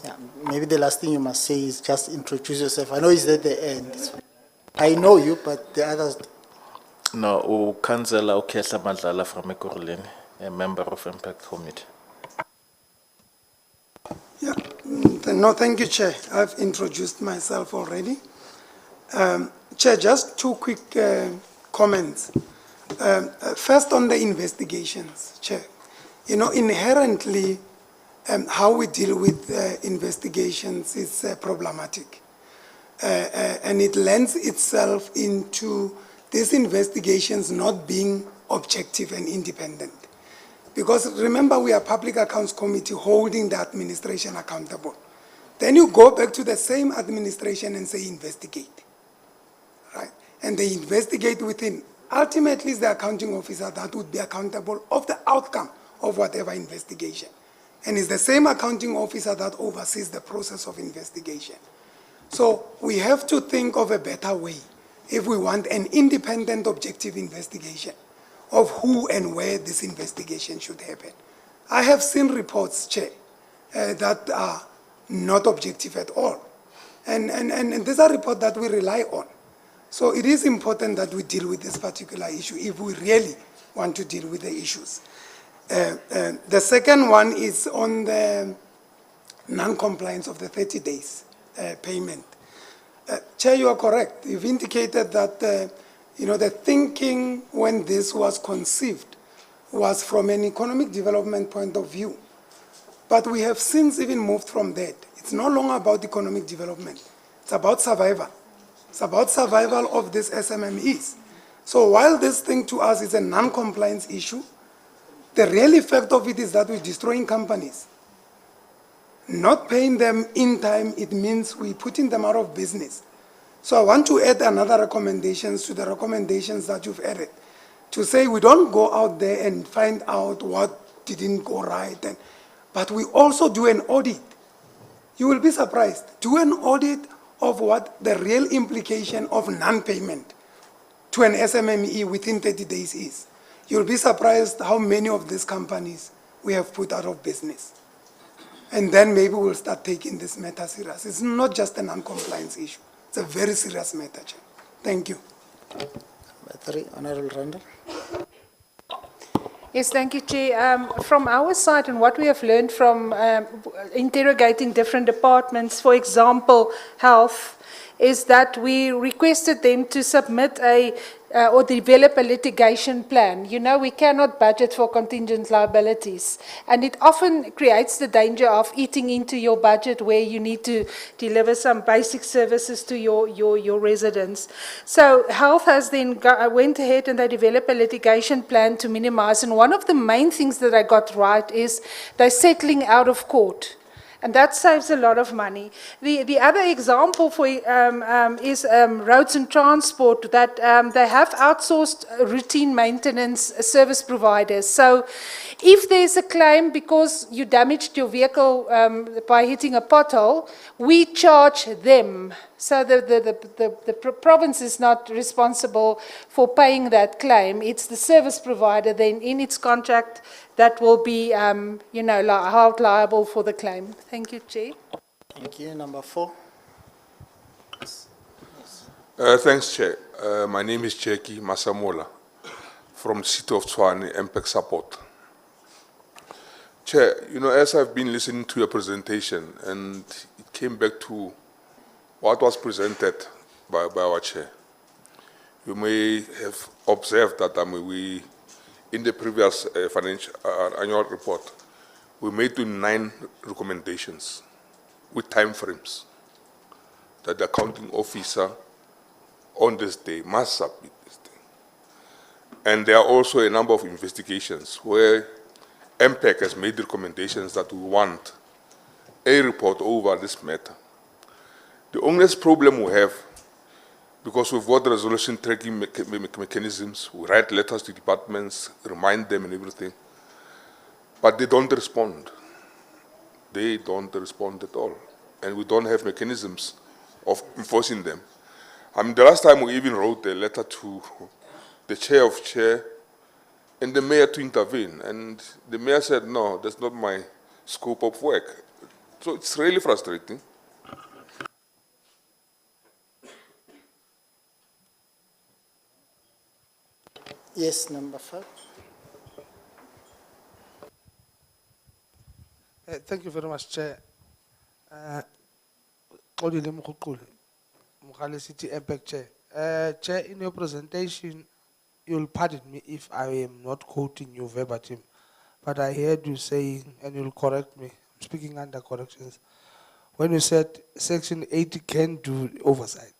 Yeah, maybe the last thing you must say is just introduce yourself. I know it's at the end. I know you, but the others. No, Councillor Ukehla Madlala from Ekurhuleni, a member of MPAC committee. Yeah, no, thank you, Chair. I've introduced myself already. Chair, just two quick comments. First, on the investigations, Chair. Inherently, how we deal with investigations is problematic. And it lends itself into these investigations not being objective and independent. Because remember, we are Public Accounts Committee holding the administration accountable. Then you go back to the same administration and say investigate, right? And they investigate within. Ultimately, it's the accounting officer that would be accountable of the outcome of whatever investigation. And it's the same accounting officer that oversees the process of investigation. So we have to think of a better way if we want an independent, objective investigation of who and where this investigation should happen. I have seen reports, Chair, that are not objective at all. And these are reports that we rely on. So it is important that we deal with this particular issue if we really want to deal with the issues. The second one is on the non-compliance of the 30 days payment. Chair, you are correct. You've indicated that the thinking when this was conceived was from an economic development point of view. But we have since even moved from that. It's no longer about economic development. It's about survival. It's about survival of these SMMEs. So while this thing to us is a non-compliance issue, the real effect of it is that we're destroying companies. Not paying them in time, it means we're putting them out of business. So I want to add another recommendations to the recommendations that you've added, to say we don't go out there and find out what didn't go right, but we also do an audit. You will be surprised. Do an audit of what the real implication of non-payment to an SMME within 30 days is. You'll be surprised how many of these companies we have put out of business. And then maybe we'll start taking this matter serious. It's not just a non-compliance issue. It's a very serious matter, Chair. Thank you. Honorable Randall. Yes, thank you, Chair. From our side and what we have learned from interrogating different departments, for example, health, is that we requested them to submit or develop a litigation plan. You know, we cannot budget for contingent liabilities, and it often creates the danger of eating into your budget where you need to deliver some basic services to your residents. So health has then went ahead and they developed a litigation plan to minimize, and one of the main things that I got right is they're settling out of court. And that saves a lot of money. The other example for, is roads and transport, that they have outsourced routine maintenance service providers. So if there's a claim because you damaged your vehicle by hitting a pothole, we charge them. So the province is not responsible for paying that claim. It's the service provider then in its contract that will be, held liable for the claim. Thank you, Chair. Thank you. Number 4. Thanks, Chair. My name is Jackie Masamola from the City of Tshwane, MPAC support. Chair, as I've been listening to your presentation, and it came back to what was presented by our Chair. You may have observed that in the previous financial annual report, we made 9 recommendations with time frames that the accounting officer on this day must submit this thing. And there are also a number of investigations where MPAC has made recommendations that we want a report over this matter. The only problem we have, because we've got resolution tracking mechanisms, we write letters to departments, remind them and everything, but they don't respond. They don't respond at all. And we don't have mechanisms of enforcing them. The last time we even wrote a letter to the chair of chair and the mayor to intervene. And the mayor said, no, that's not my scope of work. So it's really frustrating. Yes, number 5. Thank you very much, Chair. Xolile Mokhuquli, Mogale City MPAC Chair. Chair, in your presentation, you'll pardon me if I am not quoting you verbatim, but I heard you saying, and you'll correct me, I'm speaking under corrections, when you said Section 80 can do oversight.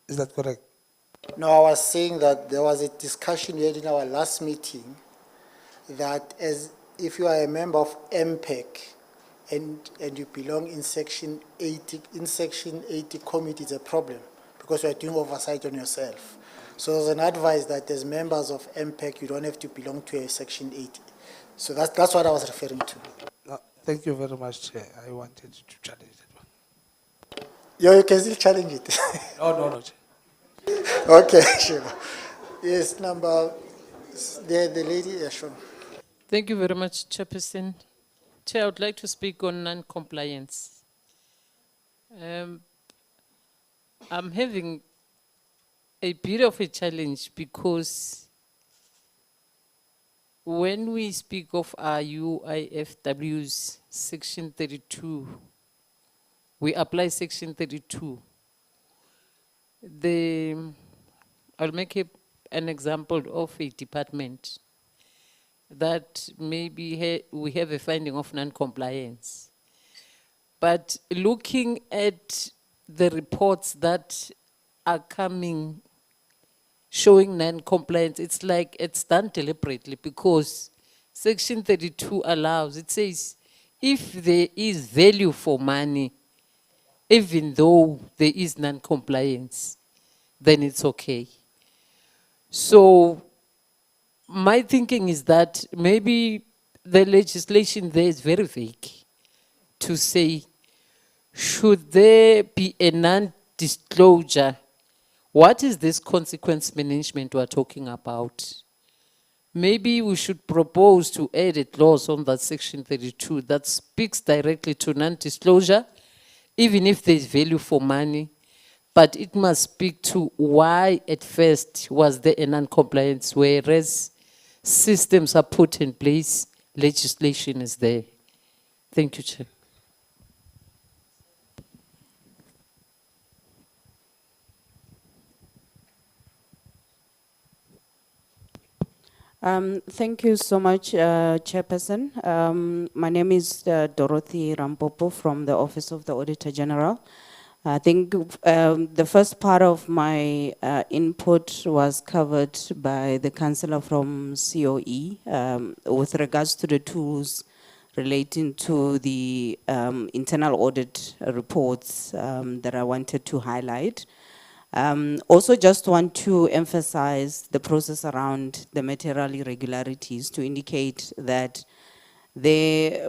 Is that correct? No, I was saying that there was a discussion we had in our last meeting that if you are a member of MPAC and you belong in Section 80 committee, it's a problem because you are doing oversight on yourself. So there's an advice that as members of MPAC, you don't have to belong to a Section 80. So that's what I was referring to. No, thank you very much, Chair. I wanted to challenge that one. You can still challenge it. No, Chair. Okay, sure. Yes, the lady, yeah, sure. Thank you very much, Chairperson. Chair, I would like to speak on non-compliance. I'm having a bit of a challenge because when we speak of our UIFW's Section 32, we apply Section 32. I'll make an example of a department that maybe we have a finding of non-compliance. But looking at the reports that are coming showing non-compliance, it's like it's done deliberately because Section 32 allows, it says, if there is value for money, even though there is non-compliance, then it's okay. So my thinking is that maybe the legislation there is very vague to say, should there be a non-disclosure? What is this consequence management we're talking about? Maybe we should propose to add a clause on that Section 32 that speaks directly to non-disclosure, even if there's value for money, but it must speak to why at first was there a non-compliance, whereas systems are put in place, legislation is there. Thank you, Chair. Thank you so much, Chairperson. My name is Dorothy Rampopo from the Office of the Auditor General. I think the first part of my input was covered by the councillor from COE with regards to the tools relating to the internal audit reports that I wanted to highlight. Also just want to emphasize the process around the material irregularities to indicate that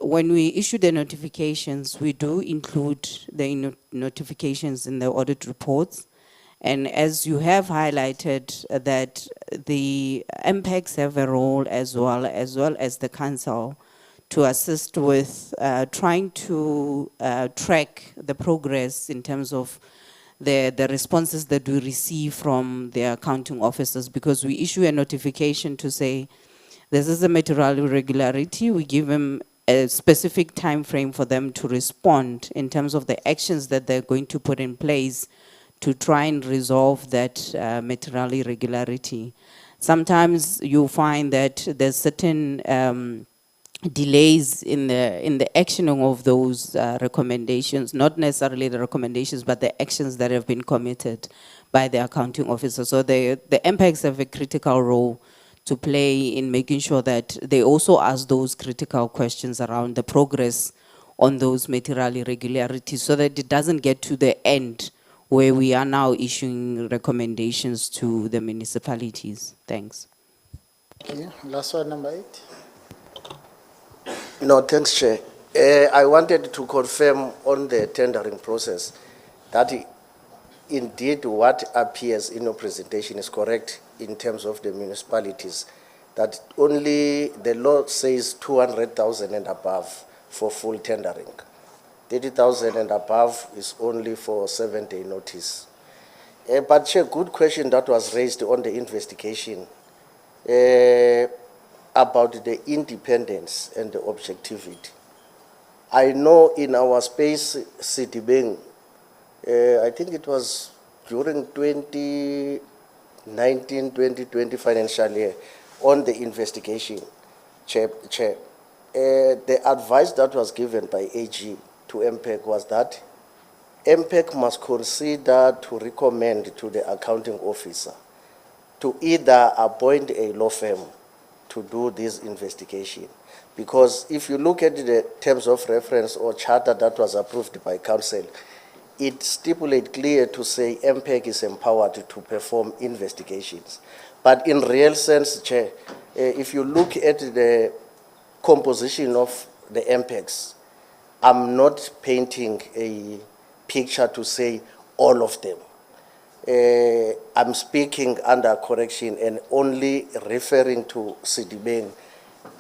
when we issue the notifications, we do include the notifications in the audit reports. And as you have highlighted that the MPACs have a role as well as the council to assist with trying to track the progress in terms of the responses that we receive from the accounting officers, because we issue a notification to say, this is a material irregularity. We give them a specific time frame for them to respond in terms of the actions that they're going to put in place to try and resolve that material irregularity. Sometimes you find that there's certain delays in the actioning of those recommendations, not necessarily the recommendations, but the actions that have been committed by the accounting officer. So the MPACs have a critical role to play in making sure that they also ask those critical questions around the progress on those material irregularities so that it doesn't get to the end where we are now issuing recommendations to the municipalities. Thanks. Thank you. Last one, number 8. No, thanks, Chair. I wanted to confirm on the tendering process that indeed what appears in your presentation is correct in terms of the municipalities, that only the law says 200,000 and above for full tendering. 30,000 and above is only for 7-day notice. But Chair, good question that was raised on the investigation about the independence and the objectivity. I know in our space, Siddiving, I think it was during 2019-2020 financial year, on the investigation, Chair, the advice that was given by AG to MPAC was that MPAC must consider to recommend to the accounting officer to either appoint a law firm to do this investigation. Because if you look at the terms of reference or charter that was approved by Council, it stipulates clear to say MPAC is empowered to perform investigations. But in real sense, Chair, if you look at the composition of the MPACs, I'm not painting a picture to say all of them. I'm speaking under correction and only referring to Siddiving,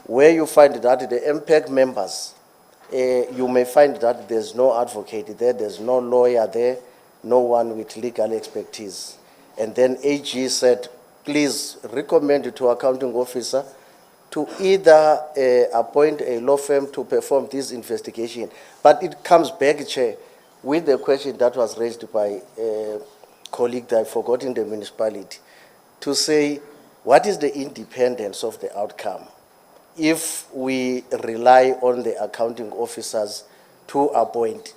where you find that the MPAC members, you may find that there's no advocate there, there's no lawyer there, no one with legal expertise. And then AG said, please recommend to accounting officer to either appoint a law firm to perform this investigation. But it comes back, Chair, with the question that was raised by colleague that I've forgotten the municipality, to say, what is the independence of the outcome if we rely on the accounting officers to appoint?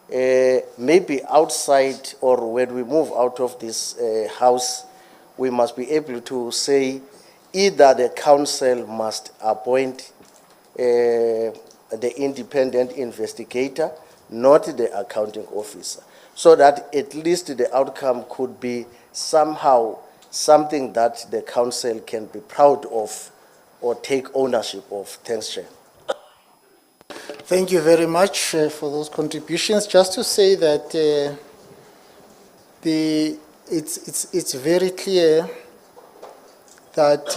Maybe outside or when we move out of this house, we must be able to say either the council must appoint the independent investigator, not the accounting officer, so that at least the outcome could be somehow something that the council can be proud of or take ownership of. Thanks, Chair. Thank you very much for those contributions. Just to say that it's very clear that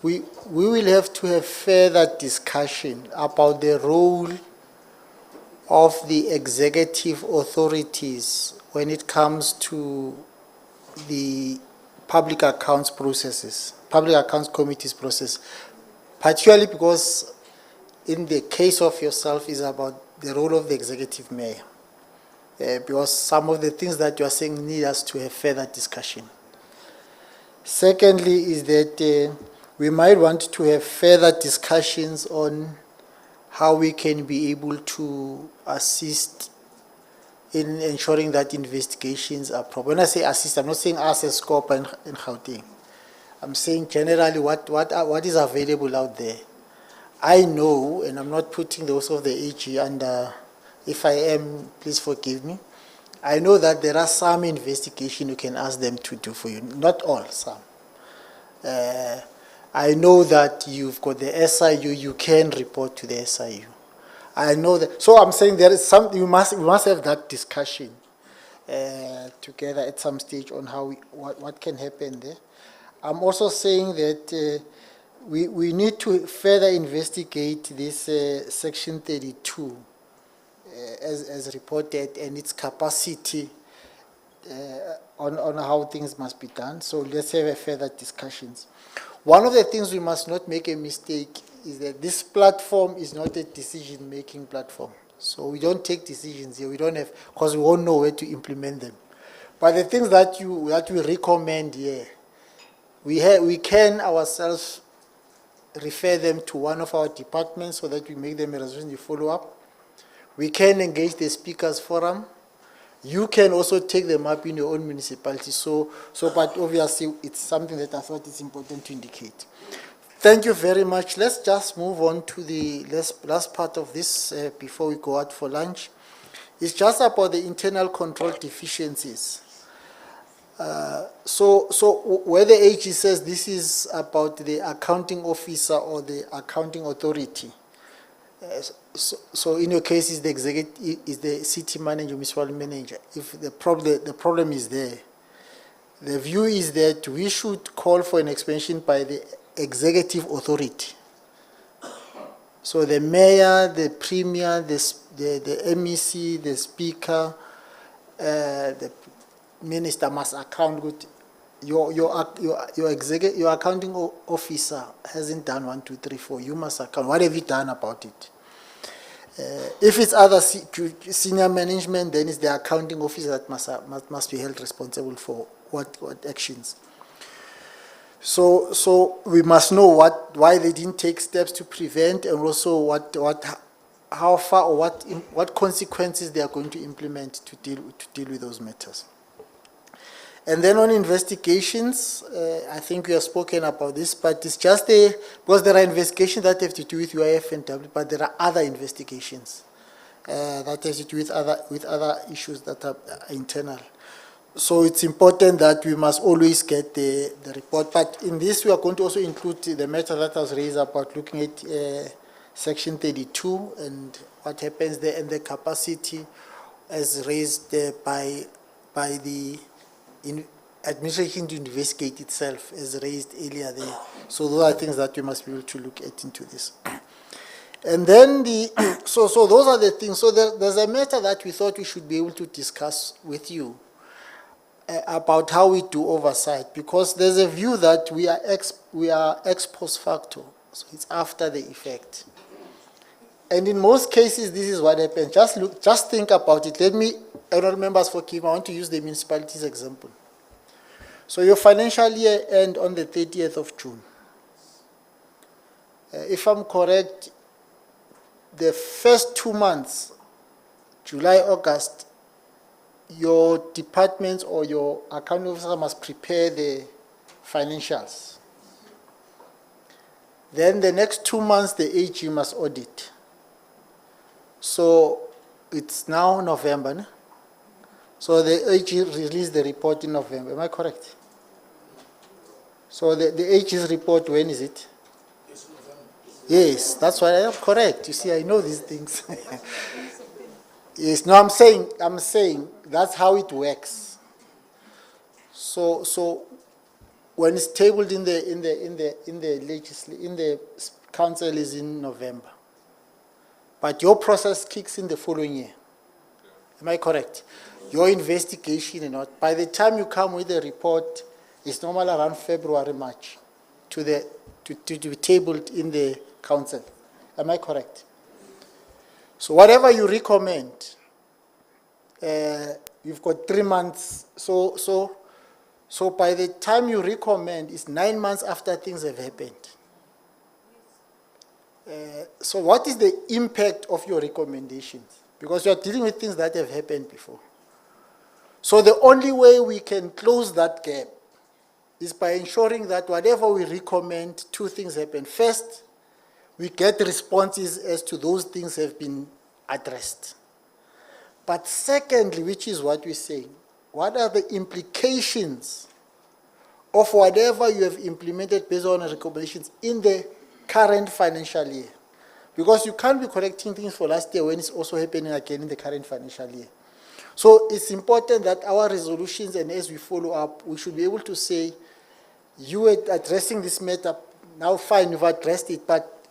we will have to have further discussion about the role of the executive authorities when it comes to the public accounts processes, public accounts committees process, particularly because in the case of yourself is about the role of the executive mayor. Because some of the things that you are saying need us to have further discussion. Secondly is that we might want to have further discussions on how we can be able to assist in ensuring that investigations are proper. When I say assist, I'm not saying us as Scope and Gauteng. I'm saying generally what is available out there. I know, and I'm not putting those of the AG under, if I am, please forgive me. I know that there are some investigation you can ask them to do for you. Not all, some. I know that you've got the SIU, you can report to the SIU. I know that, so I'm saying there is some, we must have that discussion together at some stage on how what can happen there. I'm also saying that we need to further investigate this Section 32 as reported and its capacity on how things must be done. So let's have a further discussions. One of the things we must not make a mistake is that this platform is not a decision-making platform. So we don't take decisions here. We don't have, because we won't know where to implement them. But the things that we recommend here, we can ourselves refer them to one of our departments so that we make them a resolution, you follow up. We can engage the speakers forum. You can also take them up in your own municipality. But obviously it's something that I thought is important to indicate. Thank you very much. Let's just move on to the last part of this before we go out for lunch. It's just about the internal control deficiencies. So where the AG says this is about the accounting officer or the accounting authority. So in your case, is the executive, is the city manager, municipal manager. If the problem is there, the view is that we should call for an expansion by the executive authority. So the mayor, the premier, the MEC, the speaker, the minister must account with your accounting officer hasn't done 1, 2, 3, 4. You must account. What have you done about it? If it's other senior management, then it's the accounting officer that must be held responsible for what actions. So we must know why they didn't take steps to prevent, and also how far or what consequences they are going to implement to deal with those matters. And then on investigations, I think we have spoken about this, but it's just because there are investigations that have to do with UIF and W, but there are other investigations that have to do with other issues that are internal. So it's important that we must always get the report. But in this, we are going to also include the matter that was raised about looking at Section 32 and what happens there, and the capacity as raised by the administration to investigate itself, as raised earlier there. So those are things that we must be able to look at into this. And then so those are the things. So there's a matter that we thought we should be able to discuss with you about how we do oversight, because there's a view that we are ex post facto, so it's after the effect. And in most cases, this is what happens. Just think about it. Let me, honorable members, forgive me, I want to use the municipality's example. So your financial year ends on the 30th of June. If I'm correct, the first 2 months, July, August, your departments or your accounting officer must prepare the financials. Then the next 2 months, the AG must audit. So it's now November, no? So the AG released the report in November. Am I correct? So the AG's report, when is it? Yes, that's why I am correct. You see, I know these things. Yes, no, I'm saying that's how it works. So when it's tabled in the council is in November, but your process kicks in the following year. Am I correct? Your investigation and not. By the time you come with a report, It's normally around February, March, to be tabled in the council. Am I correct? So whatever you recommend, you've got 3 months. So by the time you recommend, it's 9 months after things have happened. So what is the impact of your recommendations? Because you are dealing with things that have happened before. So the only way we can close that gap is by ensuring that whatever we recommend, 2 things happen. First, we get responses as to those things have been addressed. But secondly, which is what we're saying, what are the implications of whatever you have implemented based on recommendations in the current financial year? Because you can't be correcting things for last year when it's also happening again in the current financial year. So it's important that our resolutions, and as we follow up, we should be able to say, you are addressing this matter, now fine, you've addressed it, but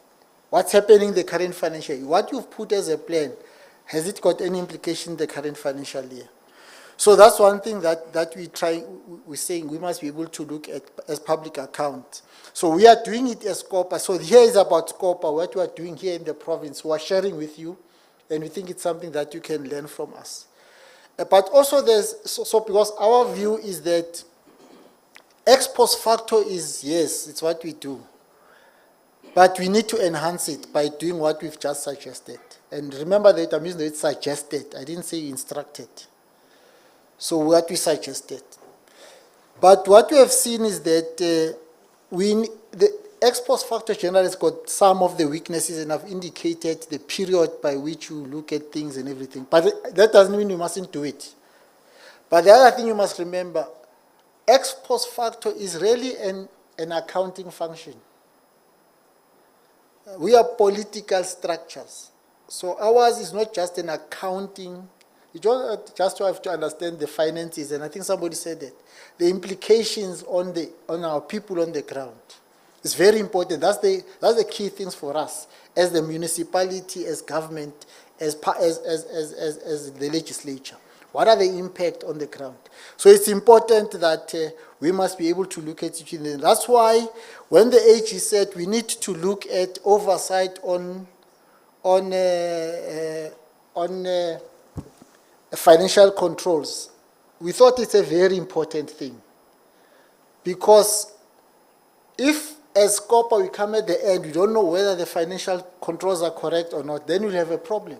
what's happening in the current financial year? What you've put as a plan, has it got any implication in the current financial year? So that's one thing that we're saying we must be able to look at as public accounts. So we are doing it as COPA. So here is about COPA, what we are doing here in the province. We are sharing with you, and we think it's something that you can learn from us. But also because our view is that ex post facto is, yes, it's what we do. But we need to enhance it by doing what we've just suggested. And remember that I'm using the word suggested. I didn't say instructed. So what we suggested. But what we have seen is that the ex post facto general has got some of the weaknesses, and I've indicated the period by which you look at things and everything. But that doesn't mean you mustn't do it. But the other thing you must remember, ex post facto is really an accounting function. We are political structures. So ours is not just an accounting. You don't just have to understand the finances, and I think somebody said that. The implications on our people on the ground. It's very important. That's the key things for us as the municipality, as government, as the legislature. What are the impact on the ground? So it's important that we must be able to look at it. And that's why when the AG said we need to look at oversight on financial controls, we thought it's a very important thing. Because if as COPA we come at the end, we don't know whether the financial controls are correct or not, then we'll have a problem.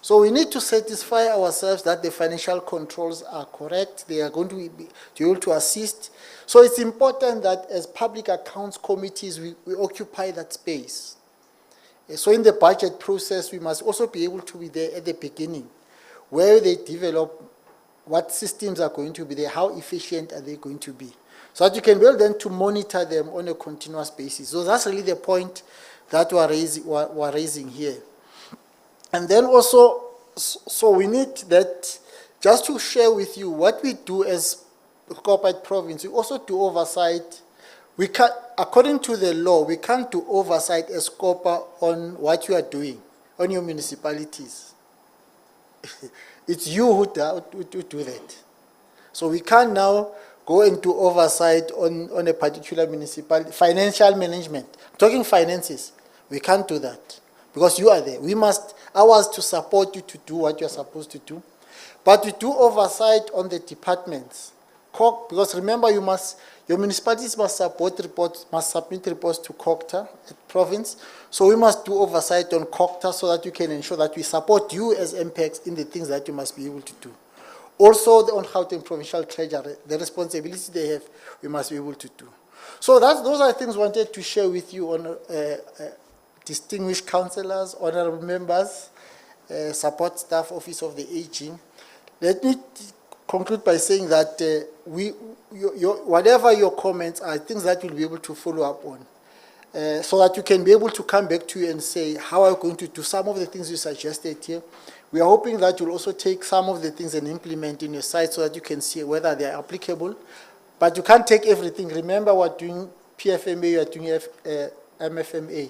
So we need to satisfy ourselves that the financial controls are correct, they are going to be able to assist. So it's important that as public accounts committees, we occupy that space. So in the budget process, we must also be able to be there at the beginning, where they develop what systems are going to be there, how efficient are they going to be, so that you can be able then to monitor them on a continuous basis. So that's really the point that we're raising here. And then also, so we need that, just to share with you what we do as corporate province, we also do oversight. We can't, according to the law, we can't do oversight as COPA on what you are doing, on your municipalities. It's you who do that. So we can't now go and do oversight on a particular municipality. Financial management, I'm talking finances, we can't do that because you are there. We must, ours to support you to do what you're supposed to do. But we do oversight on the departments. Because remember, your municipalities must submit reports to COCTA at province. So we must do oversight on COCTA so that you can ensure that we support you as MPACs in the things that you must be able to do. Also, on Gauteng Provincial Treasury, the responsibility they have, we must be able to do. So those are things I wanted to share with you on distinguished councillors, honorable members, support staff, office of the AG. Let me conclude by saying that whatever your comments are, things that we'll be able to follow up on, so that you can be able to come back to you and say, how are you going to do some of the things you suggested here? We are hoping that you'll also take some of the things and implement in your site so that you can see whether they are applicable. But you can't take everything. Remember, we're doing PFMA, you're doing MFMA.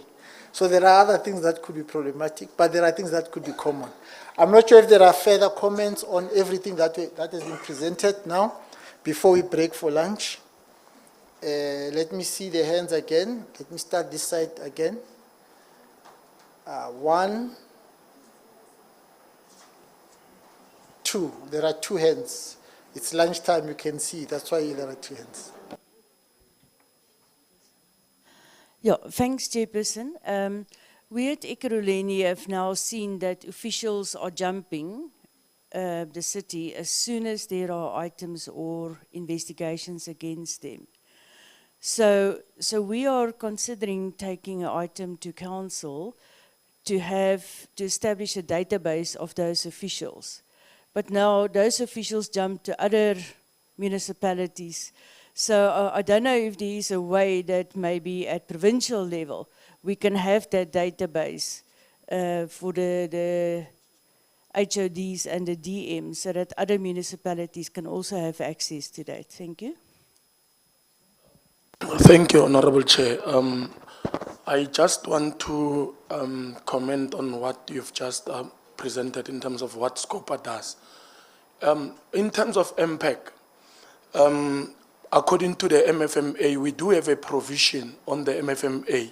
So there are other things that could be problematic, but there are things that could be common. I'm not sure if there are further comments on everything that has been presented now, before we break for lunch. Let me see the hands again. Let me start this side again. 1, 2. There are 2 hands. It's lunchtime, you can see. That's why there are 2 hands. Yeah, thanks, Chairperson. We at Ekurhuleni have now seen that officials are jumping the city as soon as there are items or investigations against them. So we are considering taking an item to council to establish a database of those officials. But now those officials jump to other municipalities. So I don't know if there is a way that maybe at provincial level we can have that database for the HODs and the DMs so that other municipalities can also have access to that. Thank you. Thank you, Honorable Chair. I just want to comment on what you've just presented in terms of what SCOPA does. In terms of MPAC, according to the MFMA, we do have a provision on the MFMA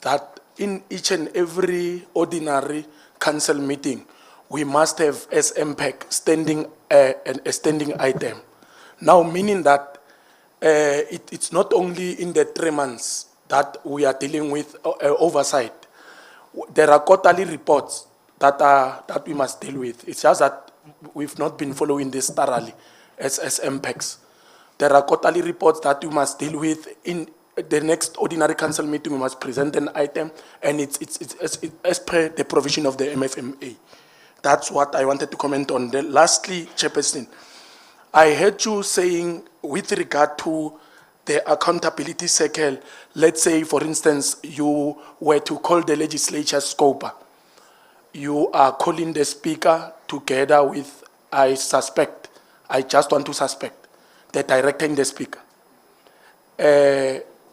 that in each and every ordinary council meeting, we must have as MPAC standing a standing item. Now, meaning that it's not only in the 3 months that we are dealing with oversight. There are quarterly reports that we must deal with. It's just that we've not been following this thoroughly as MPACs. There are quarterly reports that we must deal with. In the next ordinary council meeting, we must present an item, and it's as per the provision of the MFMA. That's what I wanted to comment on. Lastly, Chairperson, I heard you saying with regard to the accountability circle, let's say, for instance, you were to call the legislature SCOPA. You are calling the speaker together with, I just want to suspect, the director and the speaker.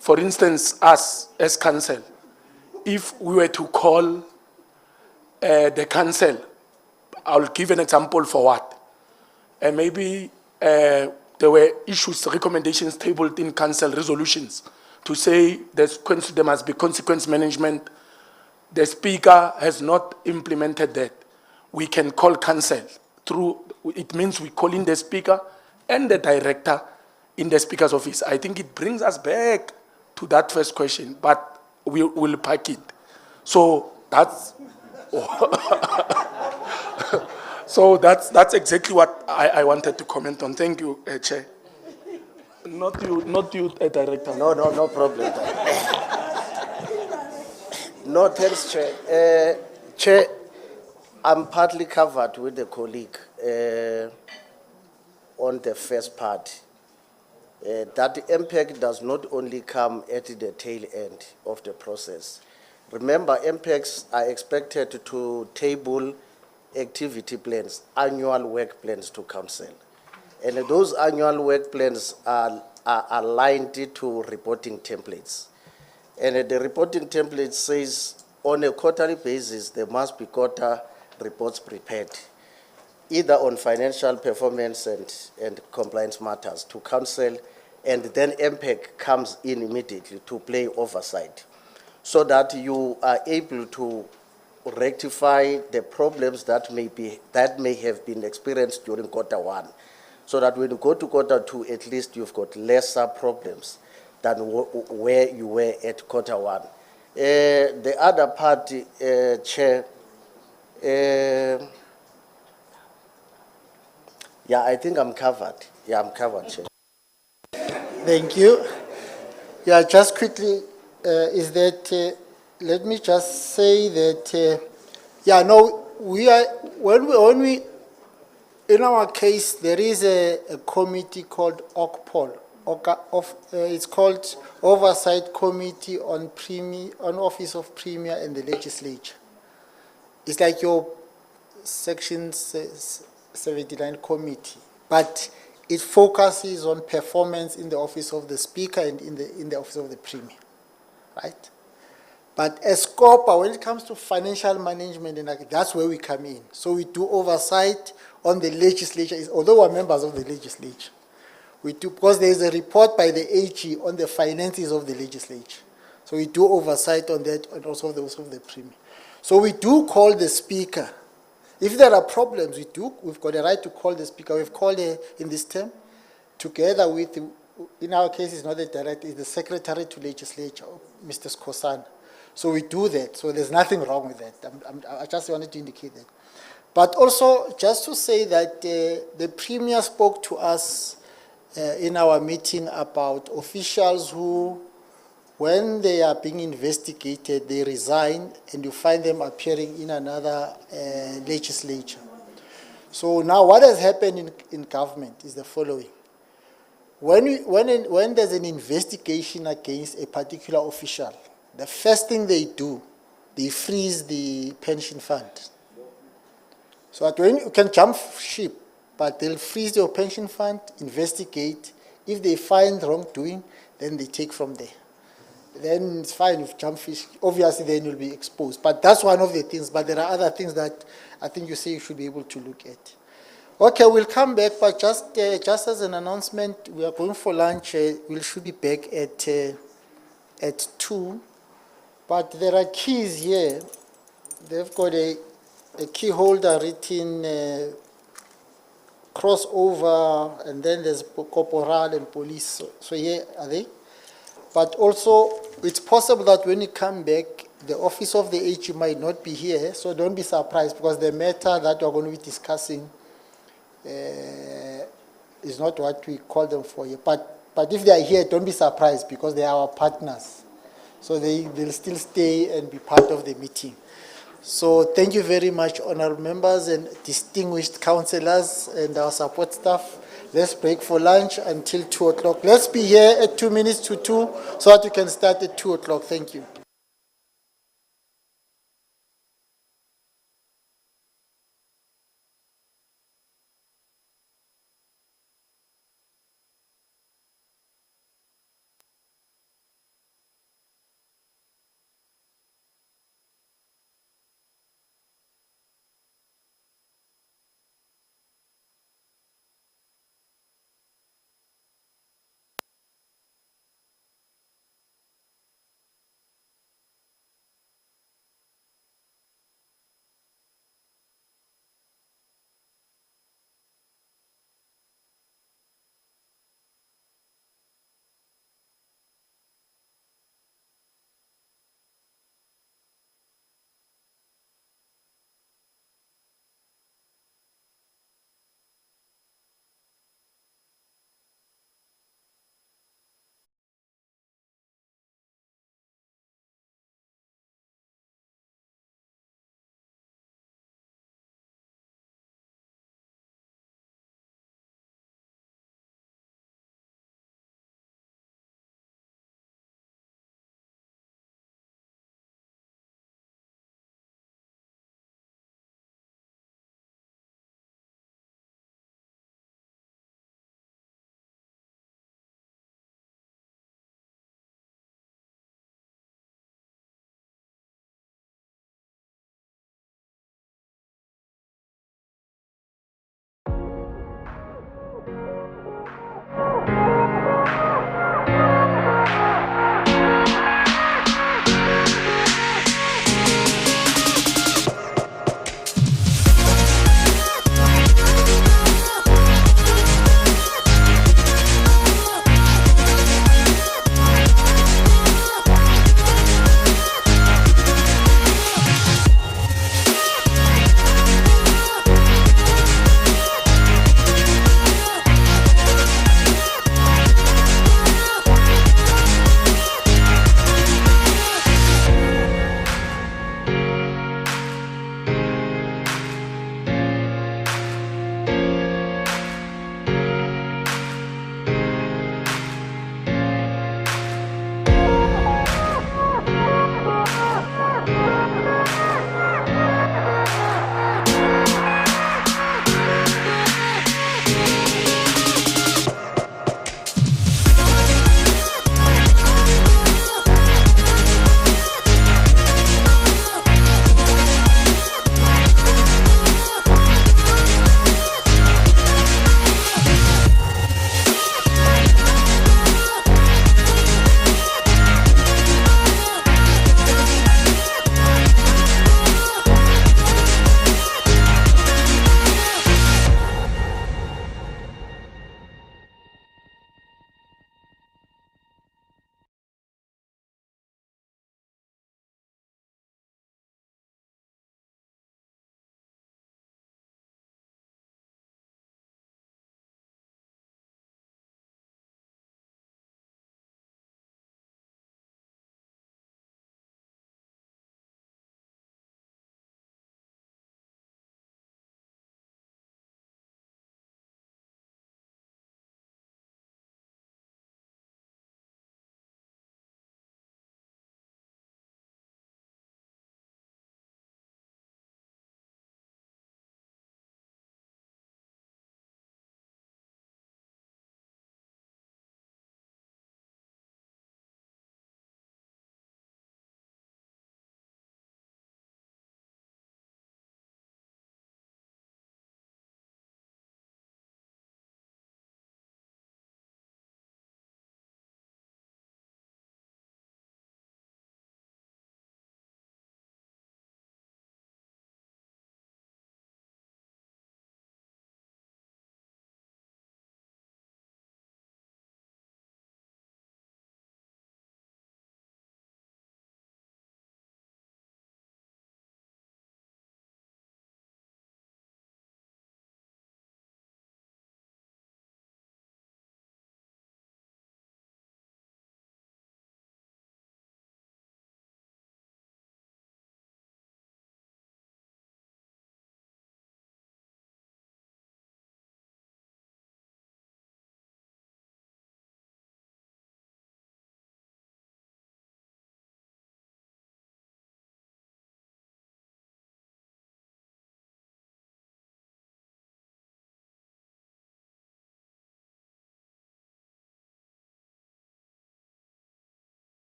For instance, us as council, if we were to call the council, I'll give an example for what. Maybe there were issues, recommendations tabled in council resolutions to say there must be consequence management. The speaker has not implemented that. We can call council through, it means we call in the speaker and the director in the speaker's office. I think it brings us back to that first question, but we'll pack it. So that's, so that's exactly what I wanted to comment on. Thank you, Chair. Not you, Director. No problem. No, thanks, Chair. Chair, I'm partly covered with the colleague on the first part. That the MPAC does not only come at the tail end of the process. Remember, MPACs are expected to table activity plans, annual work plans to council. And those annual work plans are aligned to reporting templates. And the reporting template says on a quarterly basis, there must be quarter reports prepared, either on financial performance and compliance matters to council, and then MPAC comes in immediately to play oversight, so that you are able to rectify the problems that may have been experienced during Q1, so that when you go to Q2, at least you've got lesser problems than where you were at Q1. The other part, Chair, yeah, I think I'm covered. Yeah, I'm covered, Chair. Thank you. Yeah, just quickly, is that, let me just say that, yeah, no, when we, in our case, there is a committee called OCPOL. It's called Oversight Committee on Office of Premier and the Legislature. It's like your Section 79 committee, but it focuses on performance in the office of the Speaker and in the office of the Premier, right? But as SCOPA, when it comes to financial management, that's where we come in. So we do oversight on the legislature, although we're members of the legislature. We do, because there is a report by the AG on the finances of the legislature. So we do oversight on that and also the premier. So we do call the speaker. If there are problems, we've got a right to call the speaker. We've called her in this term, together with, in our case, it's not the director, it's the secretary to legislature, Mr. Skosan. So we do that. So there's nothing wrong with that. I just wanted to indicate that. But also, just to say that the premier spoke to us in our meeting about officials who, when they are being investigated, they resign and you find them appearing in another legislature. So now what has happened in government is the following. When there's an investigation against a particular official, the first thing they do, they freeze the pension fund. So that when you can jump ship, but they'll freeze your pension fund, investigate. If they find wrongdoing, then they take from there. Then it's fine if jump fish, obviously then you'll be exposed. But that's one of the things, but there are other things that I think you say you should be able to look at. Okay, we'll come back, but just as an announcement, we are going for lunch. We should be back at 2. But there are keys here. They've got a key holder written crossover, and then there's corporal and police. So here are they. But also, it's possible that when you come back, the office of the AG might not be here, so don't be surprised, because the matter that we're going to be discussing is not what we call them for here. But if they are here, don't be surprised, because they are our partners. So they'll still stay and be part of the meeting. So thank you very much, honorable members and distinguished councillors and our support staff. Let's break for lunch until 2 o'clock. Let's be here at 2 minutes to 2 so that we can start at 2 o'clock. Thank you.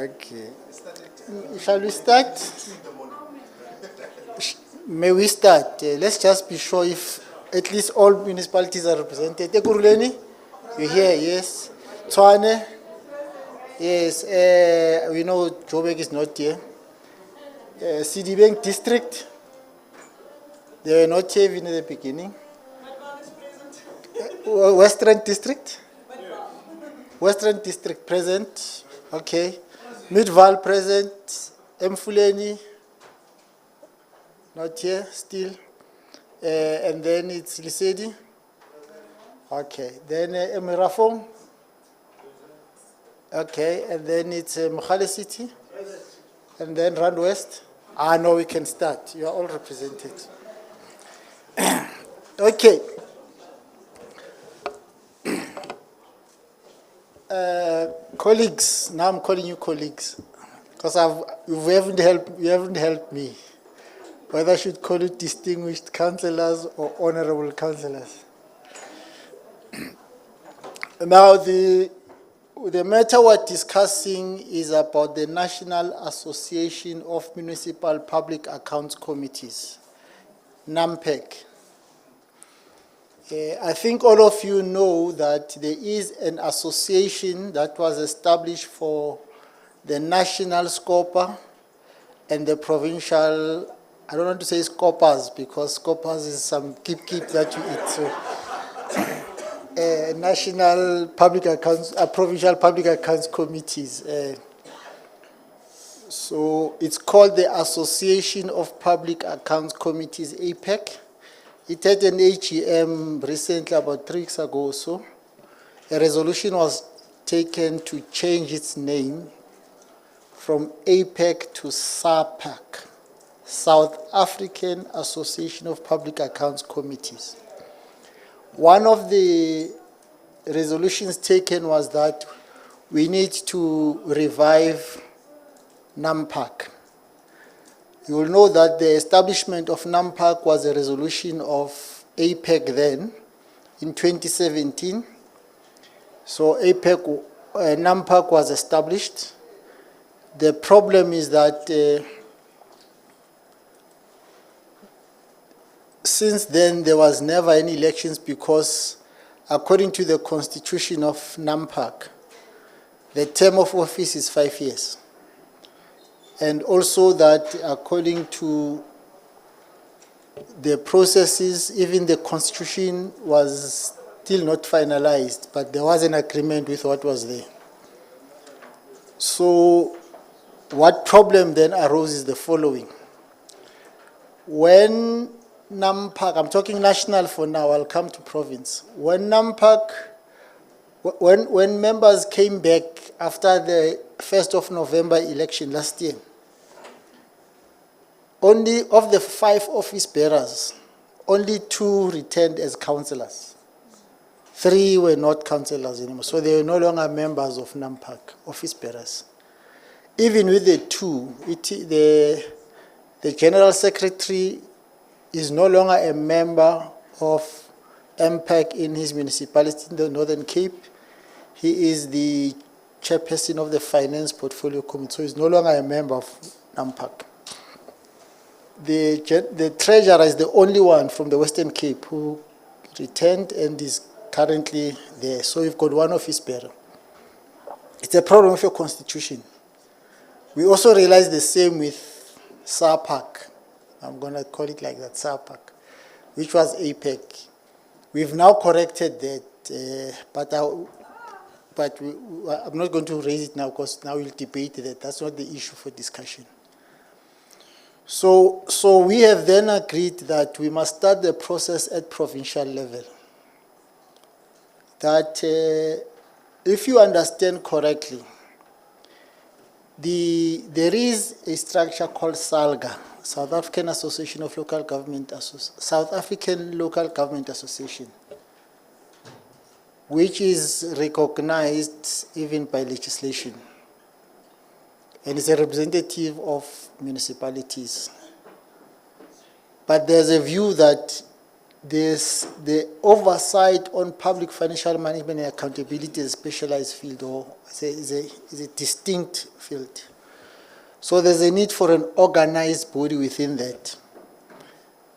Okay. Shall we start? May we start? Let's just be sure if at least all municipalities are represented. Ekurhuleni, you here? Yes. Tshwane, yes. We know Joburg is not here. Siddiving district, they were not here even at the beginning. Western district? Western district present. Okay. Midval present. Mfuleni, not here still. And then it's Lisedi. Okay. Then Emirafong. Okay. And then it's Mohale City. And then Rand West. No, we can start. You are all represented. Okay. Colleagues, now I'm calling you colleagues, because you haven't helped me. Whether I should call you distinguished councillors or honorable councillors. Now the matter we're discussing is about the National Association of Municipal Public Accounts Committees, NAMPAC. I think all of you know that there is an association that was established for the national scoper and the provincial, I don't want to say scopers because scopers is some keep that you eat. So, national public accounts, provincial public accounts committees. So it's called the Association of Public Accounts Committees, APAC. It had an AGM recently, about 3 weeks ago or so. A resolution was taken to change its name from APAC to SAPAC, South African Association of Public Accounts Committees. One of the resolutions taken was that we need to revive NAMPAC. You will know that the establishment of NAMPAC was a resolution of APAC then, in 2017. So NAMPAC was established. The problem is that since then there was never any elections because according to the constitution of NAMPAC, the term of office is 5 years. And also that according to the processes, even the constitution was still not finalized, but there was an agreement with what was there. So what problem then arose is the following. When NAMPAC, I'm talking national for now, I'll come to province. When NAMPAC, when members came back after the 1st of November election last year, only of the 5 office bearers, only 2 returned as councillors. 3 were not councillors anymore, so they were no longer members of NAMPAC, office bearers. Even with the 2, the General Secretary is no longer a member of MPAC in his municipality in the Northern Cape. He is the chairperson of the Finance Portfolio Committee, so he's no longer a member of NAMPAC. The treasurer is the only one from the Western Cape who returned and is currently there. So you've got 1 office bearer. It's a problem with your constitution. We also realize the same with SAPAC. I'm going to call it like that, SAPAC, which was APAC. We've now corrected that, but I'm not going to raise it now because now we'll debate that. That's not the issue for discussion. So we have then agreed that we must start the process at provincial level. That if you understand correctly, there is a structure called SALGA, South African Association of Local Government, South African Local Government Association, which is recognized even by legislation. And it's a representative of municipalities. But there's a view that there's the oversight on public financial management and accountability is a specialized field, or is a distinct field. So there's a need for an organized body within that.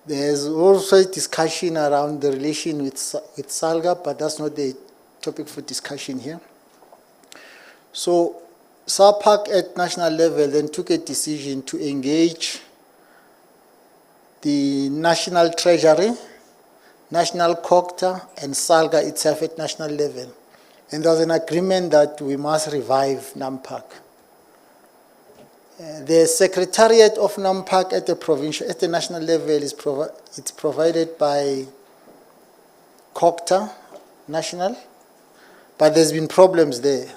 There's also a discussion around the relation with SALGA, but that's not the topic for discussion here. So SAPAC at national level then took a decision to engage the National Treasury, National COCTA, and SALGA itself at national level. And there was an agreement that we must revive NAMPAC. The secretariat of NAMPAC at the national level is it's provided by COCTA national, but there's been problems there.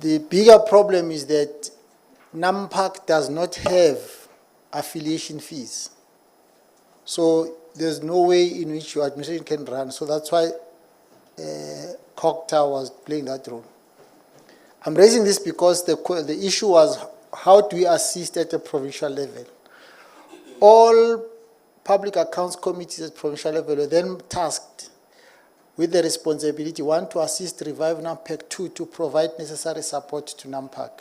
The bigger problem is that NAMPAC does not have affiliation fees. So there's no way in which your administration can run. So that's why COCTA was playing that role. I'm raising this because the issue was, how do we assist at the provincial level? All public accounts committees at provincial level were then tasked with the responsibility, one, to assist revive NAMPAC, two, to provide necessary support to NAMPAC,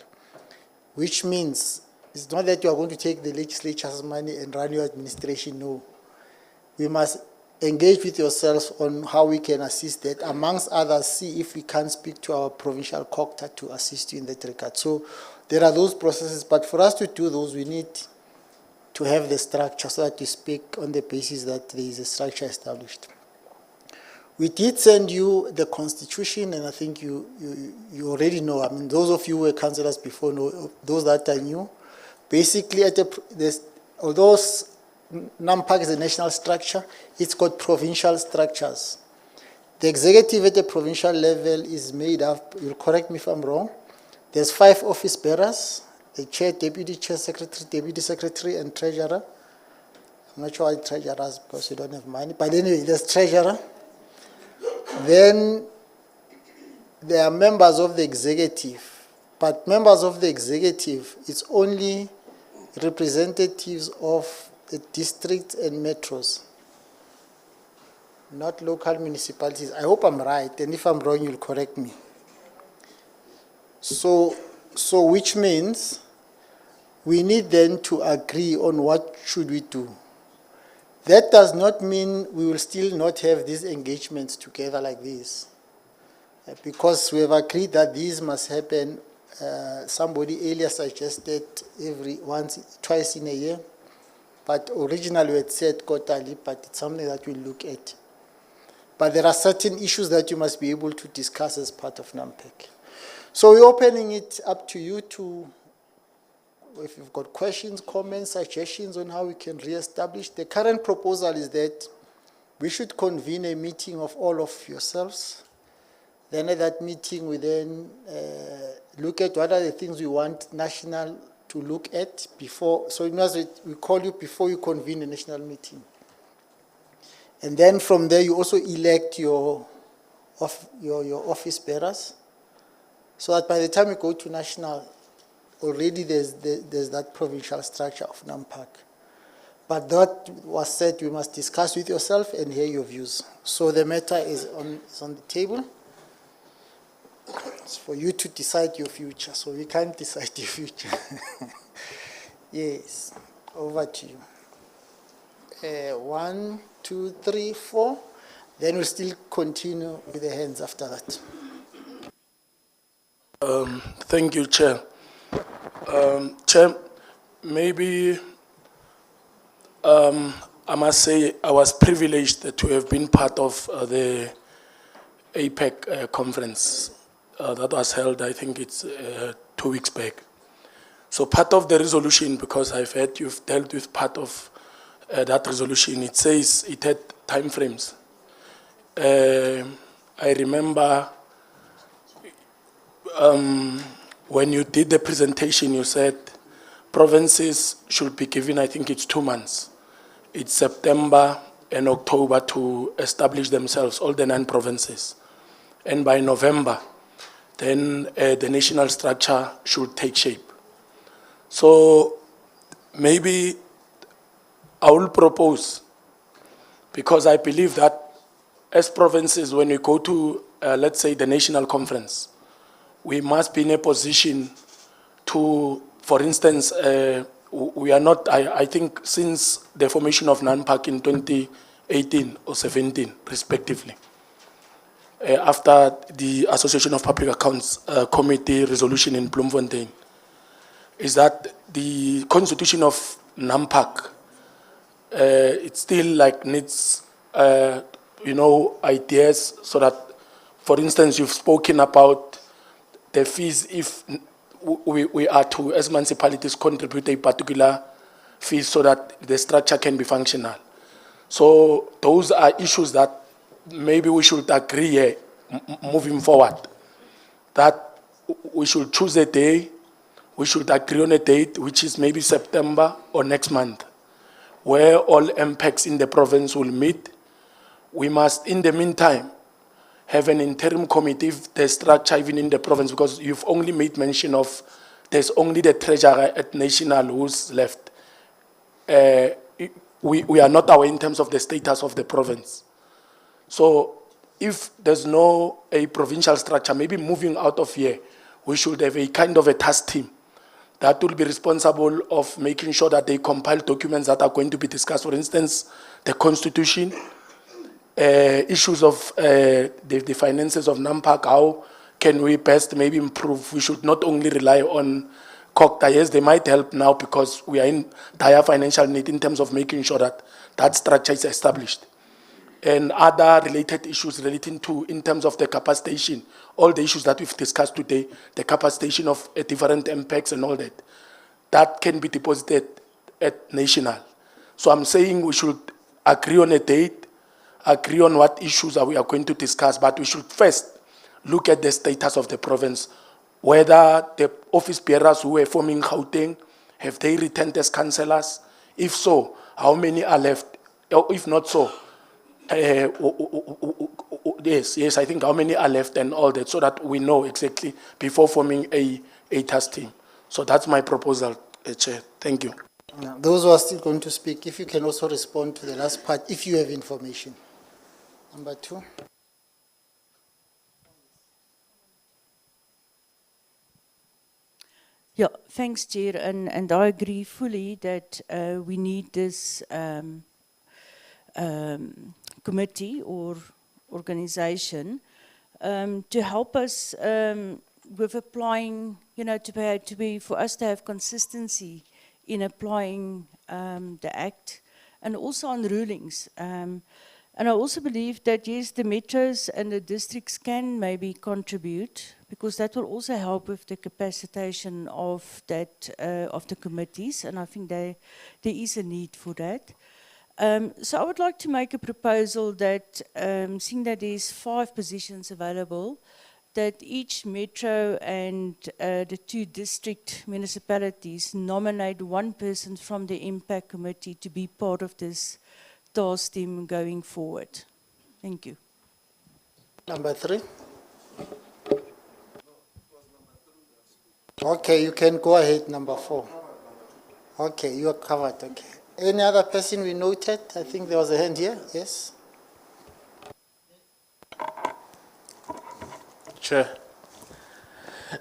which means it's not that you are going to take the legislature's money and run your administration, no. We must engage with yourselves on how we can assist that, amongst others, see if we can speak to our provincial COCTA to assist you in that regard. So there are those processes, but for us to do those, we need to have the structure so that you speak on the basis that there is a structure established. We did send you the constitution, and I think you already know. I mean, those of you who were councillors before know, those that are new. Basically, although NAMPAC is a national structure, it's got provincial structures. The executive at the provincial level is made up, you'll correct me if I'm wrong, there's 5 office bearers, the chair, deputy chair, secretary, deputy secretary, and treasurer. I'm not sure why treasurers, because you don't have money, but anyway, there's treasurer. Then there are members of the executive, but members of the executive, it's only representatives of the districts and metros, not local municipalities. I hope I'm right, and if I'm wrong, you'll correct me. So which means we need then to agree on what should we do. That does not mean we will still not have these engagements together like this, because we have agreed that these must happen. Somebody earlier suggested twice in a year, but originally we had said quarterly, but it's something that we'll look at. But there are certain issues that you must be able to discuss as part of NAMPAC. So we're opening it up to you to, if you've got questions, comments, suggestions on how we can re-establish. The current proposal is that we should convene a meeting of all of yourselves. Then at that meeting, we then look at what are the things we want national to look at before. So we call you before you convene a national meeting. And then from there, you also elect your office bearers, so that by the time you go to national, already there's that provincial structure of NAMPAC. But that was said, we must discuss with yourself and hear your views. So the matter is on the table. It's for you to decide your future, so we can't decide your future. Yes, over to you. 1, 2, 3, 4. Then we'll still continue with the hands after that. Thank you, Chair. Chair, maybe I must say I was privileged to have been part of the APEC conference that was held, I think it's 2 weeks back. So part of the resolution, because I've heard you've dealt with part of that resolution, it says it had timeframes. I remember when you did the presentation, you said provinces should be given, I think it's 2 months. It's September and October to establish themselves, all the 9 provinces. And by November, then the national structure should take shape. So maybe I will propose because I believe that as provinces, when we go to, let's say, the national conference, we must be in a position to, for instance, we are not, I think since the formation of NAMPAC in 2018 or 17, respectively, after the Association of Public Accounts Committee resolution in Bloemfontein, is that the constitution of NAMPAC, it still like needs, ideas so that, for instance, you've spoken about the fees if we are to, as municipalities, contribute a particular fee so that the structure can be functional. So those are issues that maybe we should agree here, moving forward, that we should choose a day, we should agree on a date, which is maybe September or next month, where all MPACs in the province will meet. We must, in the meantime, have an interim committee, if the structure even in the province, because you've only made mention of, there's only the treasurer at national who's left. We are not aware in terms of the status of the province. So if there's no a provincial structure, maybe moving out of here, we should have a kind of a task team that will be responsible of making sure that they compile documents that are going to be discussed. For instance, the constitution, issues of the finances of NAMPAC, how can we best maybe improve? We should not only rely on COCTA. Yes, they might help now because we are in dire financial need in terms of making sure that that structure is established. And other related issues relating to, in terms of the capacitation, all the issues that we've discussed today, the capacitation of different MPACs and all that, that can be deposited at national. So I'm saying we should agree on a date, agree on what issues we are going to discuss, but we should first look at the status of the province, whether the office bearers who were forming Gauteng, have they returned as councillors? If so, how many are left? Or if not so, yes, I think how many are left and all that, so that we know exactly before forming a task team. So that's my proposal, Chair. Thank you. Now, those who are still going to speak, if you can also respond to the last part, if you have information. Number 2. Yeah, thanks, Chair, and I agree fully that we need this committee or organization to help us with applying, for us to have consistency in applying the Act and also on rulings. And I also believe that, yes, the metros and the districts can maybe contribute, because that will also help with the capacitation of that of the committees, and I think there is a need for that. So I would like to make a proposal that, seeing that there's 5 positions available, that each metro and the 2 district municipalities nominate 1 person from the MPAC committee to be part of this task team going forward. Thank you. Number 3. Okay, you can go ahead, number 4. Okay, you are covered, okay. Any other person we noted? I think there was a hand here, yes? Chair,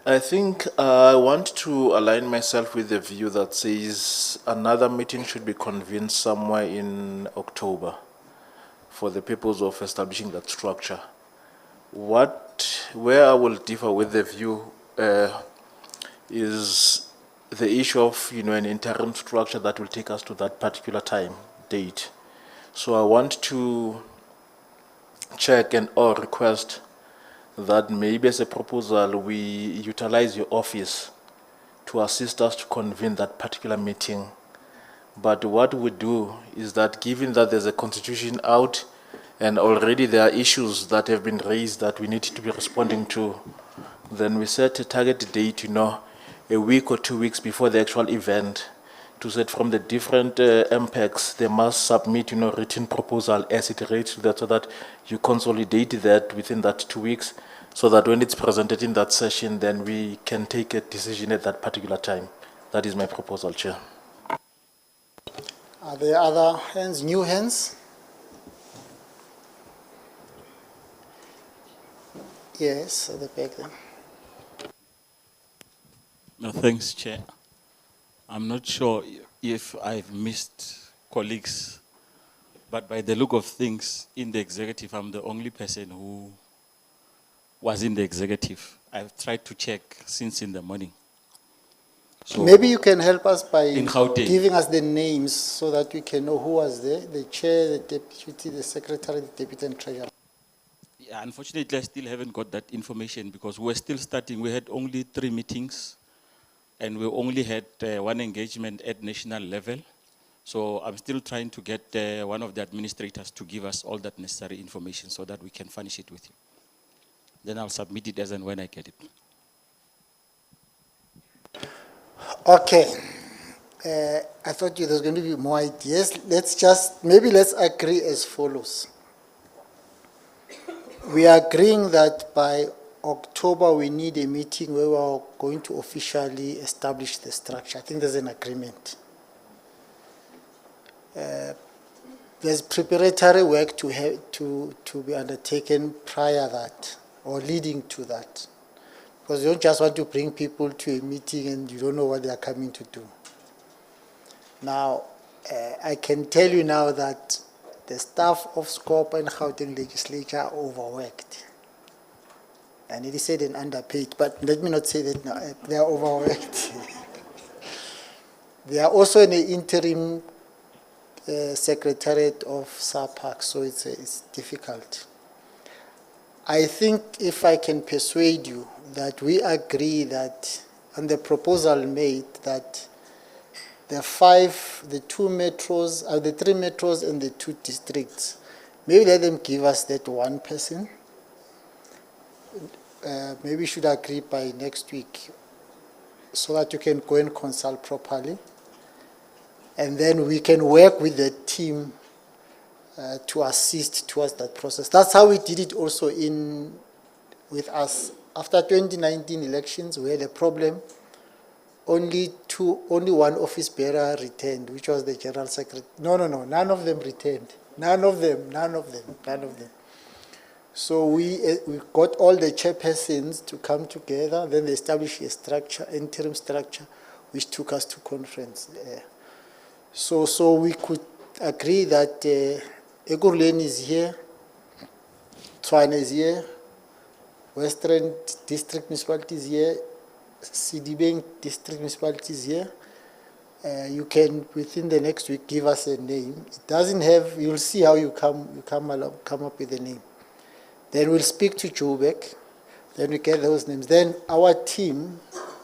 I think I want to align myself with the view that says another meeting should be convened somewhere in October for the purpose of establishing that structure. Where I will differ with the view is the issue of an interim structure that will take us to that particular date. So I want to check or request that maybe as a proposal we utilize your office to assist us to convene that particular meeting. But what we do is that, given that there's a constitution out and already there are issues that have been raised that we need to be responding to, then we set a target date, a week or 2 weeks before the actual event, to set from the different MPACs, they must submit, written proposal as it relates to that, so that you consolidate that within that 2 weeks, so that when it's presented in that session, then we can take a decision at that particular time. That is my proposal, Chair. Are there other hands, new hands? Yes, at the back then. No, thanks, Chair. I'm not sure if I've missed colleagues, but by the look of things in the executive, I'm the only person who was in the executive. I've tried to check since in the morning. So Maybe you can help us by In Gauteng. giving us the names so that we can know who was there, the chair, the deputy, the secretary, the deputy and treasurer. Yeah, unfortunately, I still haven't got that information because we're still starting. We had only 3 meetings and we only had 1 engagement at national level. So I'm still trying to get one of the administrators to give us all that necessary information so that we can furnish it with you. Then I'll submit it as and when I get it. Okay. I thought there was going to be more ideas. Maybe let's agree as follows. We are agreeing that by October we need a meeting where we are going to officially establish the structure. I think there's an agreement. There's preparatory work to be undertaken prior that or leading to that. Because you don't just want to bring people to a meeting and you don't know what they are coming to do. Now, I can tell you now that the staff of Scope and Gauteng legislature are overworked. And it is said and underpaid, but let me not say that now. They are overworked. They are also in the interim secretariat of SAPAC, so it's difficult. I think if I can persuade you that we agree that on the proposal made that the 3 metros and the 2 districts, maybe let them give us that 1 person. Maybe we should agree by next week so that you can go and consult properly. And then we can work with the team to assist towards that process. That's how we did it also with us. After 2019 elections, we had a problem. Only 1 office bearer returned, which was the General Secretary. No, none of them returned. None of them. So we got all the chairpersons to come together, then they established a structure, interim structure, which took us to conference. So we could agree that Ekurhuleni is here, Tshwane is here, Western District Municipality is here, Siddiving District Municipality is here. You can, within the next week, give us a name. It doesn't have, you'll see how you come up with a name. Then we'll speak to Joburg, then we get those names. Then our team,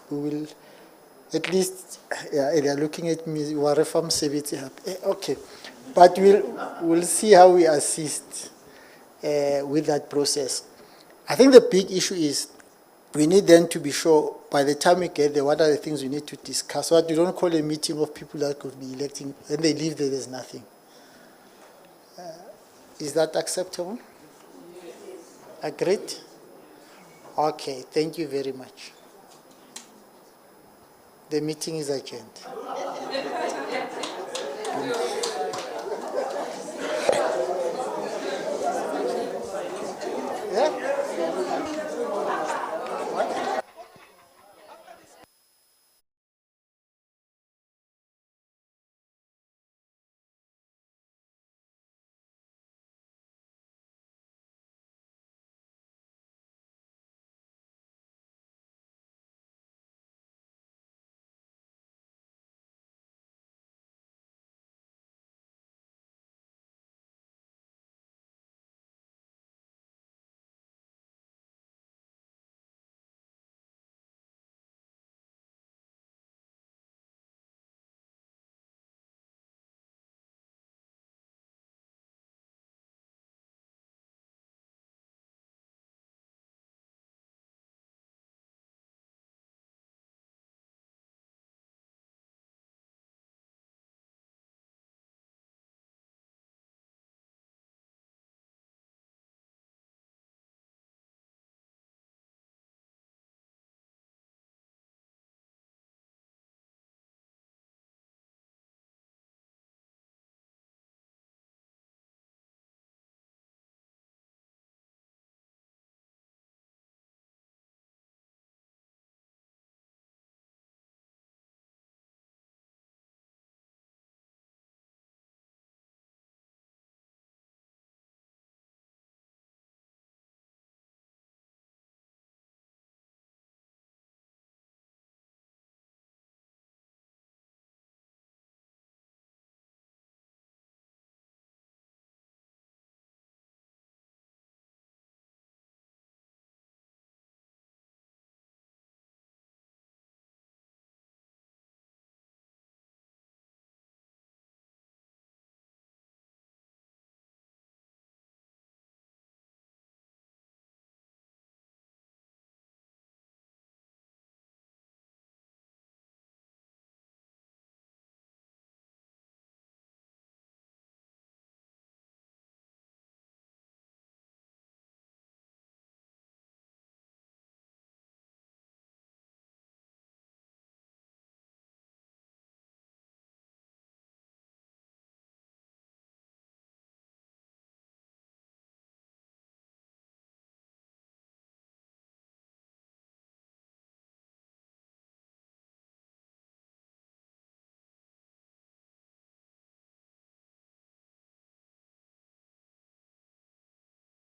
we will, at least, they are looking at me, okay. But we'll see how we assist with that process. I think the big issue is we need then to be sure by the time we get there, what are the things we need to discuss, so that you don't call a meeting of people that could be electing, when they leave there, there's nothing. Is that acceptable? Agreed? Okay, thank you very much. The meeting is adjourned.